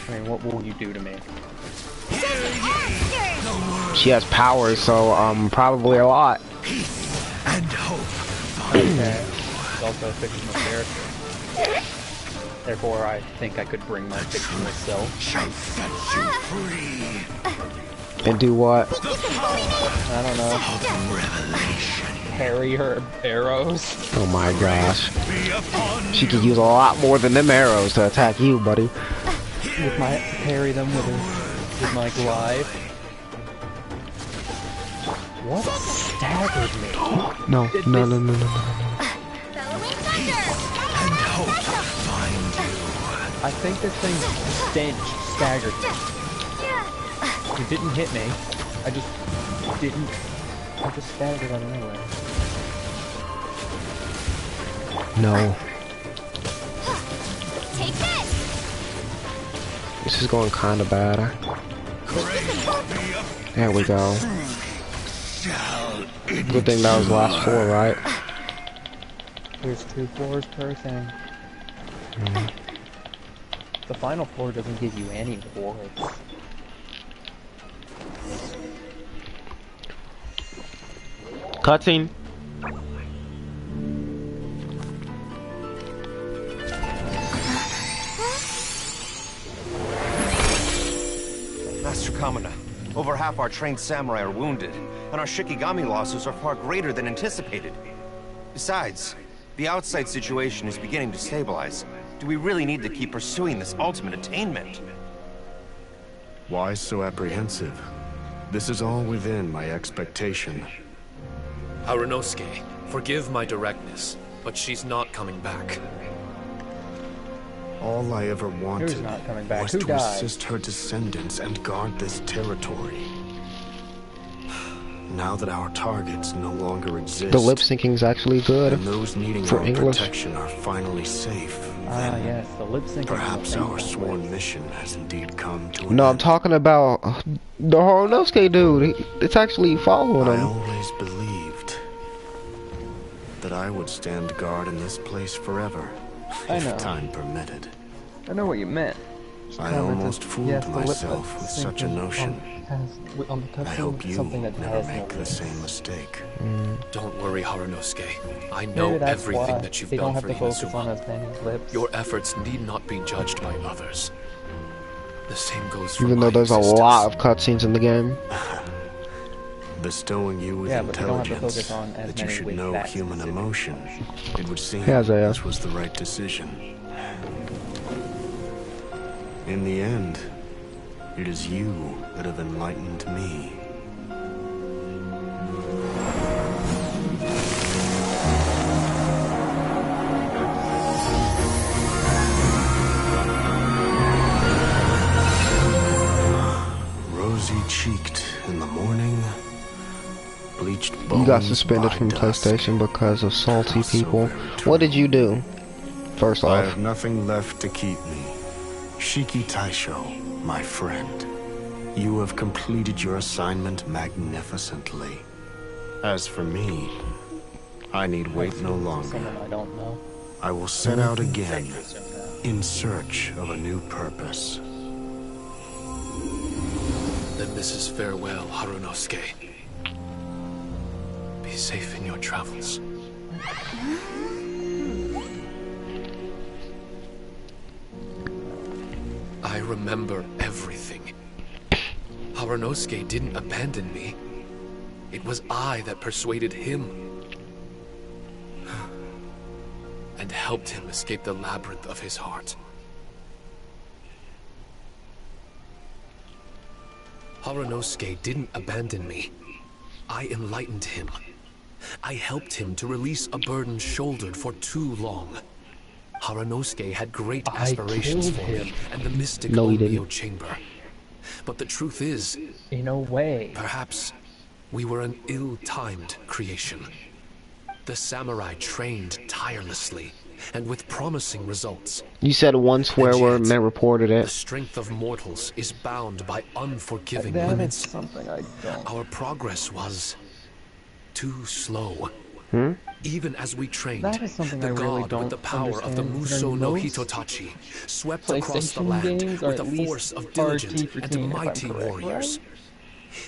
I mean, what will you do to me? She has powers, so probably a lot. And hope. Okay. It's also a fictional character. Therefore, I think I could bring my fictional self. Shall set you free. And do what? I don't know. Parry her arrows. Oh my gosh. She could use a lot more than them arrows to attack you, buddy. With my parry them with my glide. What staggered me? No. I think this thing staggered me. It didn't hit me. I just staggered out anyway. No. Take this. This is going kind of bad. There we go. Good thing that was last floor, right? There's 2 floors per thing. The final floor doesn't give you any floors. Cutscene. Master Kamina, over half our trained samurai are wounded, and our Shikigami losses are far greater than anticipated. Besides, the outside situation is beginning to stabilize. Do we really need to keep pursuing this ultimate attainment? Why so apprehensive? This is all within my expectation. Harunosuke, forgive my directness, but she's not coming back. All I ever wanted not coming back? was Who to died? assist her descendants and guard this territory. Now that our targets no longer exist, The lip syncing's actually good and those needing for our English. protection are finally safe, Ah, yes, the lip sync. perhaps our sworn mission has indeed come to an No, I'm end. talking about the Harunosuke dude. It's actually following I him. always believed that I would stand guard in this place forever, I if know. time permitted. I know what you meant. I almost fooled Yes, the lip myself with such a syncing notion. on the I hope cutscene, you something that never has make no the same mistake. Don't worry, Harunosuke. I know Maybe that's everything why that you've they don't done have for to focus on Inazuma. as many lips. Your efforts need not be judged by others. The same goes for Even though my there's a existence. lot of cutscenes in the game. Bestowing you with Yeah, but they don't have to intelligence focus on as that you many should with know that human specific emotion, it would seem Yeah, Zaya. this was the right decision. In the end, it is you that have enlightened me. Rosy-cheeked in the morning, bleached bones You got suspended by from dusk. PlayStation because of salty Not so people. very What did you do? First I off, have nothing left to keep me. Shiki Taisho, my friend. You have completed your assignment magnificently. As for me, I need wait no longer. Someone I don't know. I will set out again in search of a new purpose. Then this is farewell, Harunosuke. Be safe in your travels. I remember everything. Harunosuke didn't abandon me. It was I that persuaded him and helped him escape the labyrinth of his heart. Harunosuke didn't abandon me. I enlightened him. I helped him to release a burden shouldered for too long. Haranosuke had great aspirations for me and the mystic Onmyo chamber. But the truth is, in a way, perhaps we were an ill-timed creation. The samurai trained tirelessly and with promising results. You said one swear word, men reported it. The strength of mortals is bound by unforgiving that limits. is something I don't. Our progress was too slow. Even as we trained, That is something the I really god don't with the power of the understand. Muso no Most Hitotachi swept across the PlayStation land games are with a at least force of diligent RT and 13, if I'm mighty correct, warriors.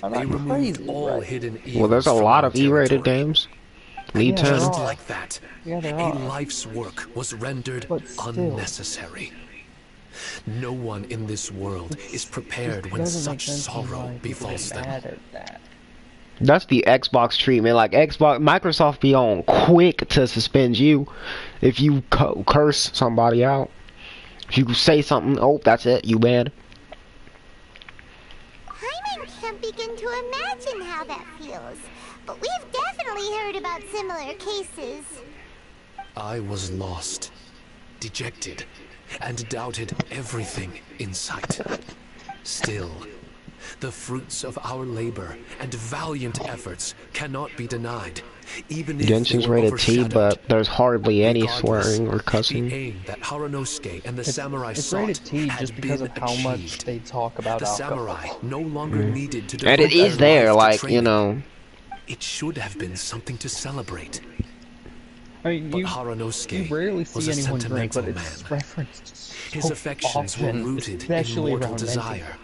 right? They I'm not removed crazy, all right? hidden evils. Well, there's a from lot our of E-rated territory. games. Me And too. just like that, Yeah, there a are. life's work was rendered But still. unnecessary. No one in this world is prepared when Doesn't make such sense to me sorrow why people befalls get them. mad at that. That's the Xbox treatment. Like Microsoft be on quick to suspend you if you curse somebody out. If you say something, oh, that's it, you banned. Hyman can't begin to imagine how that feels, but we've definitely heard about similar cases. I was lost, dejected, and doubted everything in sight. Still, the fruits of our labor and valiant efforts cannot be denied, even if Genshin's they were rated T, overshadowed. but there's hardly any Regardless, swearing or cussing. The aim that Haranosuke and the samurai It's sought rated T had just because been of how much achieved. they talk about The alcohol. samurai no longer needed to devote And it is their there, life to like, you training. know. It should have been something to celebrate. I mean, But you Haranosuke rarely was see a anyone drink, sentimental but it's man. referenced so His affections often, were rooted in especially mortal around desire,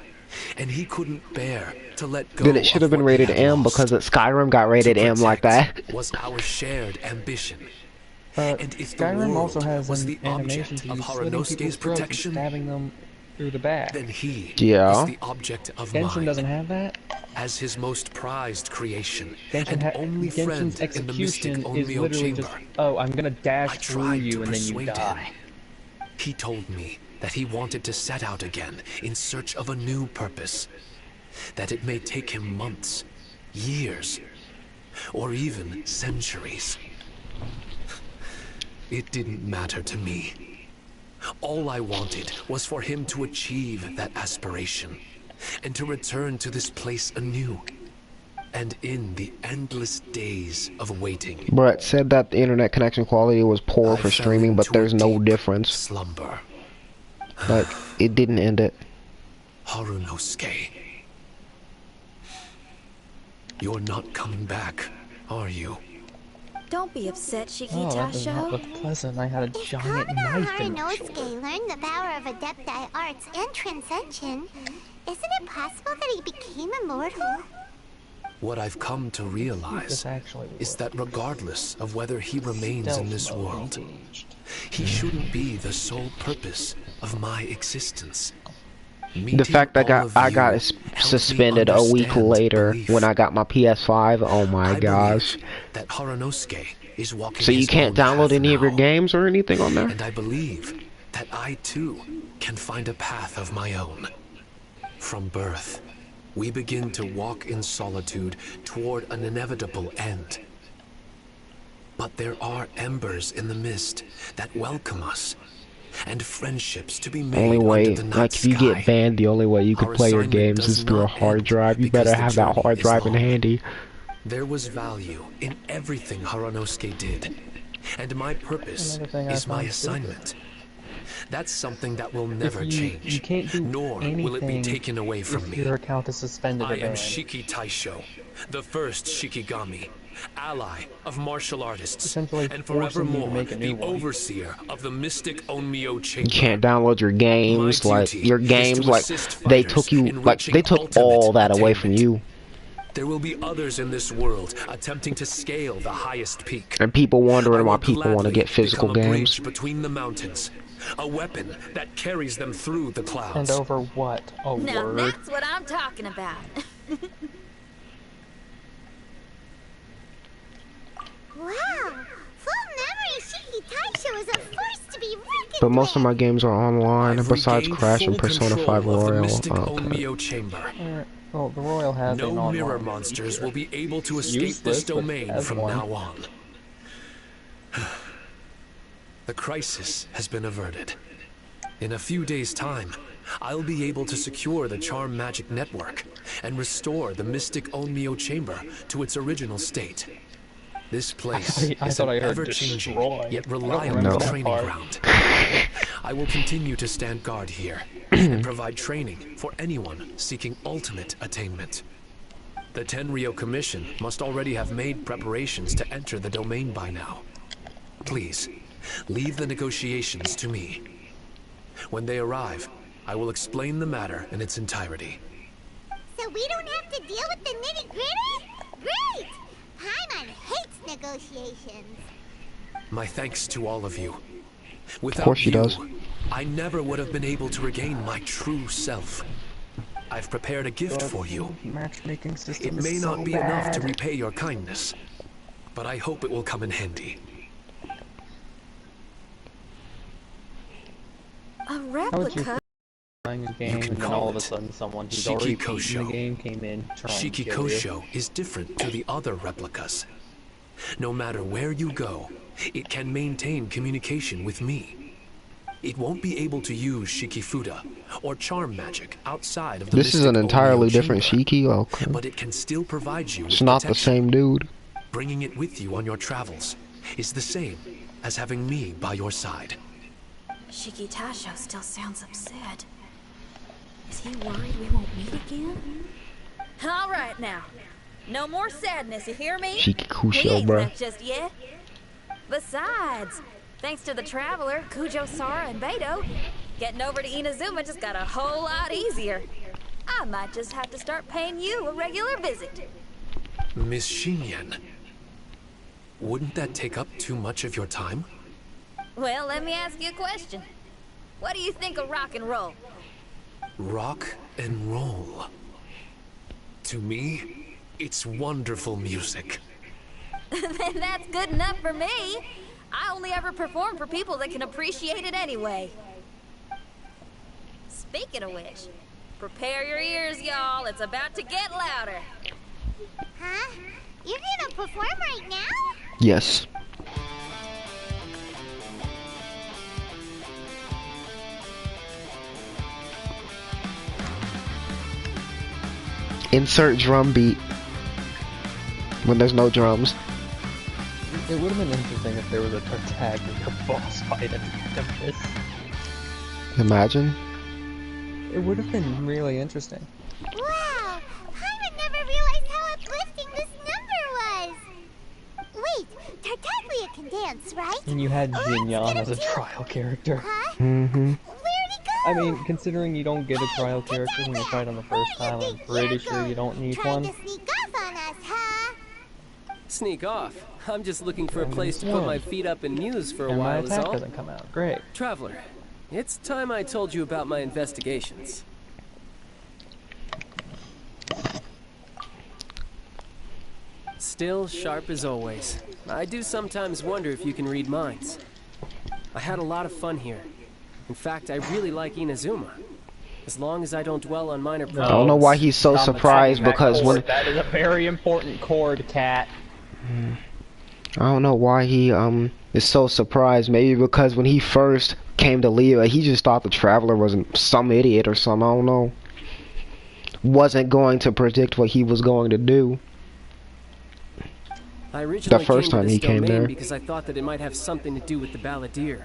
and he couldn't bear to let go. Then it should have of been what he rated had M lost. because Skyrim got rated To M like that. protect was our shared ambition. And if the Skyrim world also has was an the animation object to of you slitting people's Haranosuke's throats and protection, stabbing them through the back. then he Yeah. was the object of Genshin mine. doesn't have that. As his most prized creation Genshin and only Genshin's friend in the mystic execution is Onmyo literally chamber. just, oh, I'm gonna I dash through tried you to and then you persuade die. him. He told me that he wanted to set out again in search of a new purpose. That it may take him months, years, or even centuries. It didn't matter to me. All I wanted was for him to achieve that aspiration, and to return to this place anew. And in the endless days of waiting, Brett said that the internet connection quality was poor I for fell streaming, but into a there's no deep difference. slumber. Like, it didn't end it. Harunosuke. You're not coming back, are you? Don't be upset, Oh, that does not Shikitasho. look pleasant. I had a If giant Kamina knife in my Haranosuke shoulder. learned the power of Adepti arts and transcension, isn't it possible that he became immortal? What I've come to realize This actually is that regardless of whether he remains in this Stealth mode world, engaged. he shouldn't be the sole purpose of my existence. The Meeting fact that all of I you got helped me suspended a week understand later belief. when I got my PS5, oh my I gosh. believe that Haranosuke is walking So you his can't own download path any of your now. games or anything on there? And I believe that I too can find a path of my own. From birth, we begin to walk in solitude toward an inevitable end. But there are embers in the mist that welcome us, and friendships to be made Only way, under the night like if you sky. get banned, the only way you could Our play your assignment games does is through a not hard end drive. You because better the have that journey hard is drive in long. handy. There was value in everything Haranosuke did, and my purpose Another thing I is my find stupid. assignment. That's something that will never You change, can't do nor will it be anything taken away from if me. your account is suspended I or am banned. Shiki Taisho, the first Shikigami, ally of martial artists, Essentially and forcing you to forevermore make a new the one. overseer of the mystic Onmyo chamber. You can't download your games, My like duty your is games, to like assist they fighters took you, in like reaching they took ultimate all that away from attainment. you. There will be others in this world attempting to scale the highest peak. And people I wondering why will people want to gladly get physical become a games. bridge between the mountains, a weapon that carries them through the clouds. And over what? A Now word? that's what I'm talking about. Wow! Full memory Shiki Taisho is a force to be reckoned But most of with. my games are online, I've besides regained Crash and full Persona control 5 of the Royal. mystic Okay. Onmyo chamber. Well, the Royal has No an online mirror monsters feature. will be able to It's escape useless, this but domain has from one. now on. The crisis has been averted. In a few days' time, I'll be able to secure the charm magic network and restore the mystic Onmyo chamber to its original state. This place I is thought an I heard ever-changing destroy. yet I don't reliable remember that training part. ground. I will continue to stand guard here and provide training for anyone seeking ultimate attainment. The Tenryo Commission must already have made preparations to enter the domain by now. Please, leave the negotiations to me. When they arrive, I will explain the matter in its entirety. So we don't have to deal with the nitty-gritty? Great! Paimon hates negotiations. My thanks to all of you. Without course she you, does. I never would have been able to regain my true self. I've prepared a gift for you. Matchmaking system It may is not so be enough to bad. repay your kindness, but I hope it will come in handy. A How would you replica? playing a game can and then call all of a it sudden someone who's Shiki already beaten Kosho. the game came in trying to kill you? Shiki-Kosho is different to the other replicas. No matter where you go, it can maintain communication with me. It won't be able to use Shikifuda or charm magic outside of the This is an mystic entirely Onmyo different chamber, Shiki? Okay. but it can still provide you with It's not the protection. same dude. Bringing it with you on your travels is the same as having me by your side. Shiki Tasho still sounds upset. Is he worried we won't meet again? All right now. No more sadness, you hear me? Shiki We Kusho, ain't bruh. met just yet. Besides, thanks to the Traveler, Kujo Sara, and Beto, getting over to Inazuma just got a whole lot easier. I might just have to start paying you a regular visit. Miss Xinyan, wouldn't that take up too much of your time? Well, let me ask you a question. What do you think of rock and roll? Rock and roll. To me, it's wonderful music. Then that's good enough for me. I only ever perform for people that can appreciate it anyway. Speaking of which, prepare your ears, y'all. It's about to get louder. Huh? You're gonna perform right now? Yes. Insert drum beat when there's no drums. It would have been interesting if there was a protagonist boss fight at the end of this. Imagine. It would have been really interesting. Wow! Paimon never realized how uplifting this number was! Wait, Tartaglia can dance, right? And you had Let's Jinyan get as a him to- trial character. Huh? Mm-hmm. Where'd he go? I mean, considering you don't get a trial character when you fight on the first time, I'm pretty sure you don't need Trying one. to sneak off on us, huh? Sneak off. I'm just looking for a place to put my feet up and muse for a And my while is attack all. doesn't come out. Great. Traveler, it's time I told you about my investigations. Still sharp as always. I do sometimes wonder if you can read minds. I had a lot of fun here. In fact, I really like Inazuma. As long as I don't dwell on minor problems. I don't know why he's so Stop surprised attacking that because when cord. That is a very important chord, cat. I don't know why he is so surprised. Maybe because when he first came to Leva, he just thought the Traveler wasn't some idiot or something. I don't know. Wasn't going to predict what he was going to do. I originally The first came time to he this came domain there. because I thought that it might have something to do with the Balladeer.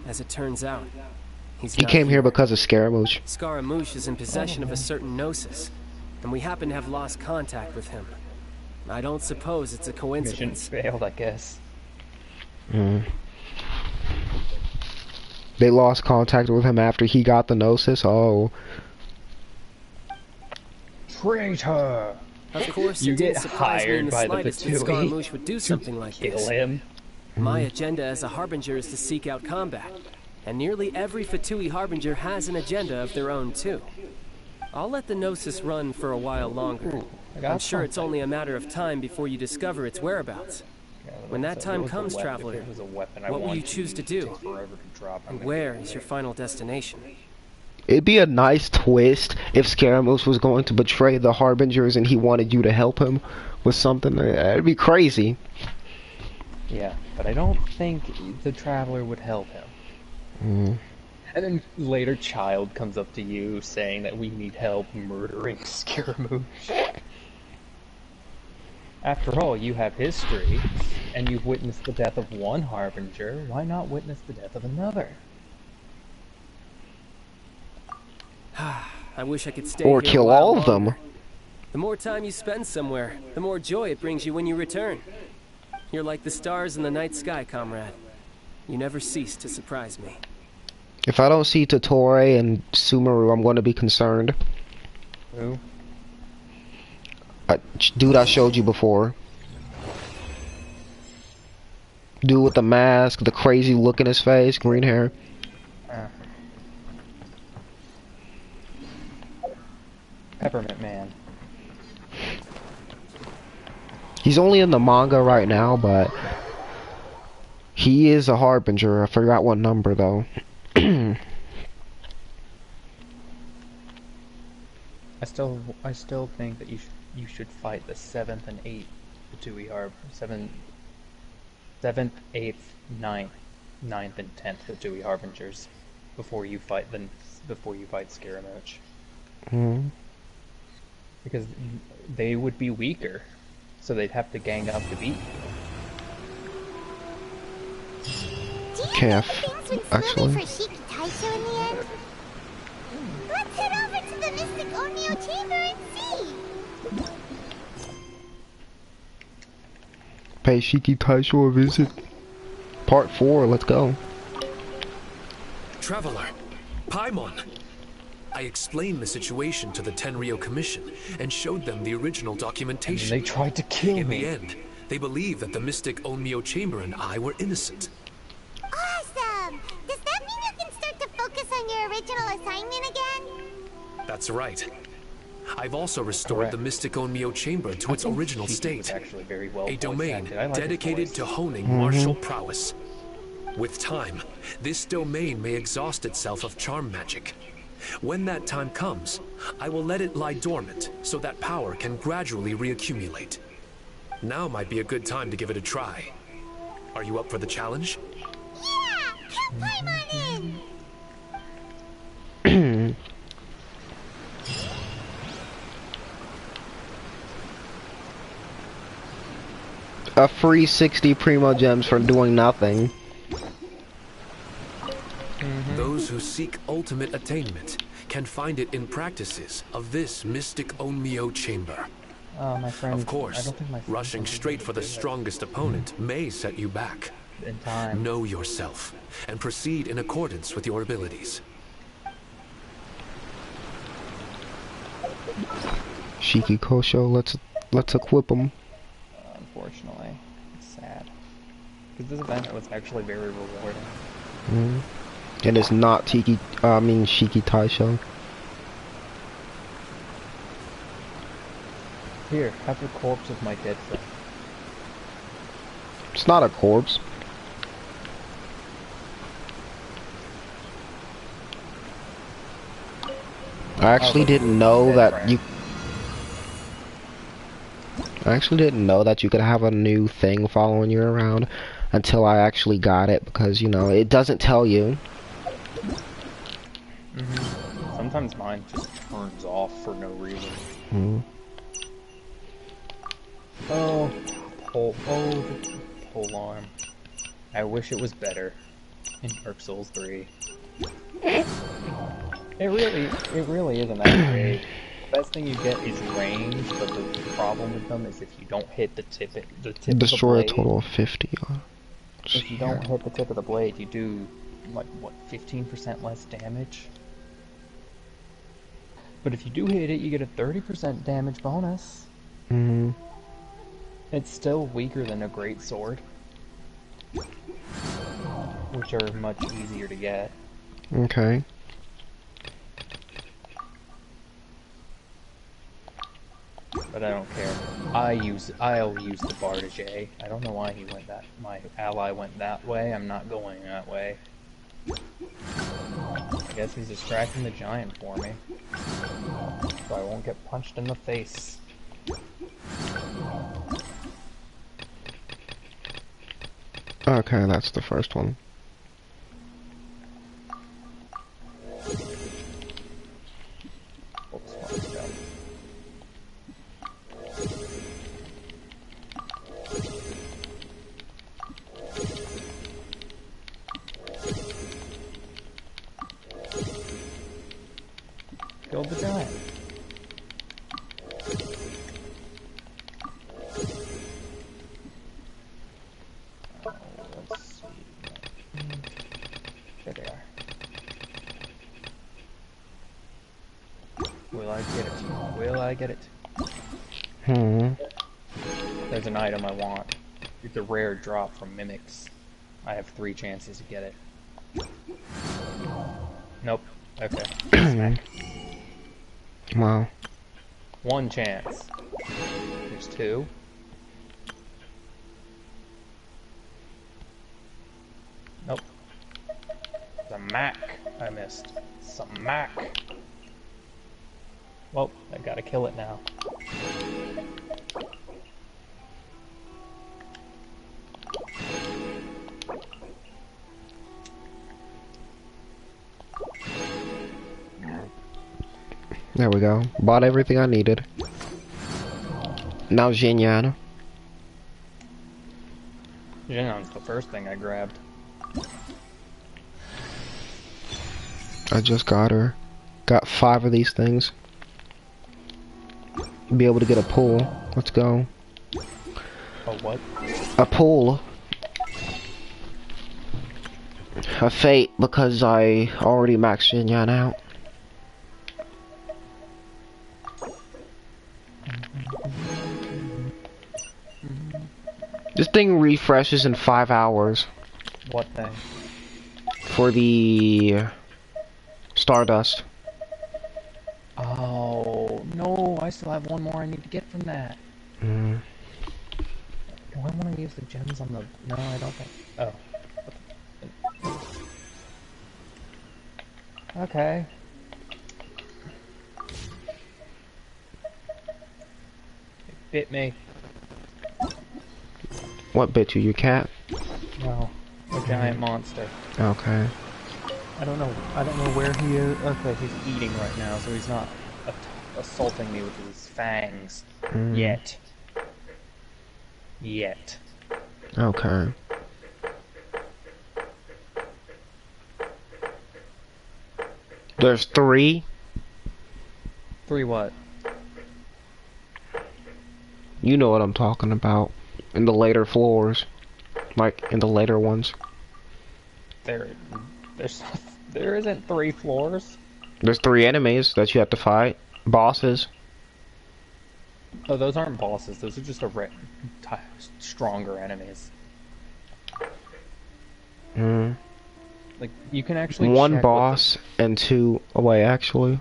As it turns out, he's He not came here because of Scaramouche. Scaramouche is in possession of a certain gnosis, and we happen to have lost contact with him. I don't suppose it's a Mission coincidence. failed, I guess. They lost contact with him after he got the Gnosis. Oh. Traitor! Of course, You it didn't get surprise me in hired the by the slightest that Fatui Scaramouche would do something like Kill this. him. My agenda as a Harbinger is to seek out combat, and nearly every Fatui Harbinger has an agenda of their own too. I'll let the Gnosis run for a while longer. I'm sure it's only a matter of time before you discover its whereabouts. When that time comes, Traveler, what will you choose to do? And where is your final destination? It'd be a nice twist if Scaramouche was going to betray the Harbingers and he wanted you to help him with something. It'd be crazy. Yeah, but I don't think the Traveler would help him. Mm. And then later, Child comes up to you saying that we need help murdering Scaramouche. After all, you have history, and you've witnessed the death of one Harbinger. Why not witness the death of another? I wish I could stay Or here kill a while all of them. longer. The more time you spend somewhere, the more joy it brings you when you return. You're like the stars in the night sky, comrade. You never cease to surprise me. If I don't see Totore and Sumeru, I'm going to be concerned. Who? Dude I showed you before. Dude with the mask, the crazy look in his face, green hair. Peppermint Man. He's only in the manga right now, but he is a Harbinger. I forgot what number though. I still think that you should fight the 7th and 8th Fatui Harbor. 7th, 8th, 9th, and 10th Fatui Harbingers before you fight Scaramouche. Mm. Because they would be weaker, so they'd have to gang up to beat you. Calf, actually. For Shiki Taisho in the end? Let's head over to the Mystic Onio Chamber and see! Pay Shiki Taisho a visit. Part 4, let's go. Traveler, Paimon! I explained the situation to the Tenryou Commission and showed them the original documentation. And they tried to kill me. In the end, they believe that the Mystic Onmyo Chamber and I were innocent. Awesome! Does that mean you can start to focus on your original assignment again? That's right. I've also restored the Mystic Onmyo Chamber to its original state. Very well a domain like dedicated to honing martial prowess. With time, this domain may exhaust itself of charm magic. When that time comes, I will let it lie dormant so that power can gradually reaccumulate. Now might be a good time to give it a try. Are you up for the challenge? Yeah! Help Paimon in! A free 60 Primo Gems for doing nothing. Those who seek ultimate attainment can find it in practices of this Mystic Onmyo Chamber. My friend, of course, rushing straight for the strongest opponent may set you back. In time. Know yourself and proceed in accordance with your abilities. Shiki Kosho, let's equip him. Unfortunately, it's sad. Because this event was actually very rewarding. Mm. And it's not Shiki Taisho. Here, have the corpse of my dead friend. It's not a corpse. I actually didn't know that you... I actually didn't know that you could have a new thing following you around until I actually got it, because, you know, it doesn't tell you. Sometimes mine just turns off for no reason. Oh, the pole arm. I wish it was better in Dark Souls 3. It really isn't that great. The best thing you get is range, but the problem with them is if you don't hit the tip of the blade. Destroy a total of 50. If you don't hit the tip of the blade, you do, like, what, 15% less damage? But if you do hit it, you get a 30% damage bonus. It's still weaker than a great sword, which are much easier to get. Okay. But I don't care. I'll use the Bardige. I don't know why he went that. My ally went that way. I'm not going that way. I guess he's distracting the giant for me. So I won't get punched in the face. Okay, that's the first one. Oops, let's go. Killed the giant. Oh, let's see. There they are. Will I get it? Will I get it? There's an item I want. It's a rare drop from mimics. I have 3 chances to get it. Nope. Okay. Wow. 1 chance. There's 2. Nope. The Mac. I missed. Some Mac. Well, I gotta kill it now. There we go. Bought everything I needed. Now Xinyan. Xinyan's the first thing I grabbed. I just got her. Got 5 of these things. Be able to get a pool. Let's go. A what? A pool. A fate because I already maxed Xinyan out. This thing refreshes in 5 hours. What thing? For the Stardust. Oh, no, I still have 1 more I need to get from that. Do I want to use the gems on the... No, I don't think... Oh. Okay. It bit me. What bit you? Your cat? No, a giant monster. Okay. I don't know where he is. Okay, he's eating right now, so he's not assaulting me with his fangs. Yet. Okay. There's 3. 3 what? You know what I'm talking about. In the later floors. Like, in the later ones. There isn't 3 floors. There's 3 enemies that you have to fight. Bosses. Oh, those aren't bosses. Those are just stronger enemies. Like, you can actually 1 check boss and 2 away, actually.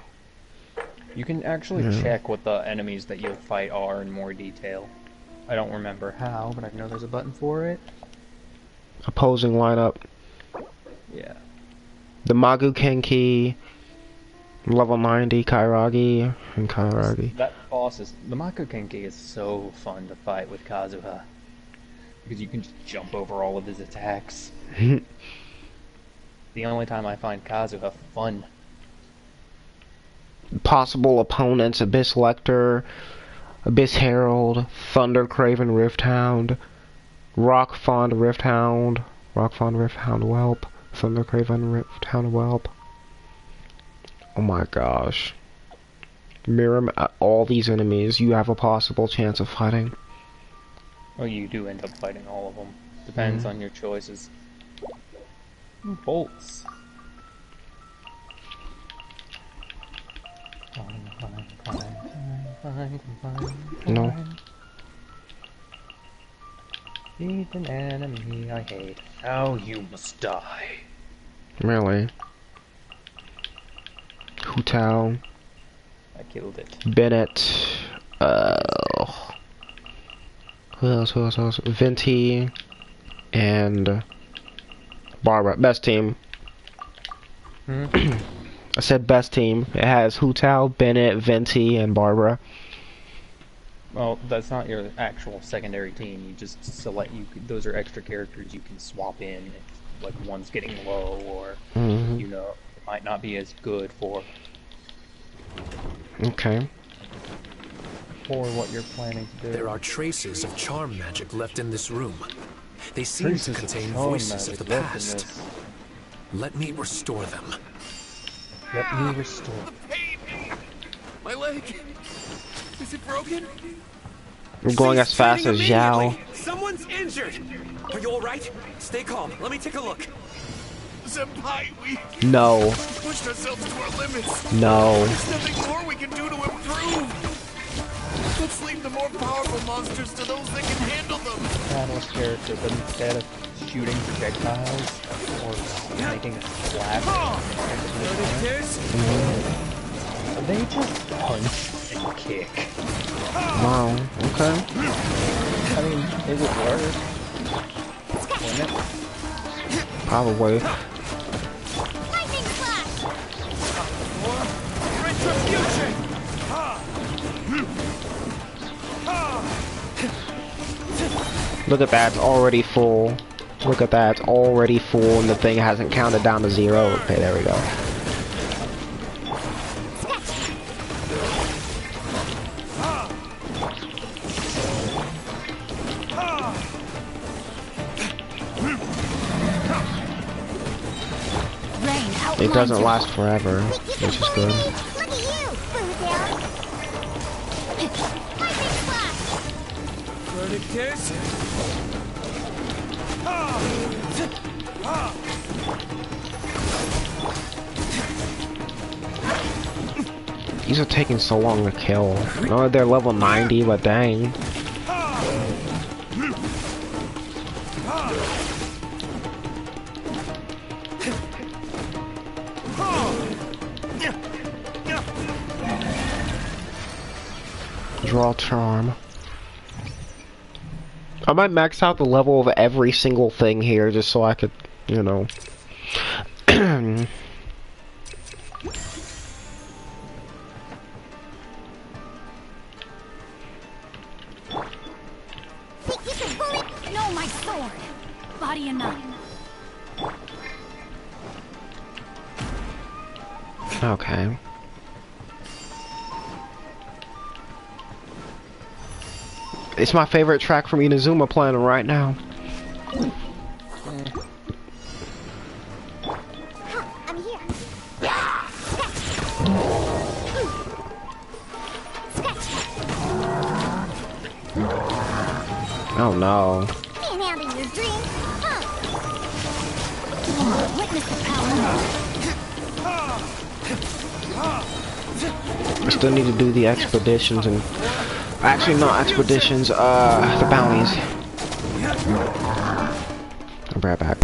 You can actually check what the enemies that you'll fight are in more detail. I don't remember how, but I know there's a button for it. Opposing lineup. Yeah. The Magu Kenki, level 90 Kairagi, and Kairagi. That boss is... The Mako Kenki is so fun to fight with Kazuha. Because you can just jump over all of his attacks. The only time I find Kazuha fun. Possible opponents: Abyss Lecter, Abyss Herald, Thunder Craven Rifthound, Rock Fond Rifthound, Whelp, Thunder Craven Rifthound Whelp. Oh my gosh. Mirror all these enemies you have a possible chance of fighting. Well, you do end up fighting all of them. Depends on your choices. Bolts. No. Beat an enemy I hate. Now you must die. Really? Hu Tao. I killed it. Bennett. Who else? Venti. And Barbara. Best team. I said best team. It has Hu Tao, Bennett, Venti, and Barbara. Well, that's not your actual secondary team. You just select. Those are extra characters you can swap in if, like, one's getting low or you know, it might not be as good for. Okay. For what you're planning to do. There are traces of charm magic left in this room. They seem to contain voices of the past. Let me restore them. Let me restore. My leg! Is it broken? I'm going as fast as Zhao. Someone's injured! Are you alright? Stay calm. Let me take a look. Senpai, we No. pushed ourselves to our limits. No. There's nothing more we can do to improve. Let's leave the more powerful monsters to those that can handle them. Catalyst character, but instead of shooting projectiles or making a splash, they just punch and kick. Wow. Okay. I mean, it would work, wouldn't it? Probably. Lightning flash! Retribution! Look at that, it's already full. Look at that, it's already full and the thing hasn't counted down to 0. Okay, there we go. It doesn't last forever, which is good. Look at you, Bootail! Lightning flash! Burning tears? These are taking so long to kill. I know they're level 90, but dang. Draw charm. I might max out the level of every single thing here just so I could, you know. No, my sword. Body enough. Okay. It's my favorite track from Inazuma playing right now. I'm here. Oh no. Manhandling your dream, huh? Witness the power. I still need to do the expeditions and... Actually, not expeditions, the bounties. I'll be right back.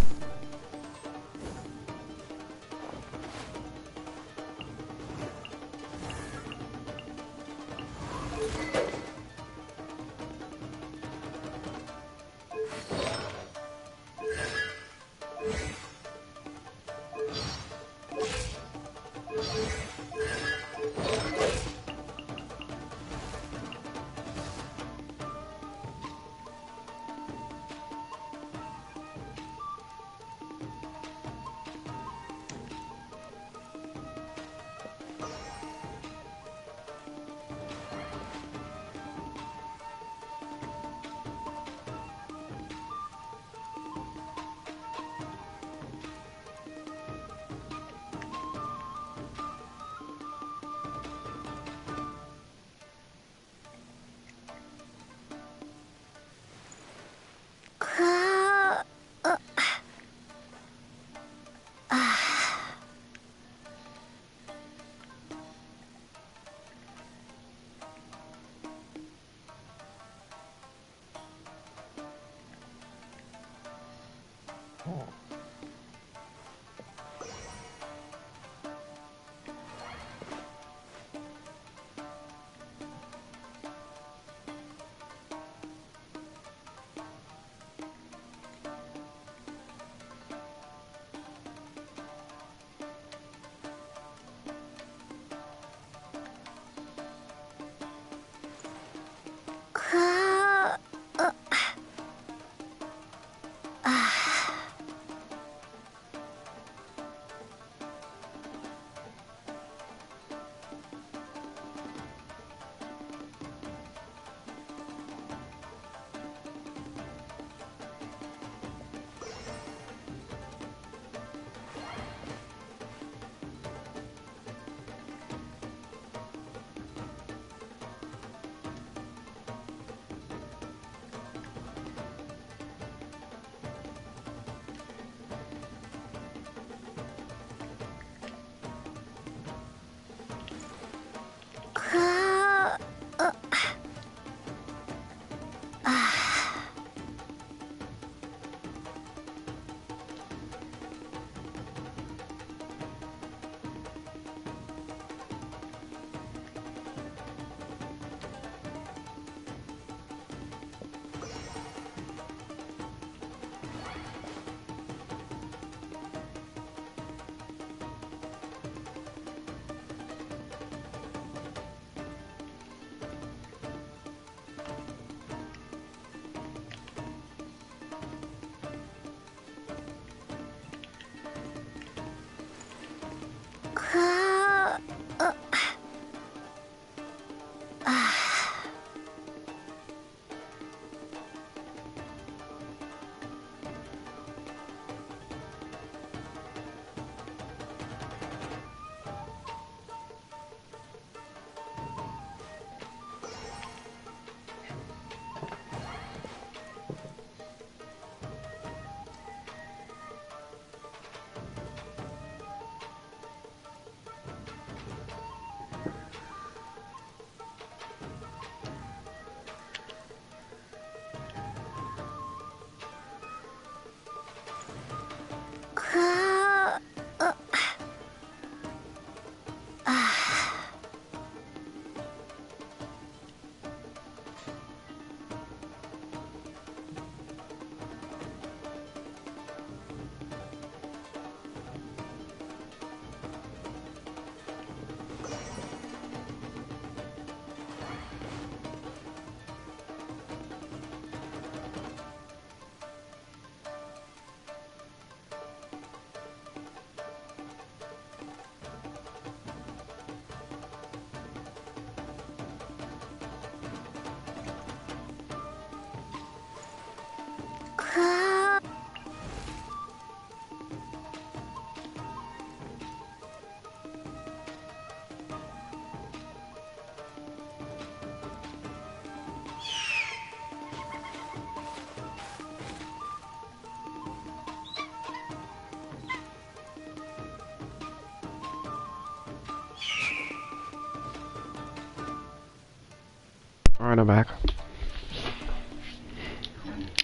Alright, I'm back.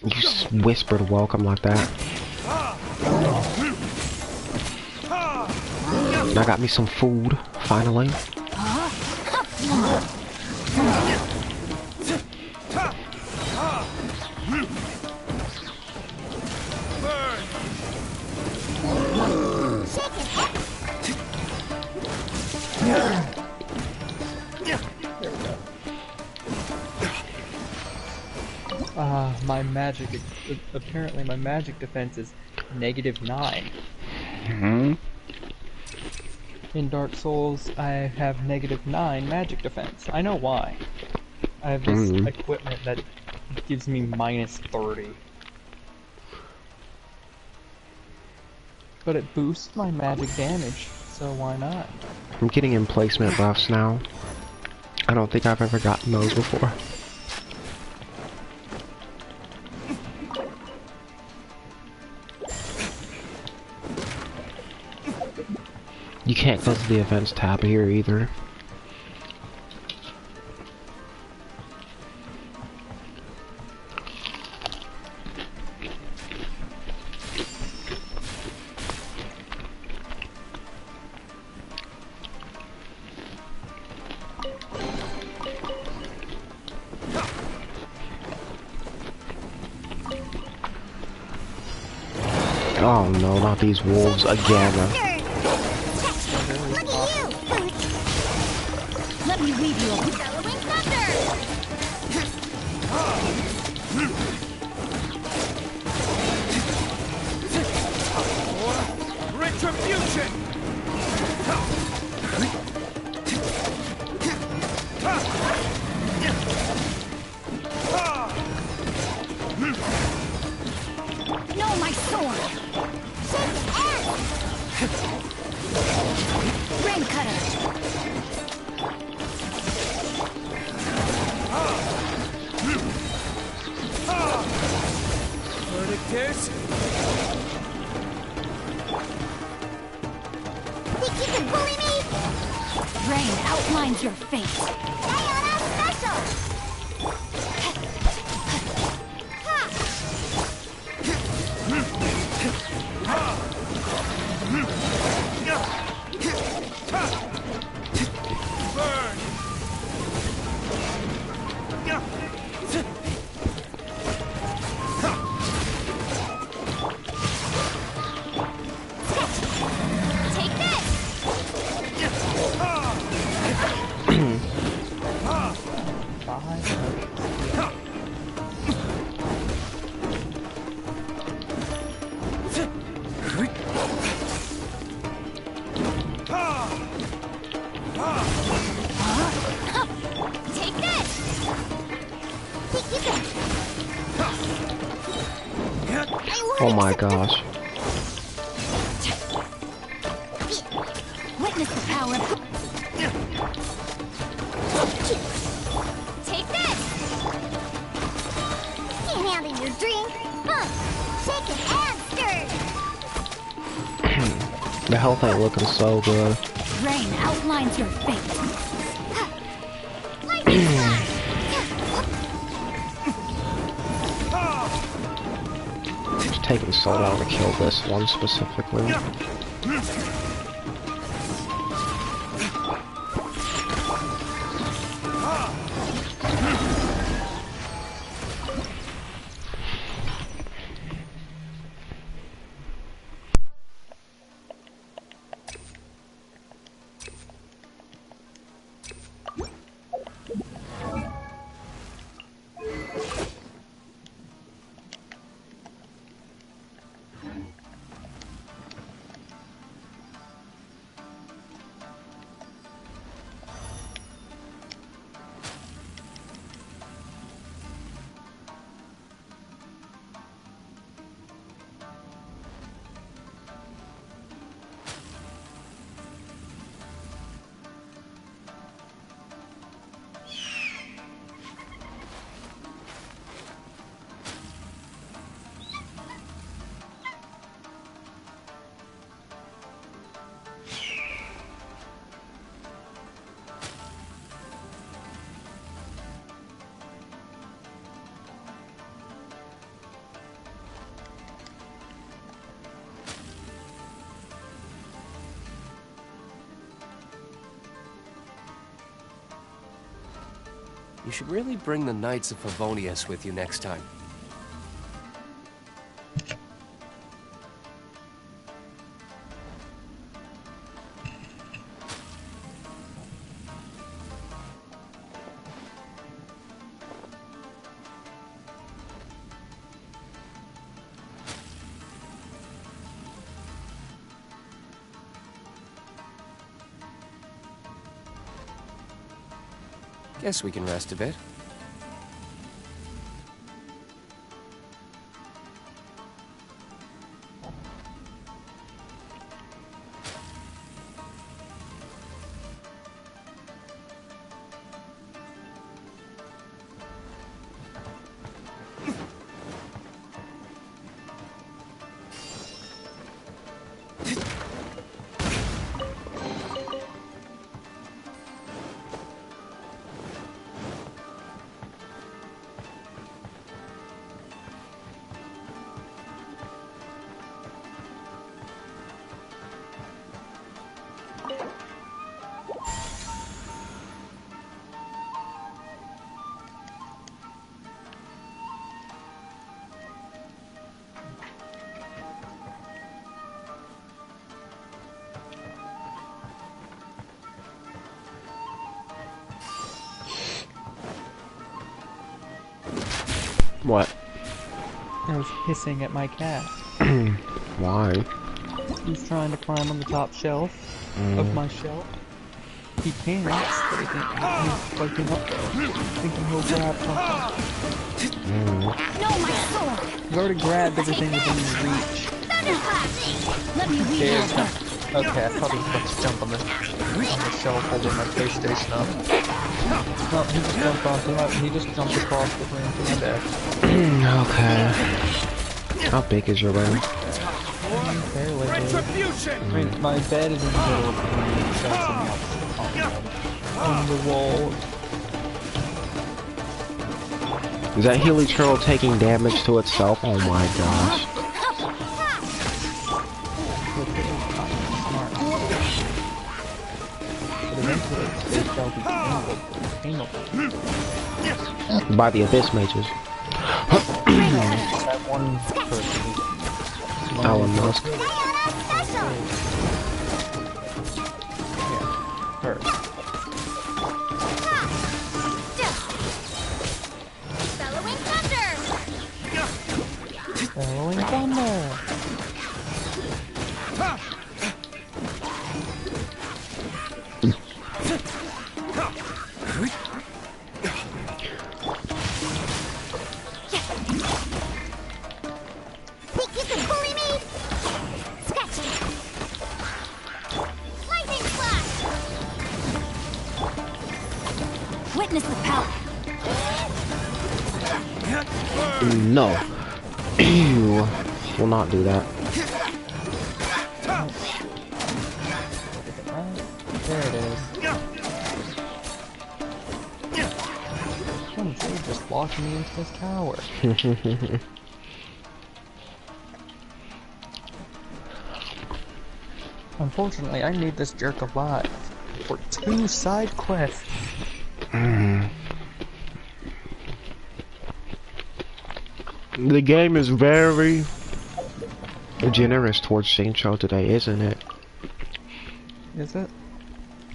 You whispered welcome like that. I got me some food, finally. My magic, apparently my magic defense is -9. Mm-hmm. In Dark Souls, I have -9 magic defense. I know why. I have this equipment that gives me -30. But it boosts my magic damage, so why not? I'm getting emplacement buffs now. I don't think I've ever gotten those before. You can't close the events tab here either. Oh no, not these wolves again. Let me weave you a bellowing thunder! Retribution! No, my sword! Rain cutter! Verdictors? Think you can bully me? Rain outlines your fate. Diana special! Burn! Take this! Take this! Think you can... Oh my gosh. Witness the power. Take this! Can't handle your drink. Huh? Shake it and stir. The health ain't looking so good. Rain outlines your fate. It's taking so long to kill this one specifically. You should really bring the Knights of Favonius with you next time. Guess we can rest a bit. What? I was hissing at my cat. Why? He's trying to climb on the top shelf of my shelf. He can't, but he can't. He's fucking up though. Thinking he'll grab something. No, my sword! He's already grabbed everything within his reach. Let me weave Okay, them. okay, I thought he was about to jump on the shelf holding my PlayStation up. No, he just jumped onto my, he just jumped across the room to my desk. Okay. How big is your room? Fairly big. I mean, my bed is in the middle of the room, so it's on the wall. Is that Healy Turtle taking damage to itself? Oh my gosh. By the Abyss Mages. That one person. Elon Musk. Yeah, her. Bellowing thunder! Bellowing thunder! Witness the power. No. You will not do that. There it is. Oh, they just locked me into this tower. Unfortunately, I need this jerk alive for 2 side quests. The game is very generous towards Saincho today, isn't it? Is it?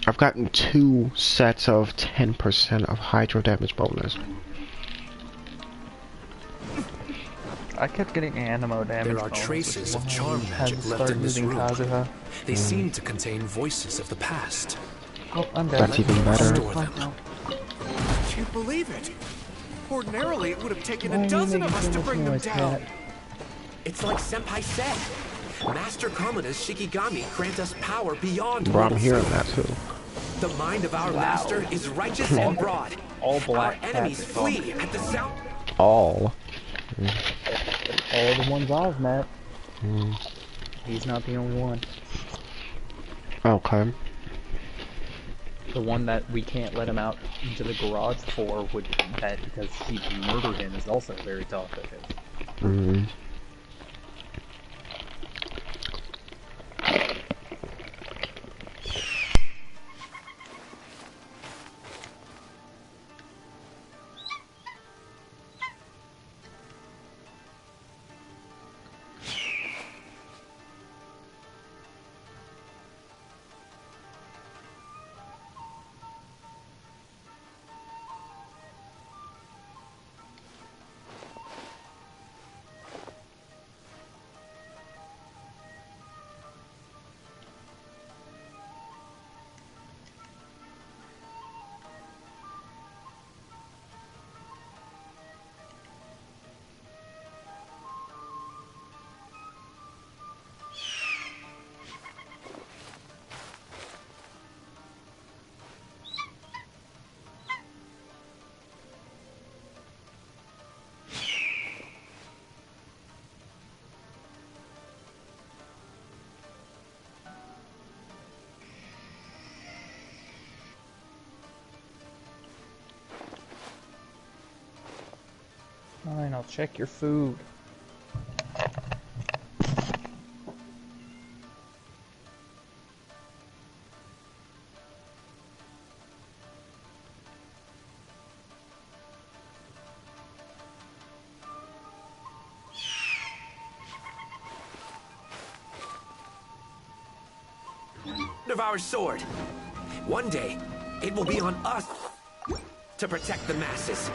I've gotten 2 sets of 10% of hydro damage bonus. I kept getting animo damage. There are bonus, traces which of is charm why I magic hadn't left started in this using room. Kazuha. They seem to contain voices of the past. Oh, I'm dead. That's even better. Restore them. Can't believe it. Ordinarily, it would have taken Why are a you dozen of making us so to much bring them noise, down. Cat? It's like Senpai said. Master Kamina's Shikigami grant us power beyond Bro, I'm mortal hearing skill. that too. The mind of our Wow. master is righteous and broad. All black Our enemies cats. flee at the sound. All. All the ones I've met. He's not the only one. Okay. The one that we can't let him out into the garage for would that because he'd murder him is also very talkative. Check your food. Of our sword. One day, it will be on us to protect the masses.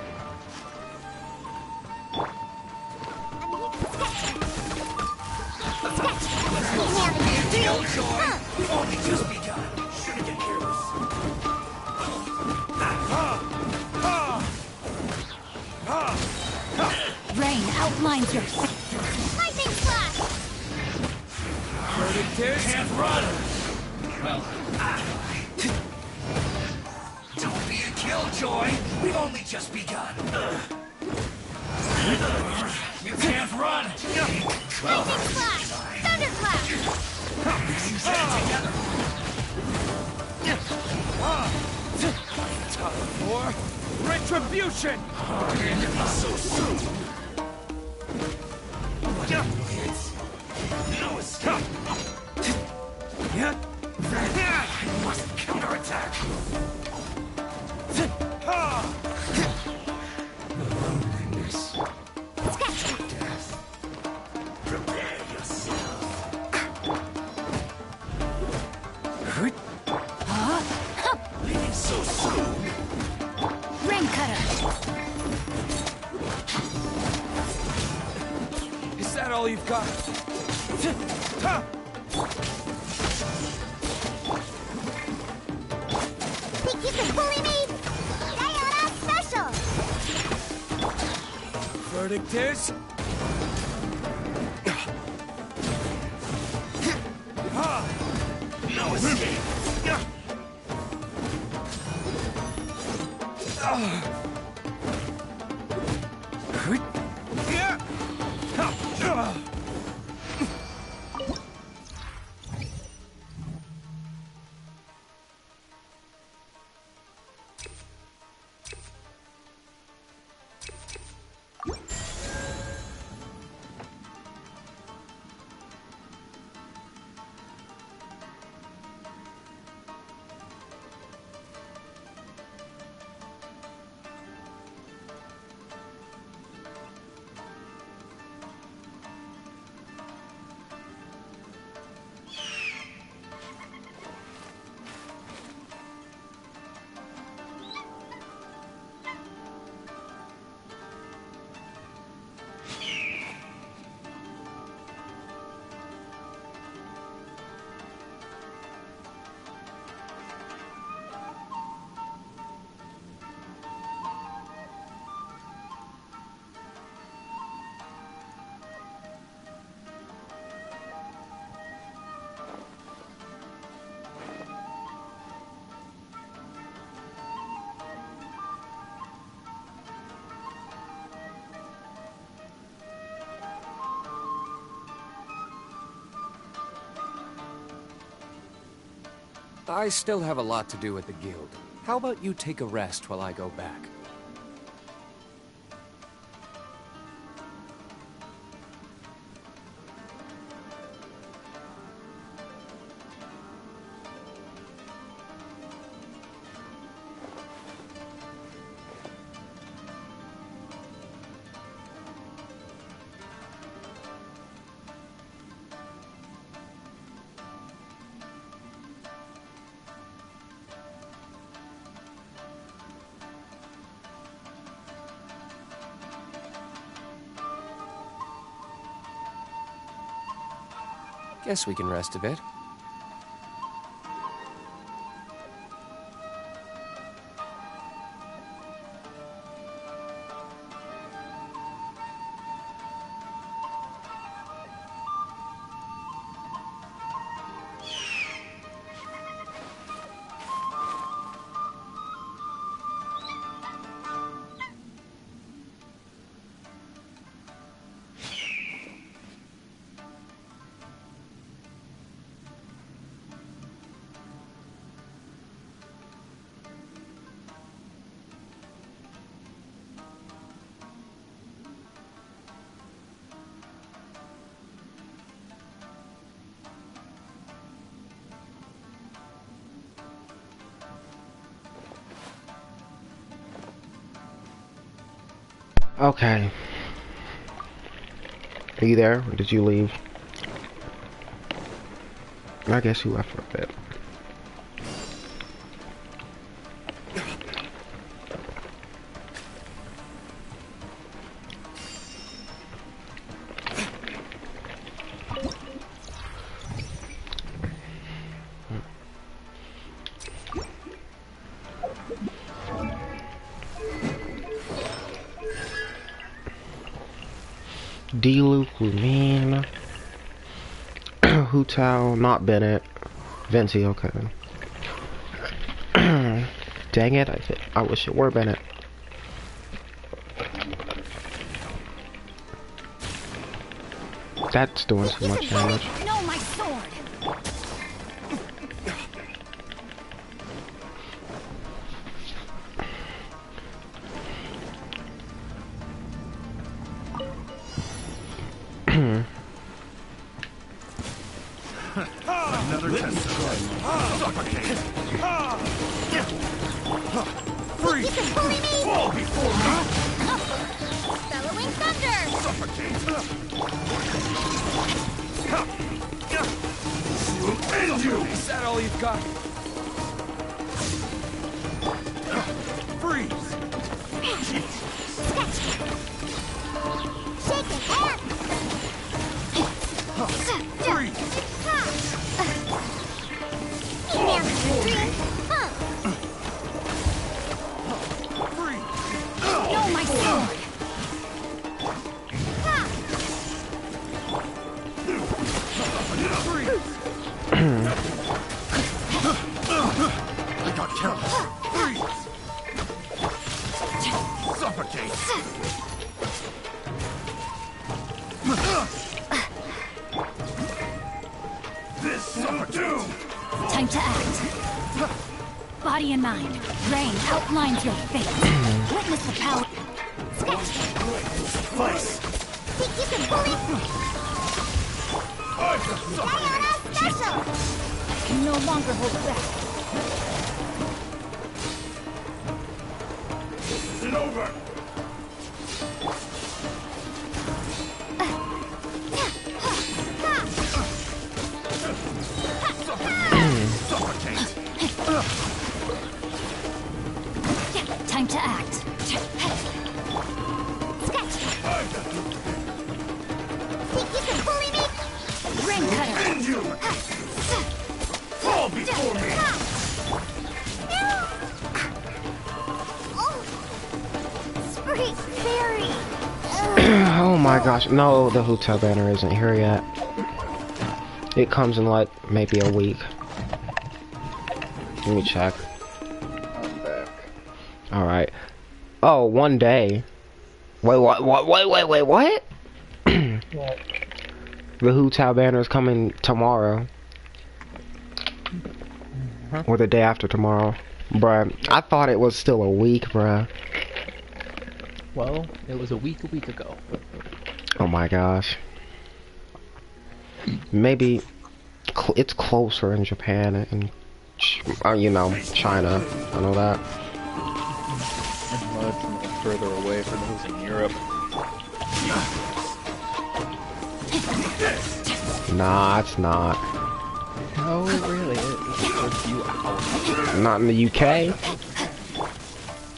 We've only just begun. Shouldn't get careless. Rain outlines your... Lightning flash! Verdict is... Can't run! Well, don't be a killjoy. We've only just begun. You can't run! Lightning flash! Thunderclap! You said it together. Time for retribution! So soon! No escape! I must counterattack! Loneliness. Death. Prepare yourself. Leaving so soon? Rain cutter! Is that all you've got? Think you can bully me? Sayonara special! Verdict is... No escape! I still have a lot to do at the guild. How about you take a rest while I go back? Guess we can rest a bit. Okay. Are you there? Or did you leave? I guess you left for a bit. D-Luke, Lumine, Hutao, not Bennett, Venti, okay. Dang it, I wish it were Bennett. That's doing too much damage. No, my sword. Another test. Suffocate. Freeze. Fall before me. Bellowing thunder. Suffocate. End you. Is that all you've got? Freeze. Shake it off. Freeze. No, my sword. I got careless. Freeze. Suffocate. This suffocate. Time to act. Body and mind. Rain outlines your fate. Witness the power. Vice. Think you can bully? Diana special. I can no longer hold back. It's over. Suffocate. Time to act. Think you can bully me? Ring cutter. End you. Fall before me. Spree fairy. Oh my gosh, no, the hotel banner isn't here yet. It comes in like maybe a week. Let me check. I'm back. Alright. Oh, 1 day. Wait, what? Wait, what? Well, The Hutao banner is coming tomorrow. Or the day after tomorrow. Bruh, I thought it was still a week, bruh. well, it was a week ago. Oh my gosh. Maybe it's closer in Japan and, you know, China. I know that. And much further away from those in Europe. Nah, it's not. No, it really is. It's a few hours. Not in the UK.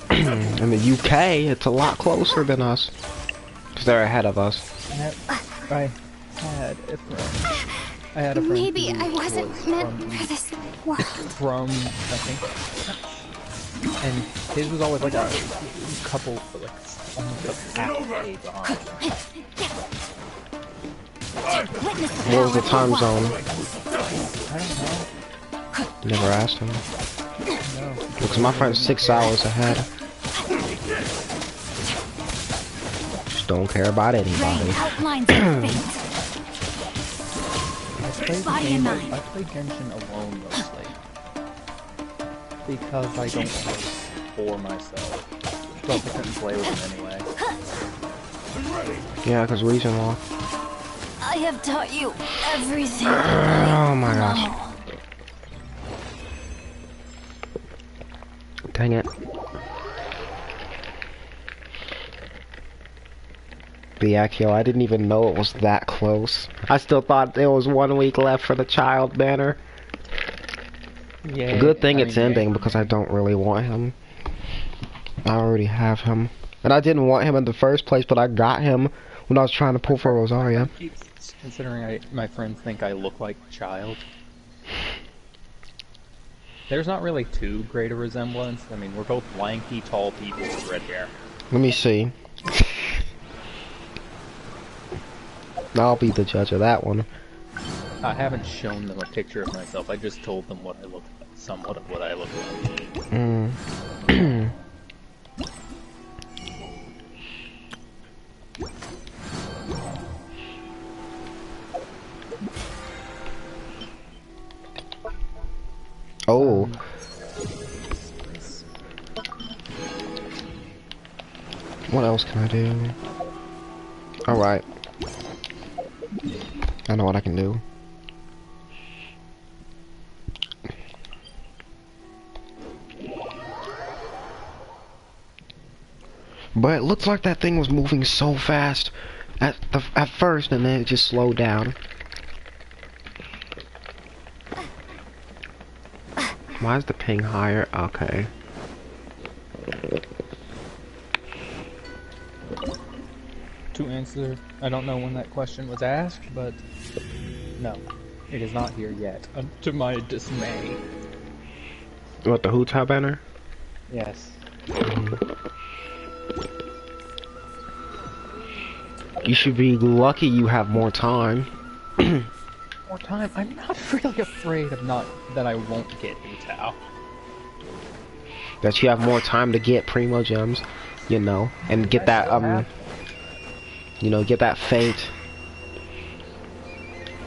In the UK, it's a lot closer than us. Because they're ahead of us. I had a friend. I had a friend. Maybe who I wasn't was meant from, for this world. From, I think. And his was always like a couple, like almost like half a day behind. What was the time zone? I don't know. Never asked him. No. Because my friend's 6 hours ahead. Just don't care about Rain anybody. outlines your fate. Body and mind. I play Genshin alone mostly. Because I don't want to bore myself. Plus I couldn't play with him anyway. Yeah, because reason law. I have taught you everything. Oh my gosh. Dang it. But yeah, Kill, I didn't even know it was that close. I still thought there was 1 week left for the child banner. Yeah. Good thing it's ending because I don't really want him. I already have him. And I didn't want him in the first place, but I got him when I was trying to pull for Rosaria. Considering my friends think I look like a child. There's not really too great a resemblance. I mean, we're both lanky, tall people with red hair. Let me see. I'll be the judge of that one. I haven't shown them a picture of myself. I just told them what I look like, somewhat of what I look like. Oh. What else can I do? Alright. I know what I can do. But it looks like that thing was moving so fast at first, and then it just slowed down. Why is the ping higher? Okay. To answer, I don't know when that question was asked, but no, it is not here yet, to my dismay. What, the Huta banner? Yes. You should be lucky you have more time. More time? I'm not really afraid of that I won't get Utao. That you have more time to get Primo Gems, you know, and get that, you know, get that fate.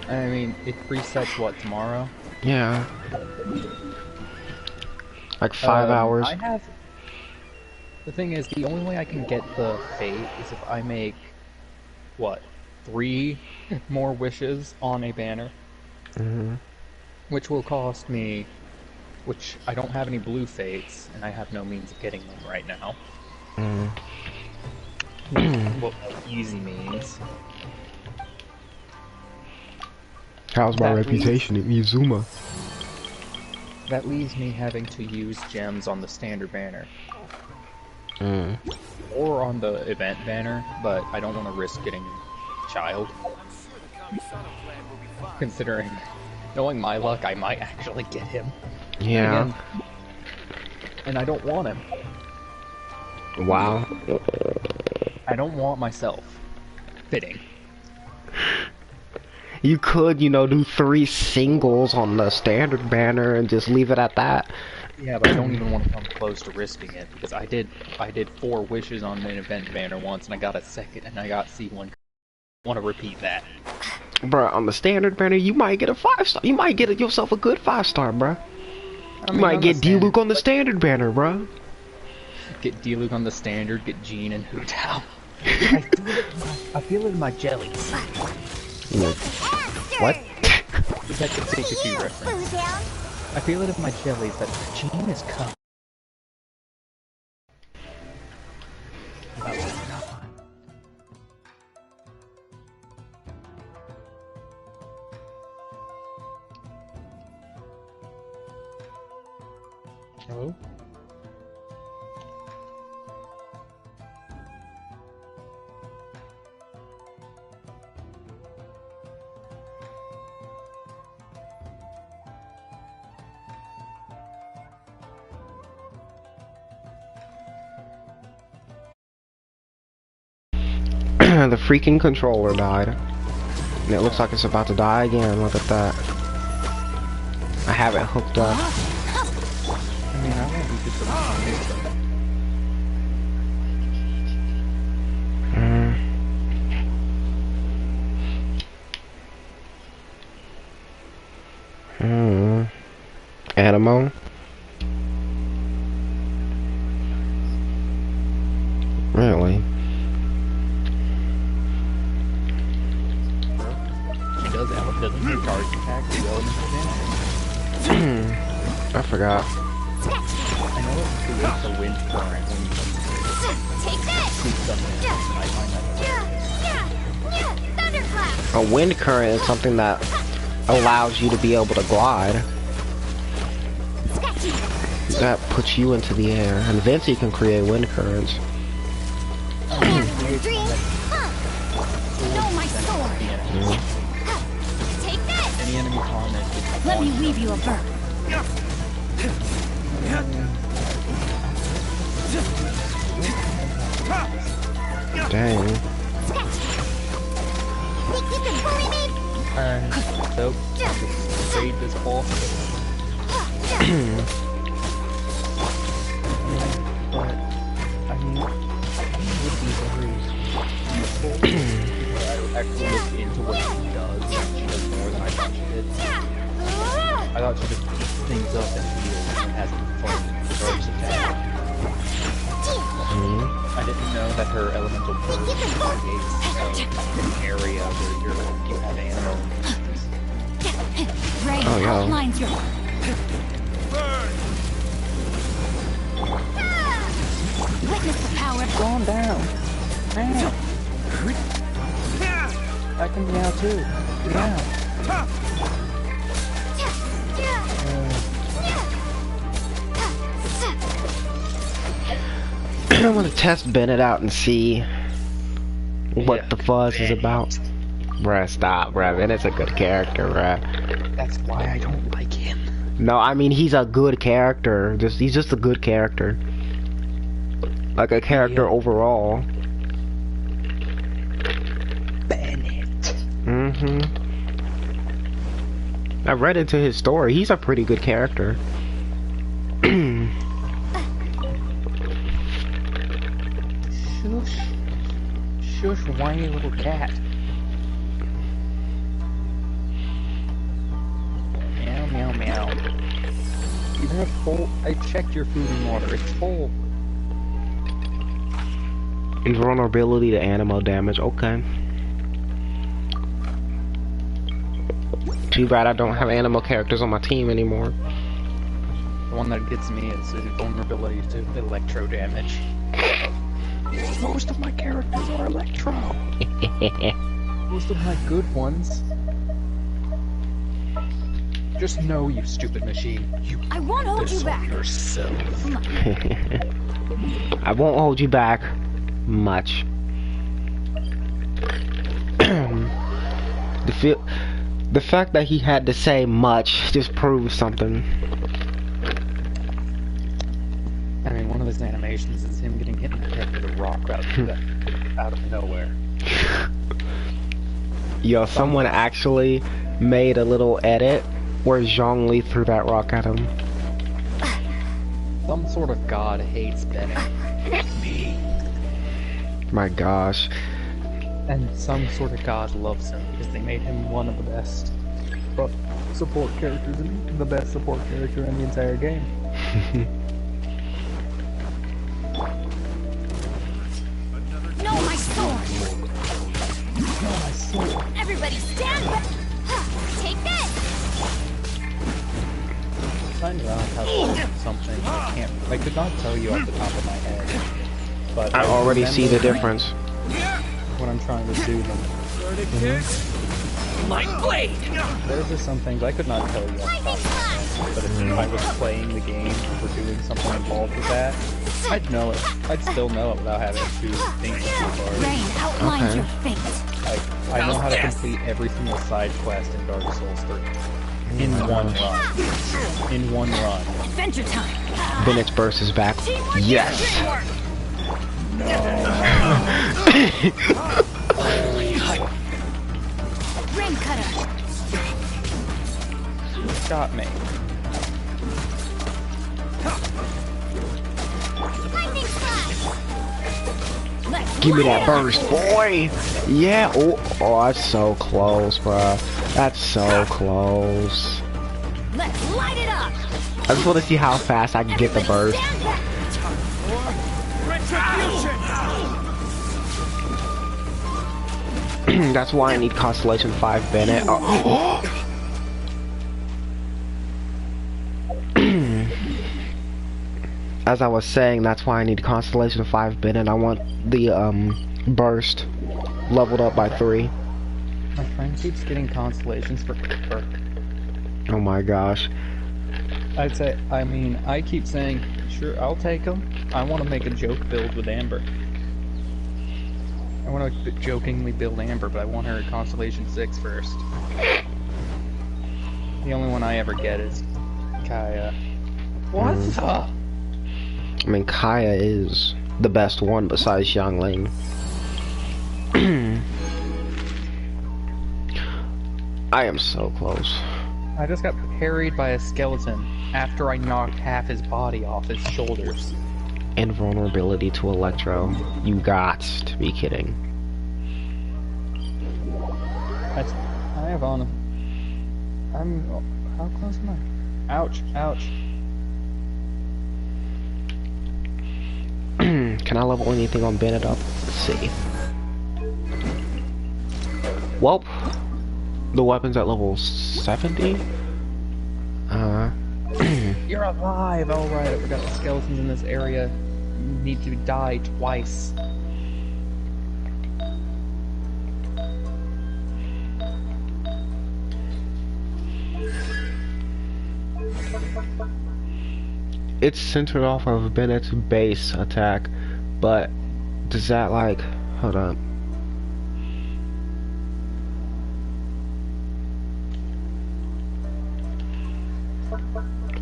I mean, it resets, what, tomorrow? Yeah. Like 5 hours. The thing is, the only way I can get the fate is if I make, what, 3 more wishes on a banner. Mm-hmm. Which will cost me, which I don't have any blue fates, and I have no means of getting them right now. What easy means. How's my reputation in Mizuma? That leaves me having to use gems on the standard banner. Or on the event banner, but I don't want to risk getting child. Considering, knowing my luck, I might actually get him. Yeah. Again, and I don't want him. Wow. I don't want myself. Fitting. You could, you know, do 3 singles on the standard banner and just leave it at that. Yeah, but I don't even want to come close to risking it, because I did 4 wishes on an event banner once, and I got a second, and I got C1. I want to repeat that. Bruh, on the standard banner, you might get a 5-star. You might get yourself a good 5-star, bruh. You might get D-Luke on the standard banner, bruh. Get D-Luke on the standard, get Jean and Hutao. I feel it in my jellies. What? That's a Pikachu reference. I feel it in my jellies that Jean is coming. Hello? The freaking controller died. And it looks like it's about to die again. Look at that. I have it hooked up. I mean, I won't be disappointed. Animo. Really? She does have a charge attack to go in the I forgot. I know it creates a wind current when you take this. shoot something. I find that A wind current is something that allows you to be able to glide. That puts you into the air, and Vincey can create wind currents. Take this! Any enemy comment. Let me weave you a bird. Dang. And so, just fade this ball. But, I mean, it would be very useful if I would actually look into what she does. She does more than I thought she did. I thought she just beats things up and heals and has fun burst attack. I didn't know that her elemental burst creates an area where you have animals. Rain outlines your... Witness the power of... Calm down. Meow. I can meow too. Meow. I'm gonna test Bennett out and see what the fuzz is about. Bruh, stop, bruh. Bennett's a good character, bruh. That's why I don't like him. No, I mean, he's a good character. He's just a good character. Like a character overall. Bennett. I read into his story. He's a pretty good character. Shush. Shush, whiny little cat. Meow, meow, meow. You have full... I checked your food and water. It's full. Invulnerability to animal damage. Okay. Too bad I don't have animal characters on my team anymore. The one that gets me is vulnerability to electro damage. Most of my characters are electro. Most of my good ones. Just know, you stupid machine. I won't hold you back. Yourself. I won't hold you back much. The fact that he had to say much just proves something. I mean, one of his animations is him getting hit in the head with a rock out of nowhere. Yo, someone actually made a little edit where Zhongli threw that rock at him. Some sort of god hates Bennett. Me. My gosh. And some sort of god loves him because they made him one of the best support characters and the best support character in the entire game. No, my sword! No, my sword! Everybody stand back! Take this! Sign around how something I could not tell you off the top of my head, but I already see the difference. When I'm trying to do them. My blade! There's just some things I could not tell you off the top of my head, but if I was playing the game or doing something involved with that, I'd know it. I'd still know it without having to think too hard. Rain outlines your fate. I know how to complete every single side quest in Dark Souls 3. In one run. In one run. Adventure time! Bennett's burst is back. Yes! Rain cutter! Got me. Give me that burst, boy! Yeah! Oh, that's so close, bruh. That's so close. Let's light it up! I just want to see how fast I can get the burst. That's why I need Constellation 5 Bennett. Oh. As I was saying, that's why I need Constellation 5 Bennett. I want the burst. leveled up by 3. My friend keeps getting constellations for Amber. Oh my gosh. I keep saying, sure, I'll take them. I want to make a joke build with Amber. I want to jokingly build Amber, but I want her at Constellation 6 first. The only one I ever get is Kaya. What the? I mean, Kaya is the best one besides Xiangling. I am so close. I just got parried by a skeleton after I knocked half his body off his shoulders. Invulnerability to Electro. You got to be kidding. I have on. How close am I? Ouch, ouch. Can I level anything on Bennett up? Let's see. Well, the weapon's at level 70. You're alive! Oh right, I forgot the skeletons in this area need to die twice. It's centered off of Bennett's base attack, but does that like... Hold up.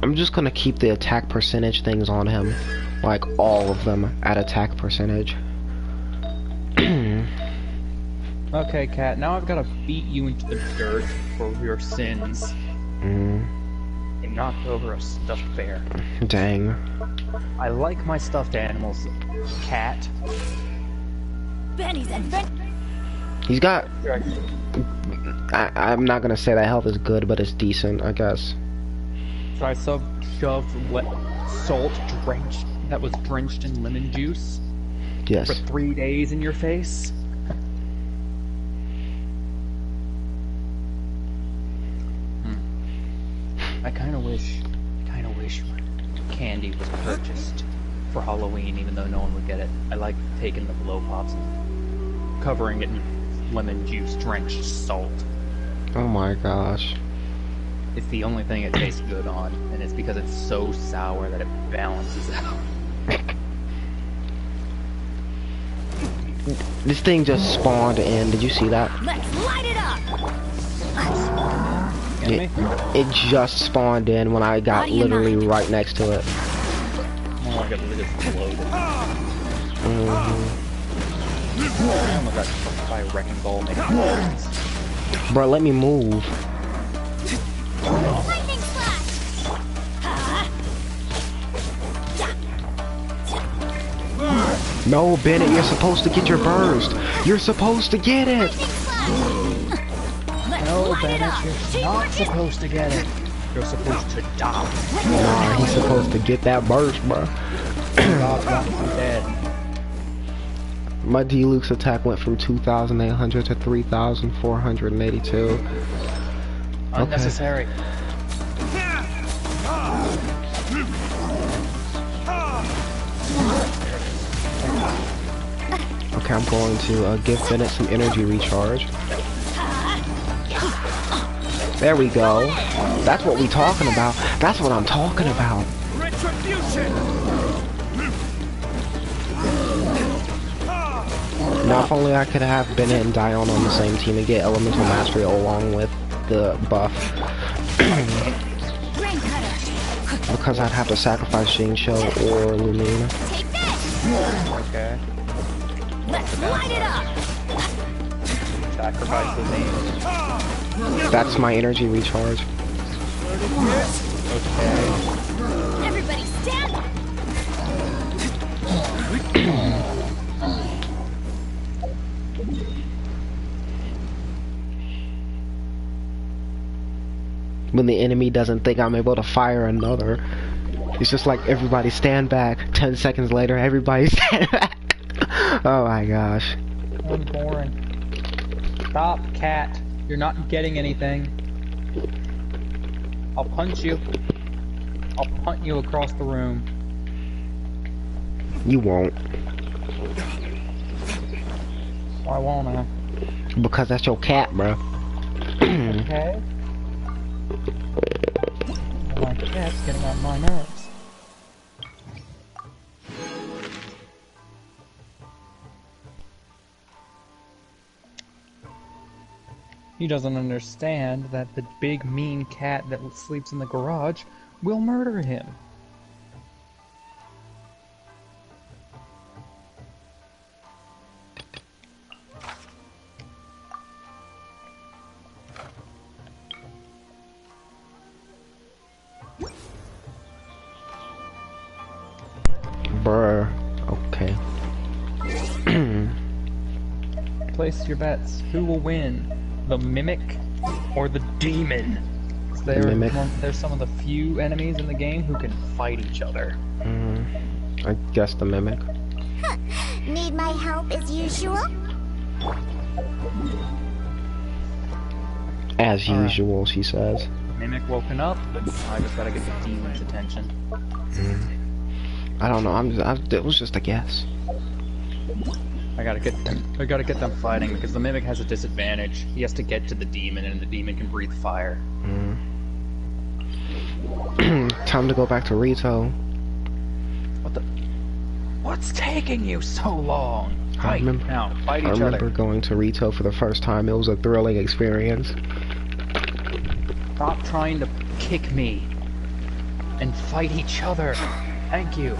I'm just gonna keep the attack percentage things on him. Like all of them at attack percentage. Okay, Cat, now I've gotta beat you into the dirt for your sins. You knocked over a stuffed bear. Dang. I like my stuffed animals, Cat. Benny's and He's got... I'm not gonna say that health is good, but it's decent, I guess. So I shoved salt drenched that was drenched in lemon juice. Yes. For 3 days in your face. I kind of wish candy was purchased for Halloween, even though no one would get it. I like taking the blow pops and covering it in lemon juice drenched salt. Oh my gosh. It's the only thing it tastes good on, and it's because it's so sour that it balances out. This thing just spawned in. Did you see that? Let's light it up. It just spawned in when I got literally right next to it. Oh my god, it exploded. I almost got struck by a wrecking ball making noise. Bro, let me move. Lightning slash! No, Bennett, you're supposed to get your burst. You're supposed to get it. No, Bennett, you're not supposed to get it. You're supposed to die. Nah, he's supposed to get that burst, bro. Dead. My deluxe attack went from 2,800 to 3,482. Unnecessary. Okay, I'm going to give Bennett some energy recharge. There we go. That's what we talking about. That's what I'm talking about. Retribution! Now, if only I could have Bennett and Dion on the same team and get Elemental Mastery along with the buff. Because I'd have to sacrifice Jingsho or Lumina. Take this! Okay. Let's light it up. Sacrifice Lumina. That's my energy recharge. Okay. Everybody stand up. When the enemy doesn't think I'm able to fire another, it's just like everybody stand back. 10 seconds later, everybody stand back. Oh my gosh. I'm boring. Stop, Cat. You're not getting anything. I'll punch you. I'll punt you across the room. You won't. Why won't I? Because that's your cat, bro. Okay. My cat's getting on my nerves. He doesn't understand that the big mean cat that sleeps in the garage will murder him. Brr. Okay. Place your bets. Who will win? The mimic or the demon? They're some of the few enemies in the game who can fight each other. I guess the mimic. Need my help as usual? As usual, she says. Mimic woken up. I just gotta get the demon's attention. I don't know. It was just a guess. I gotta get them fighting because the mimic has a disadvantage. He has to get to the demon, and the demon can breathe fire. Time to go back to Rito. What's taking you so long? I remember going to Rito for the first time. It was a thrilling experience. Stop trying to kick me and fight each other. Thank you.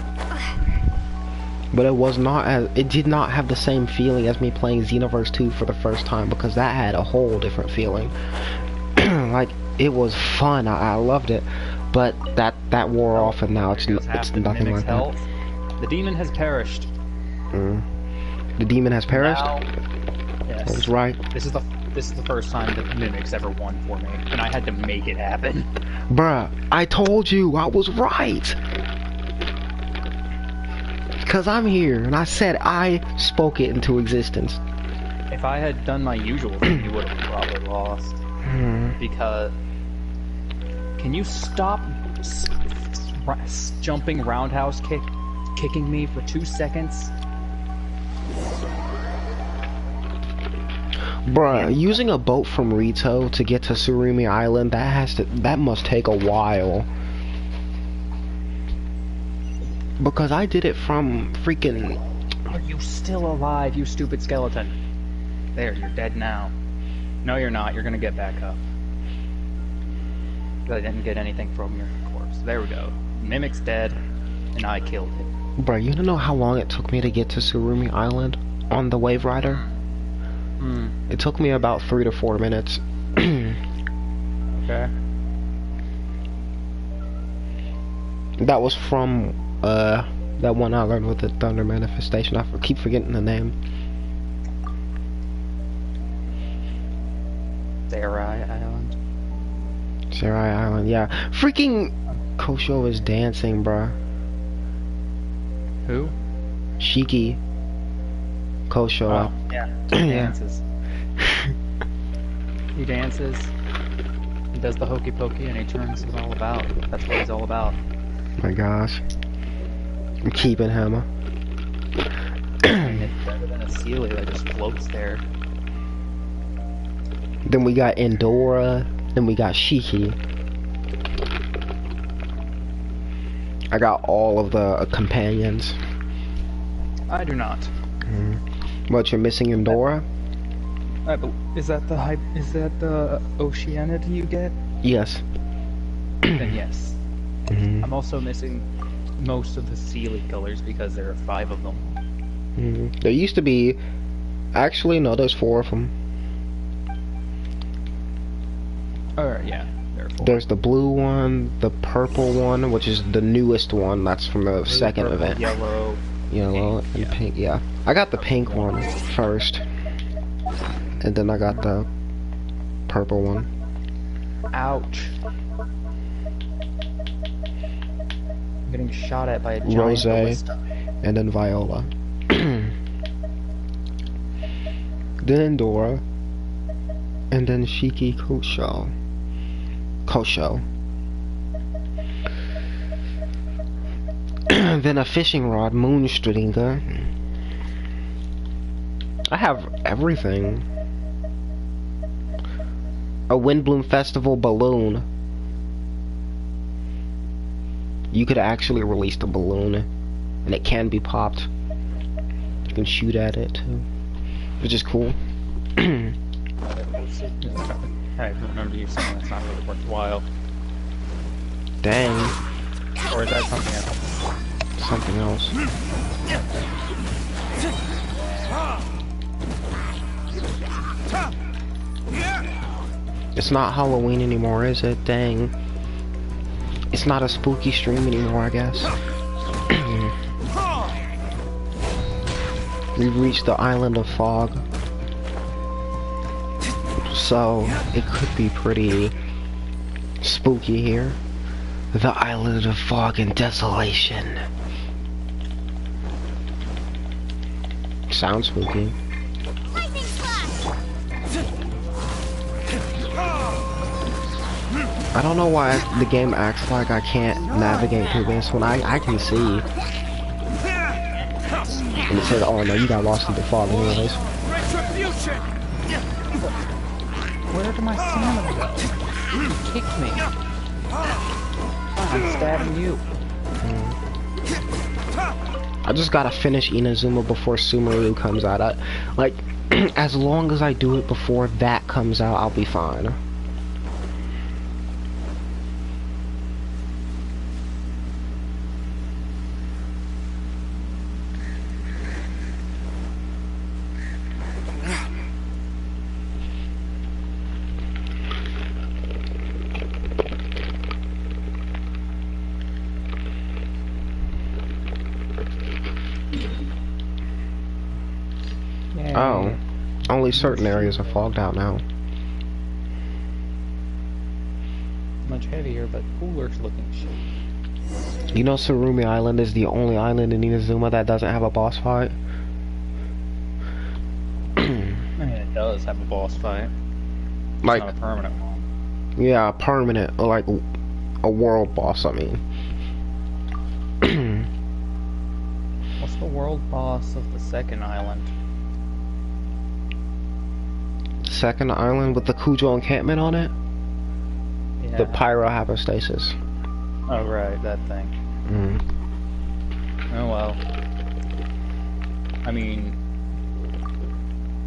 But it did not have the same feeling as me playing Xenoverse 2 for the first time, because that had a whole different feeling. Like, it was fun. I loved it. But that wore off, and now it's nothing like that. The demon has perished. The demon has perished? Yes. I was right. This is the first time that Mimic's ever won for me, and I had to make it happen. Bruh, I told you I was right. Because I'm here, and I said I spoke it into existence. If I had done my usual thing, you would have probably lost. Because... Can you stop jumping roundhouse kicking me for 2 seconds? Bruh, using a boat from Rito to get to Surimi Island, that must take a while. Because I did it from freaking... Are you still alive, you stupid skeleton? There, you're dead now. No, you're not. You're gonna get back up. I didn't get anything from your corpse. There we go. Mimic's dead, and I killed it. Bro, you don't know how long it took me to get to Surumi Island on the Wave Rider? It took me about 3 to 4 minutes. Okay. That was from that one I learned with the Thunder Manifestation. I keep forgetting the name. Sarai Island. Sarai Island, yeah. Freaking Kosho is dancing, bruh. Who? Shiki. Kosho. Oh, yeah. He dances. He dances. He does the hokey pokey, and he turns it all about. That's what he's all about. My gosh. I'm keeping him. It's better than a Sealy that just floats there. Then we got Endora. Then we got Shiki. I got all of the companions. I do not. What, you're missing Endora? Is that the Oceanity you get? Yes. Then yes. I'm also missing most of the Sealy colors because there are 5 of them. There used to be... Actually, no, there's 4 of them. Yeah, there are 4. There's the blue one, the purple one, which is the newest one. That's from the second event. Yellow, and pink. Yeah, I got the pink one first, and then I got the purple one. Ouch! I'm getting shot at by a giant Rose, ballista. and then Viola. Then Endora, and then Shiki Kosho. Then a fishing rod, Moonstringa. I have everything. A Windbloom Festival balloon. You could actually release the balloon, and it can be popped. You can shoot at it too, which is cool. I remember you saying that's not really worthwhile. Dang. Or is that something else? Something else. It's not Halloween anymore, is it? Dang. It's not a spooky stream anymore, I guess. We've reached the island of fog. So, it could be pretty spooky here. The island of fog and desolation. Sounds spooky. I don't know why the game acts like I can't navigate through this when I can see. And it says, oh no, you got lost in the fog anyways. Retribution! Where did my stamina go? You kicked me. I'm stabbing you. I just gotta finish Inazuma before Sumeru comes out. Like, as long as I do it before that comes out, I'll be fine. Oh, only certain areas are fogged out now. Much heavier, but cooler looking shit. You know Surumi Island is the only island in Inazuma that doesn't have a boss fight? I mean, it does have a boss fight. It's like not a permanent one. Yeah, permanent, like a world boss, I mean. What's the world boss of the second island? Second island with the Kujo encampment on it? Yeah. The pyrohypostasis. Oh, right, that thing. Oh, well. I mean,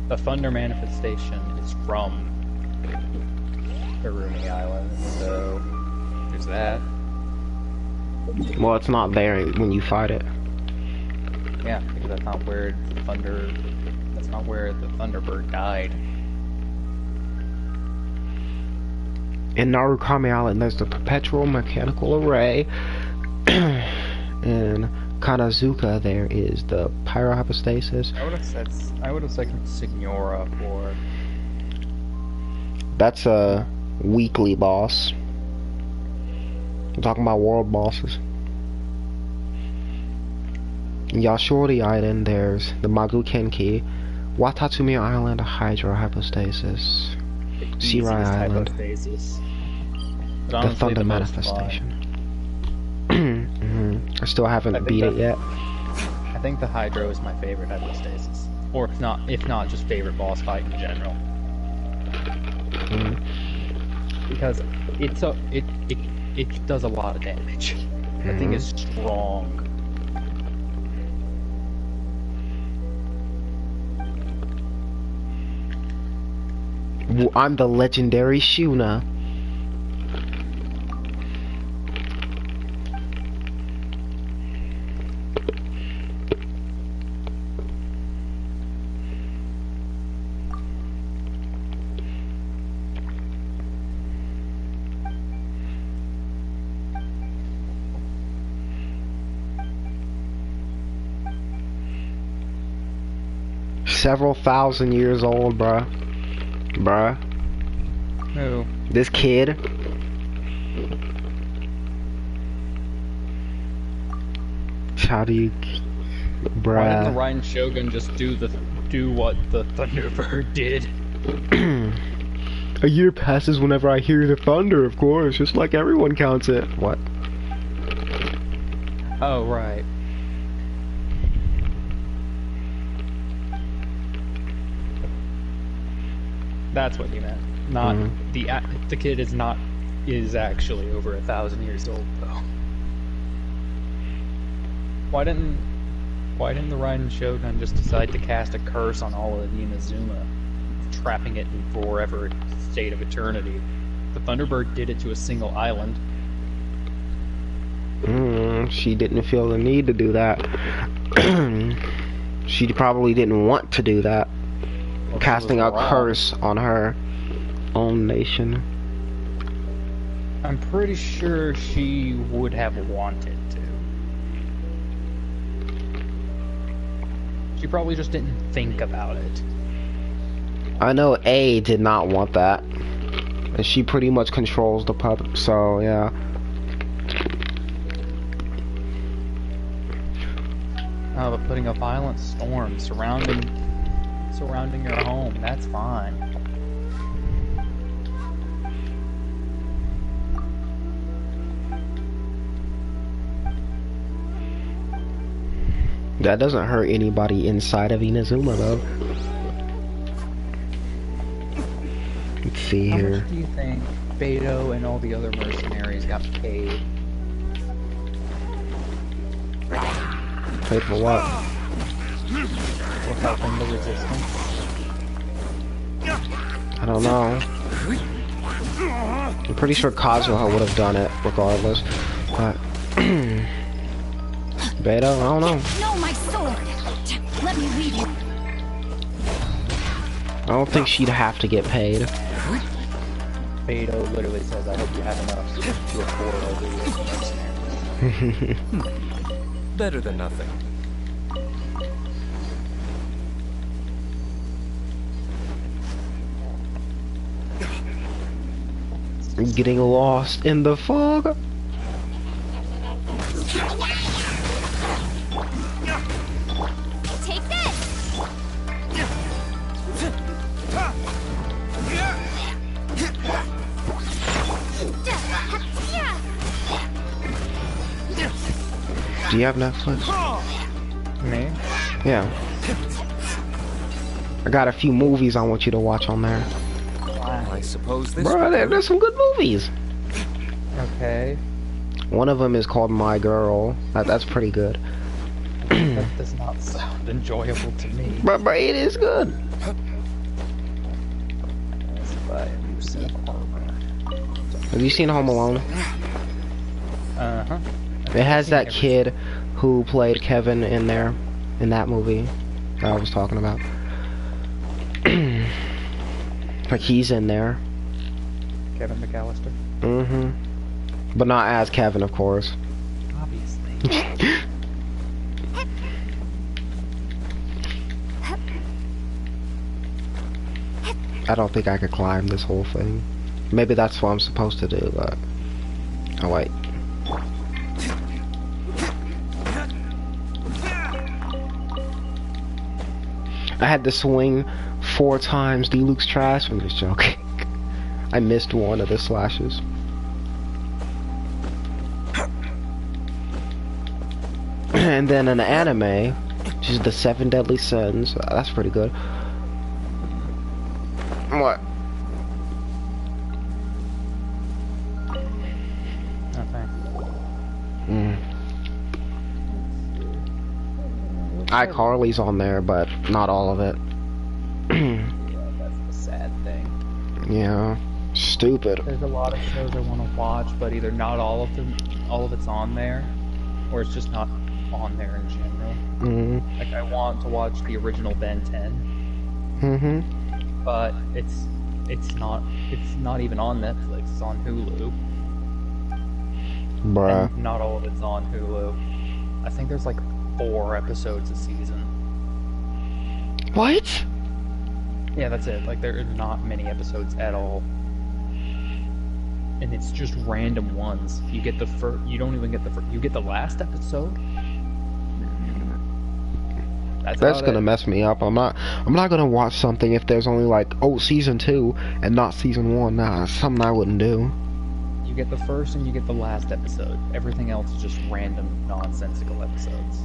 the Thunder Manifestation is from Harumi Island, so there's that. Well, it's not there when you fight it. Yeah, because that's not where the Thunderbird died. In Narukami Island, there's the Perpetual Mechanical Array. In Kanazuka, there is the Pyrohypostasis. I would have said Signora for... That's a weekly boss. I'm talking about world bosses. In Yashori Island, there's the Magu Kenki. Watatsumi Island, Hydrohypostasis. Shirai Island. The Thunder Manifestation. I still haven't beat it yet. I think the Hydro is my favorite hypostasis. Or if not just favorite boss fight in general. Because it does a lot of damage. That thing is strong. I'm the legendary Shuna. Several thousand years old, bruh. Bruh. Who? This kid. How do you... Bruh. Why didn't the Ryan Shogun just do what the Thunderbird did? A year passes whenever I hear the thunder, of course, just like everyone counts it. What? Oh, right. That's what you meant. Not the kid is actually over 1,000 years old though. Why didn't the Raiden Shogun just decide to cast a curse on all of Inazuma, trapping it in forever state of eternity? The Thunderbird did it to a single island. She didn't feel the need to do that. She probably didn't want to do that. Well, casting a curse on her own nation. I'm pretty sure she would have wanted to. She probably just didn't think about it. I know A did not want that. And she pretty much controls the puppet, so yeah. But putting a violent storm surrounding your home, that's fine. That doesn't hurt anybody inside of Inazuma though. Let's see here. How much do you think Beto and all the other mercenaries got paid? Paid for what? For helping the resistance? I don't know. I'm pretty sure Kazuha would have done it regardless. But Beto, I don't know. No, my sword. Let me leave you. I don't think she'd have to get paid. Beto literally says, "I hope you have enough to afford all the mercenaries." Better than nothing. Getting lost in the fog. Take this. Do you have Netflix? Me? Yeah. I got a few movies I want you to watch on there. I suppose this. Bro, there's some good movies. Okay. One of them is called My Girl. That's pretty good. That does not sound enjoyable to me. But it is good. Have you seen Home Alone? Uh-huh. It has that kid who played Kevin in there, in that movie that I was talking about. Like he's in there. Kevin McAllister? Mm-hmm. But not as Kevin, of course. Obviously. I don't think I could climb this whole thing. Maybe that's what I'm supposed to do, but... Oh, wait. I had to swing 4 times Deluxe Trash. I'm just joking. I missed one of the slashes. And then an anime, which is the 7 Deadly Sins. That's pretty good. What? iCarly's on there, but not all of it. Yeah, that's the sad thing. Yeah, stupid. There's a lot of shows I want to watch, but either not all of it's on there, or it's just not on there in general. Like I want to watch the original Ben 10. But it's not even on Netflix. It's on Hulu. Bruh. And not all of it's on Hulu. I think there's like 4 episodes a season. What? Yeah, that's it. Like there are not many episodes at all. And it's just random ones. You get the first, you don't even get the first, you get the last episode. That's gonna mess me up. I'm not gonna watch something if there's only like, oh, season 2 and not season 1. Nah, something I wouldn't do. You get the first and you get the last episode. Everything else is just random, nonsensical episodes.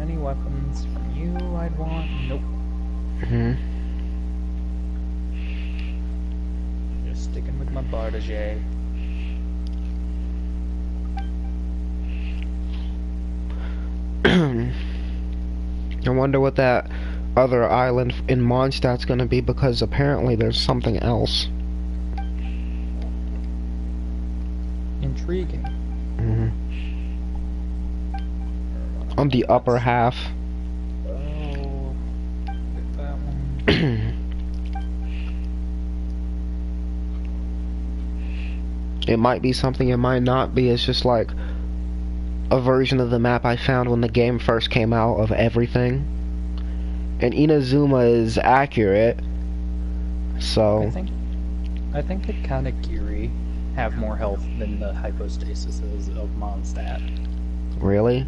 Any weapons from you I'd want? Nope. Just sticking with my Bardaget. I wonder what that other island in Mondstadt's gonna be, because apparently there's something else. Intriguing. On the upper half. Oh, get that one. It might be something, it might not be. It's just like a version of the map I found when the game first came out of everything. And Inazuma is accurate, so... I think the Kanagiri have more health than the hypostasises of Mondstadt. Really?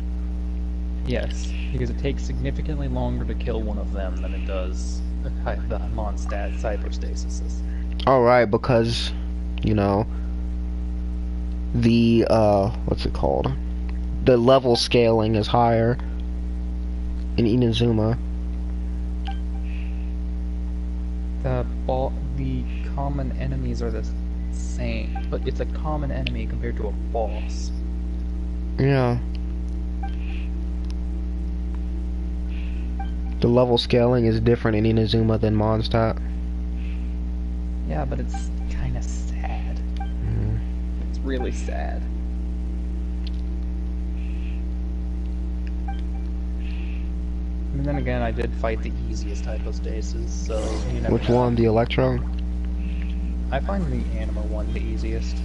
Yes, because it takes significantly longer to kill one of them than it does the Mondstadt hypostasises. Alright, because, you know, the, what's it called? The level scaling is higher in Inazuma. The common enemies are the same, but it's a common enemy compared to a boss. Yeah. The level scaling is different in Inazuma than Mondstadt. Yeah, but it's kind of sad. It's really sad. And then again, I did fight the easiest hypostasis, so you never Which know. one? The Electro? I find the Anima one the easiest.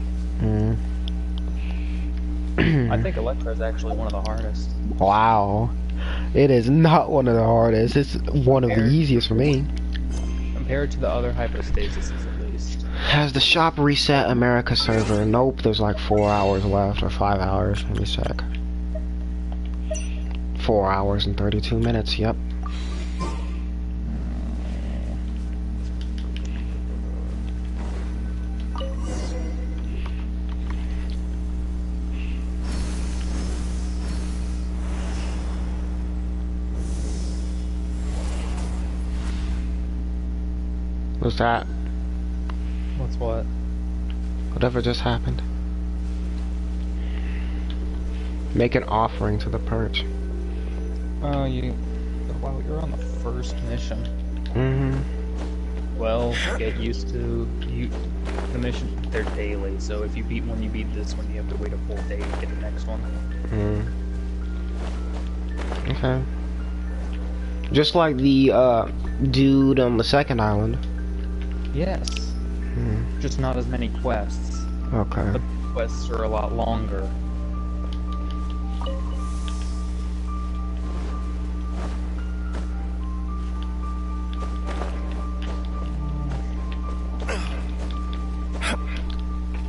I think Electra is actually one of the hardest. Wow. It is not one of the hardest. It's one of the easiest for me. Compared to the other hypostasises, at least. Has the shop reset America server? Nope, there's like 4 hours left, or 5 hours. Let me check. 4 hours and 32 minutes, yep. What's that? What's what? Whatever just happened. Make an offering to the perch. Oh, well, you're on the first mission. Mm-hmm. Well, get used to the mission. They're daily, so if you beat one, you beat this one. You have to wait a full day to get the next one. Okay. Just like the dude on the second island. Yes. Just not as many quests. Okay. The quests are a lot longer.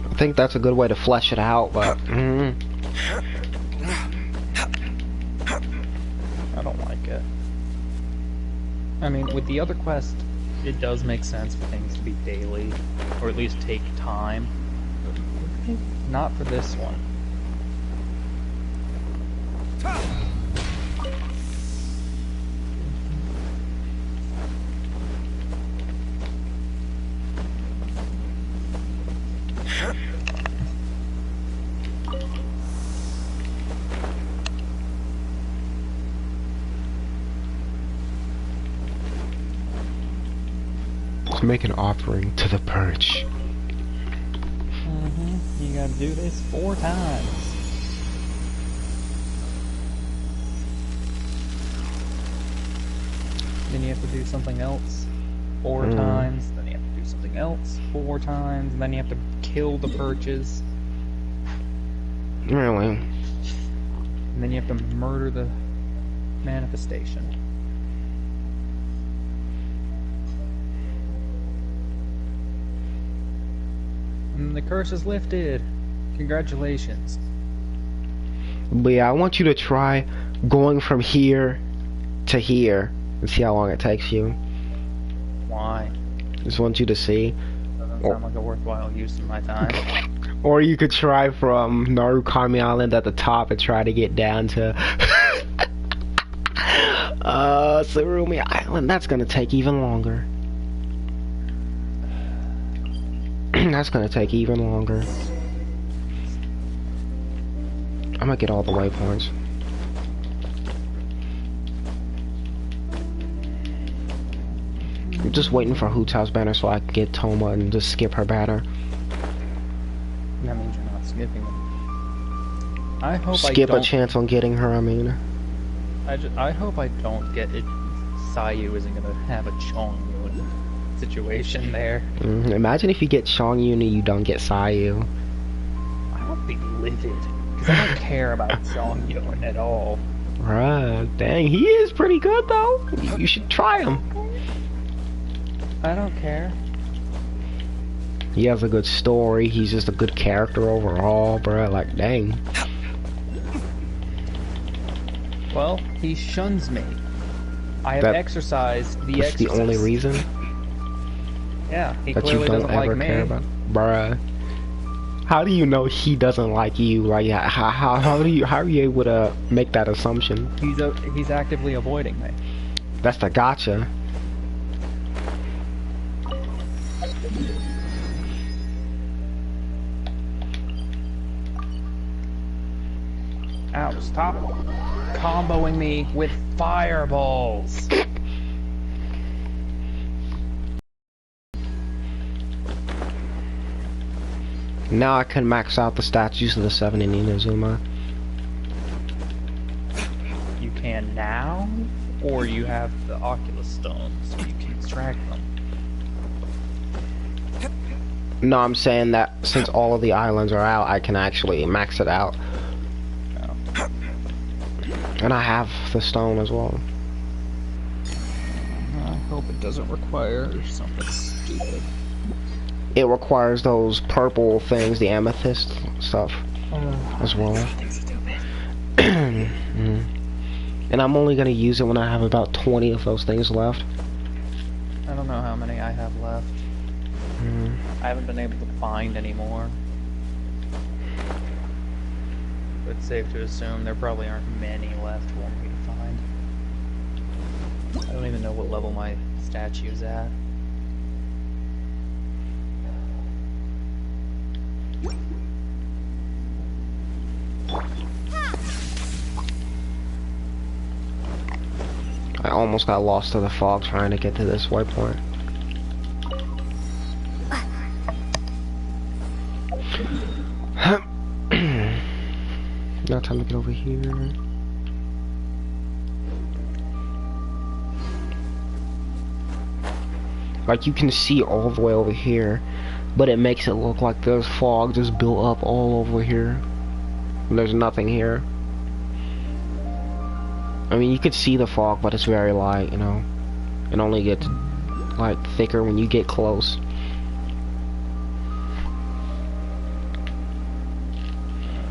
I think that's a good way to flesh it out, but I don't like it. I mean, with the other quest, it does make sense for things to be daily, or at least take time. But not for this one. to make an offering to the perch. You gotta do this 4 times. Then you have to do something else 4 times. Then you have to do something else 4 times. And then you have to kill the perches. Really? And then you have to murder the manifestation. And the curse is lifted. Congratulations. But yeah, I want you to try going from here to here and see how long it takes you. Why? Just want you to see. Doesn't sound like a worthwhile use of my time. Or you could try from Narukami Island at the top and try to get down to Tsurumi Island, that's gonna take even longer. That's gonna take even longer. I'm gonna get all the waypoints. I'm just waiting for Huta's banner so I can get Toma and just skip her banner. That means you're not skipping them. I hope skip I don't... a chance on getting her, I mean. I hope I don't get it. Sayu isn't gonna have a Chongyun situation there. Imagine if you get Chongyun and you don't get Sayu. I would be livid. Because I don't care about Chongyun at all. Right. Dang, he is pretty good though. You should try him. I don't care. He has a good story. He's just a good character overall, bruh. Like, dang. Well, he shuns me. I have exercised the That's the only reason? Yeah, he that clearly you don't doesn't ever like me. care about, bruh. How do you know he doesn't like you? Like, how are you able to make that assumption? He's actively avoiding me. That's the gotcha. Ow, stop comboing me with fireballs. Now I can max out the statues of the 7 in Inazuma. You can now, or you have the Oculus Stones, so you can extract them. No, I'm saying that since all of the islands are out, I can actually max it out. Oh. And I have the stone as well. I hope it doesn't require something stupid. It requires those purple things, the amethyst stuff, as well. And I'm only gonna use it when I have about 20 of those things left. I don't know how many I have left. I haven't been able to find any more. But it's safe to assume there probably aren't many left for me to find. I don't even know what level my statue's at. I almost got lost to the fog trying to get to this waypoint. Now time to get over here. Like you can see all the way over here, but it makes it look like there's fog just built up all over here. And there's nothing here. I mean, you could see the fog, but it's very light, you know. It only gets like thicker when you get close. I'm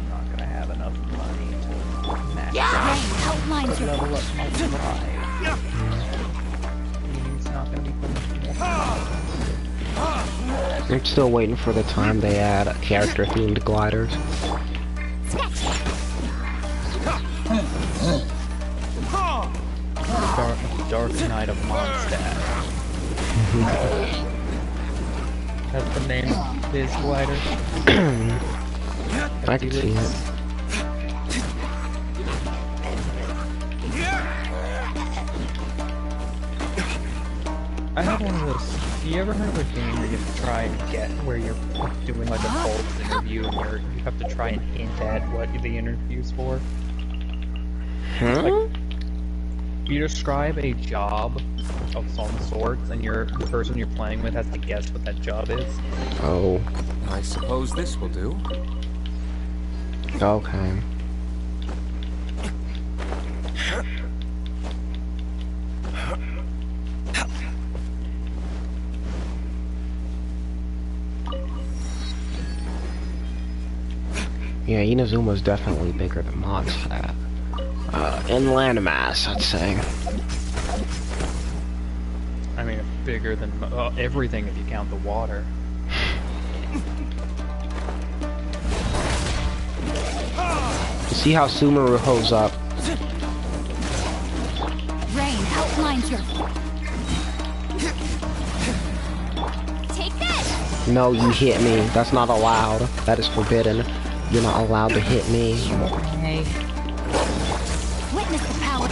not gonna have enough money to max outlines your level up my drive. It's not gonna be fun. I'm still waiting for the time they add character-themed gliders. Dark Knight of Mondstadt. That's the name of his glider. I can see it. I have one of those. You ever heard of a game where you have to try and get where you're doing like a Pulse interview and you have to try and hint at what the interview's for? Huh? Like, you describe a job of some sorts, and the person you're playing with has to guess what that job is. Oh. I suppose this will do. Okay. Yeah, Inazuma's definitely bigger than Mondstadt. In landmass, I'd say. I mean, bigger than everything if you count the water. See how Sumeru holds up. Rain, lines your... Take this! No, you hit me. That's not allowed. That is forbidden. You're not allowed to hit me. Okay. Witness the power.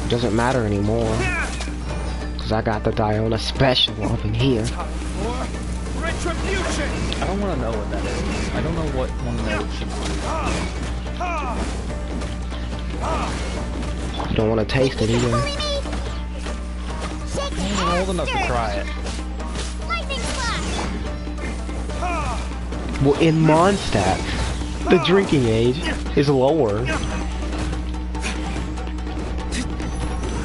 Doesn't matter anymore. Cause I got the Diona special up in here. Retribution! I don't want to know what that is. I don't know what she wants. You don't want to taste it either. I'm old enough to try it. Well, in Mondstadt, the drinking age is lower.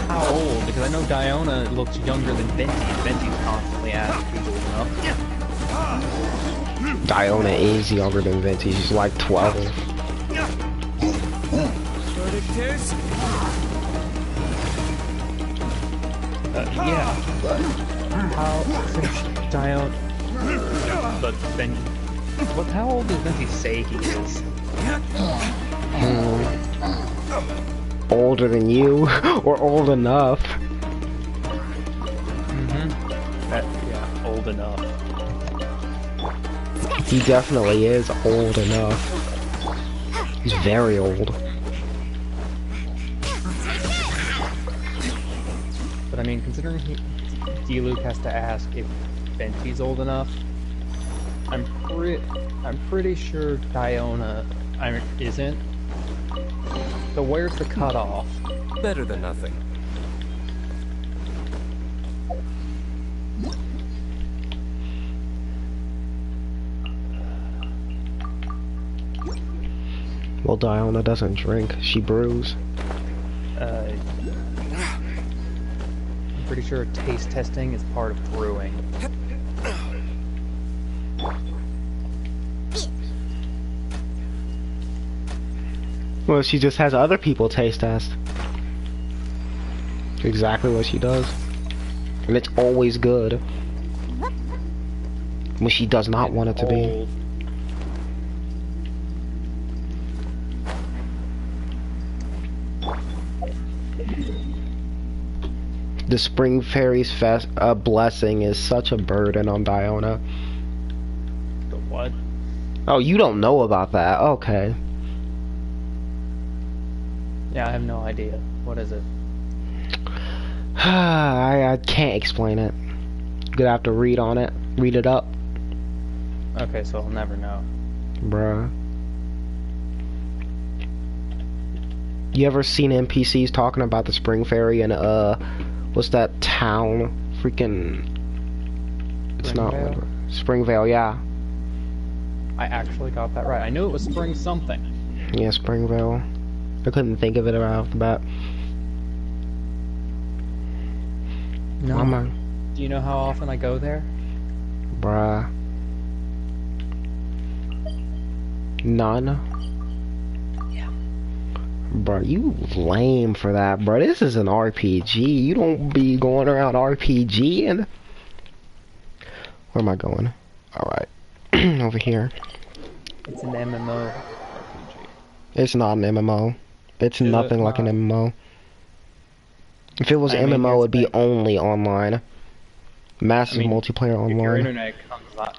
How old? Because I know Diona looks younger than Venti, and Venti's constantly asking who's old enough. Diona is younger than Venti. She's like 12. Yeah, but how Diona? But then, how old does Venti say he is? Older than you, or old enough. Yeah, old enough. He definitely is old enough. He's very old. But I mean, considering D-Luke has to ask if Venti's old enough, I'm pretty sure Diona isn't. So where's the cutoff? Better than nothing. Well, Diona doesn't drink, she brews. I'm pretty sure taste testing is part of brewing. Well, she just has other people taste test. Exactly what she does. And it's always good. When she does not want it to be. The Spring Fairies blessing is such a burden on Diona. The what? Oh, you don't know about that. Okay. Yeah, I have no idea. What is it? I can't explain it. You're gonna have to read on it. Read it up. Okay, so I'll never know. Bruh. You ever seen NPCs talking about the Spring Fairy and what's that town? Freaking... It's not... Springvale, yeah. I actually got that right. I knew it was spring something. Yeah, Springvale. I couldn't think of it right off the bat. No. Do you know how often I go there? Bruh. None. Yeah. Bruh, you lame for that, bruh. This is an RPG. You don't be going around RPGing. Where am I going? Alright. Over here. It's an MMO. It's not an MMO. It's nothing like an MMO. If it was MMO, it'd be only online. Massive multiplayer online.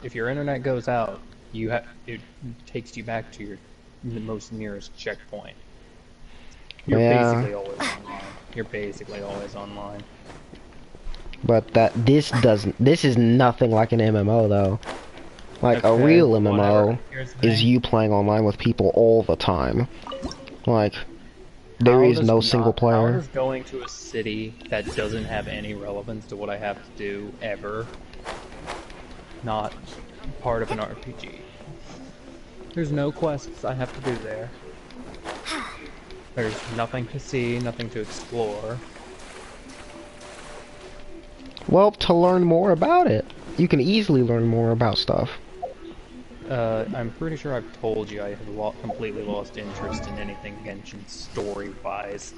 If your internet goes out, it takes you back to your most nearest checkpoint. You're basically always online. You're basically always online. But this is nothing like an MMO though. Like a real MMO is you playing online with people all the time. Like there is no single player. How does going to a city that doesn't have any relevance to what I have to do ever not part of an RPG? There's no quests I have to do there. There's nothing to see, nothing to explore. Well, to learn more about it. You can easily learn more about stuff. I'm pretty sure I've told you I have completely lost interest in anything Genshin story-wise.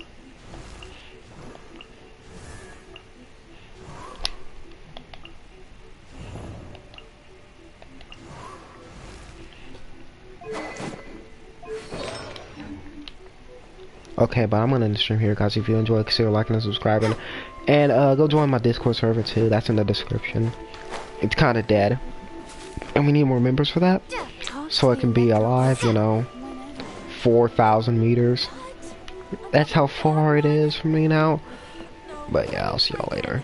Okay, but I'm gonna end the stream here, guys. If you enjoyed, consider liking and subscribing. And go join my Discord server too. That's in the description. It's kind of dead, and we need more members for that, so it can be alive. You know, 4,000 meters. That's how far it is from me now. But yeah, I'll see y'all later.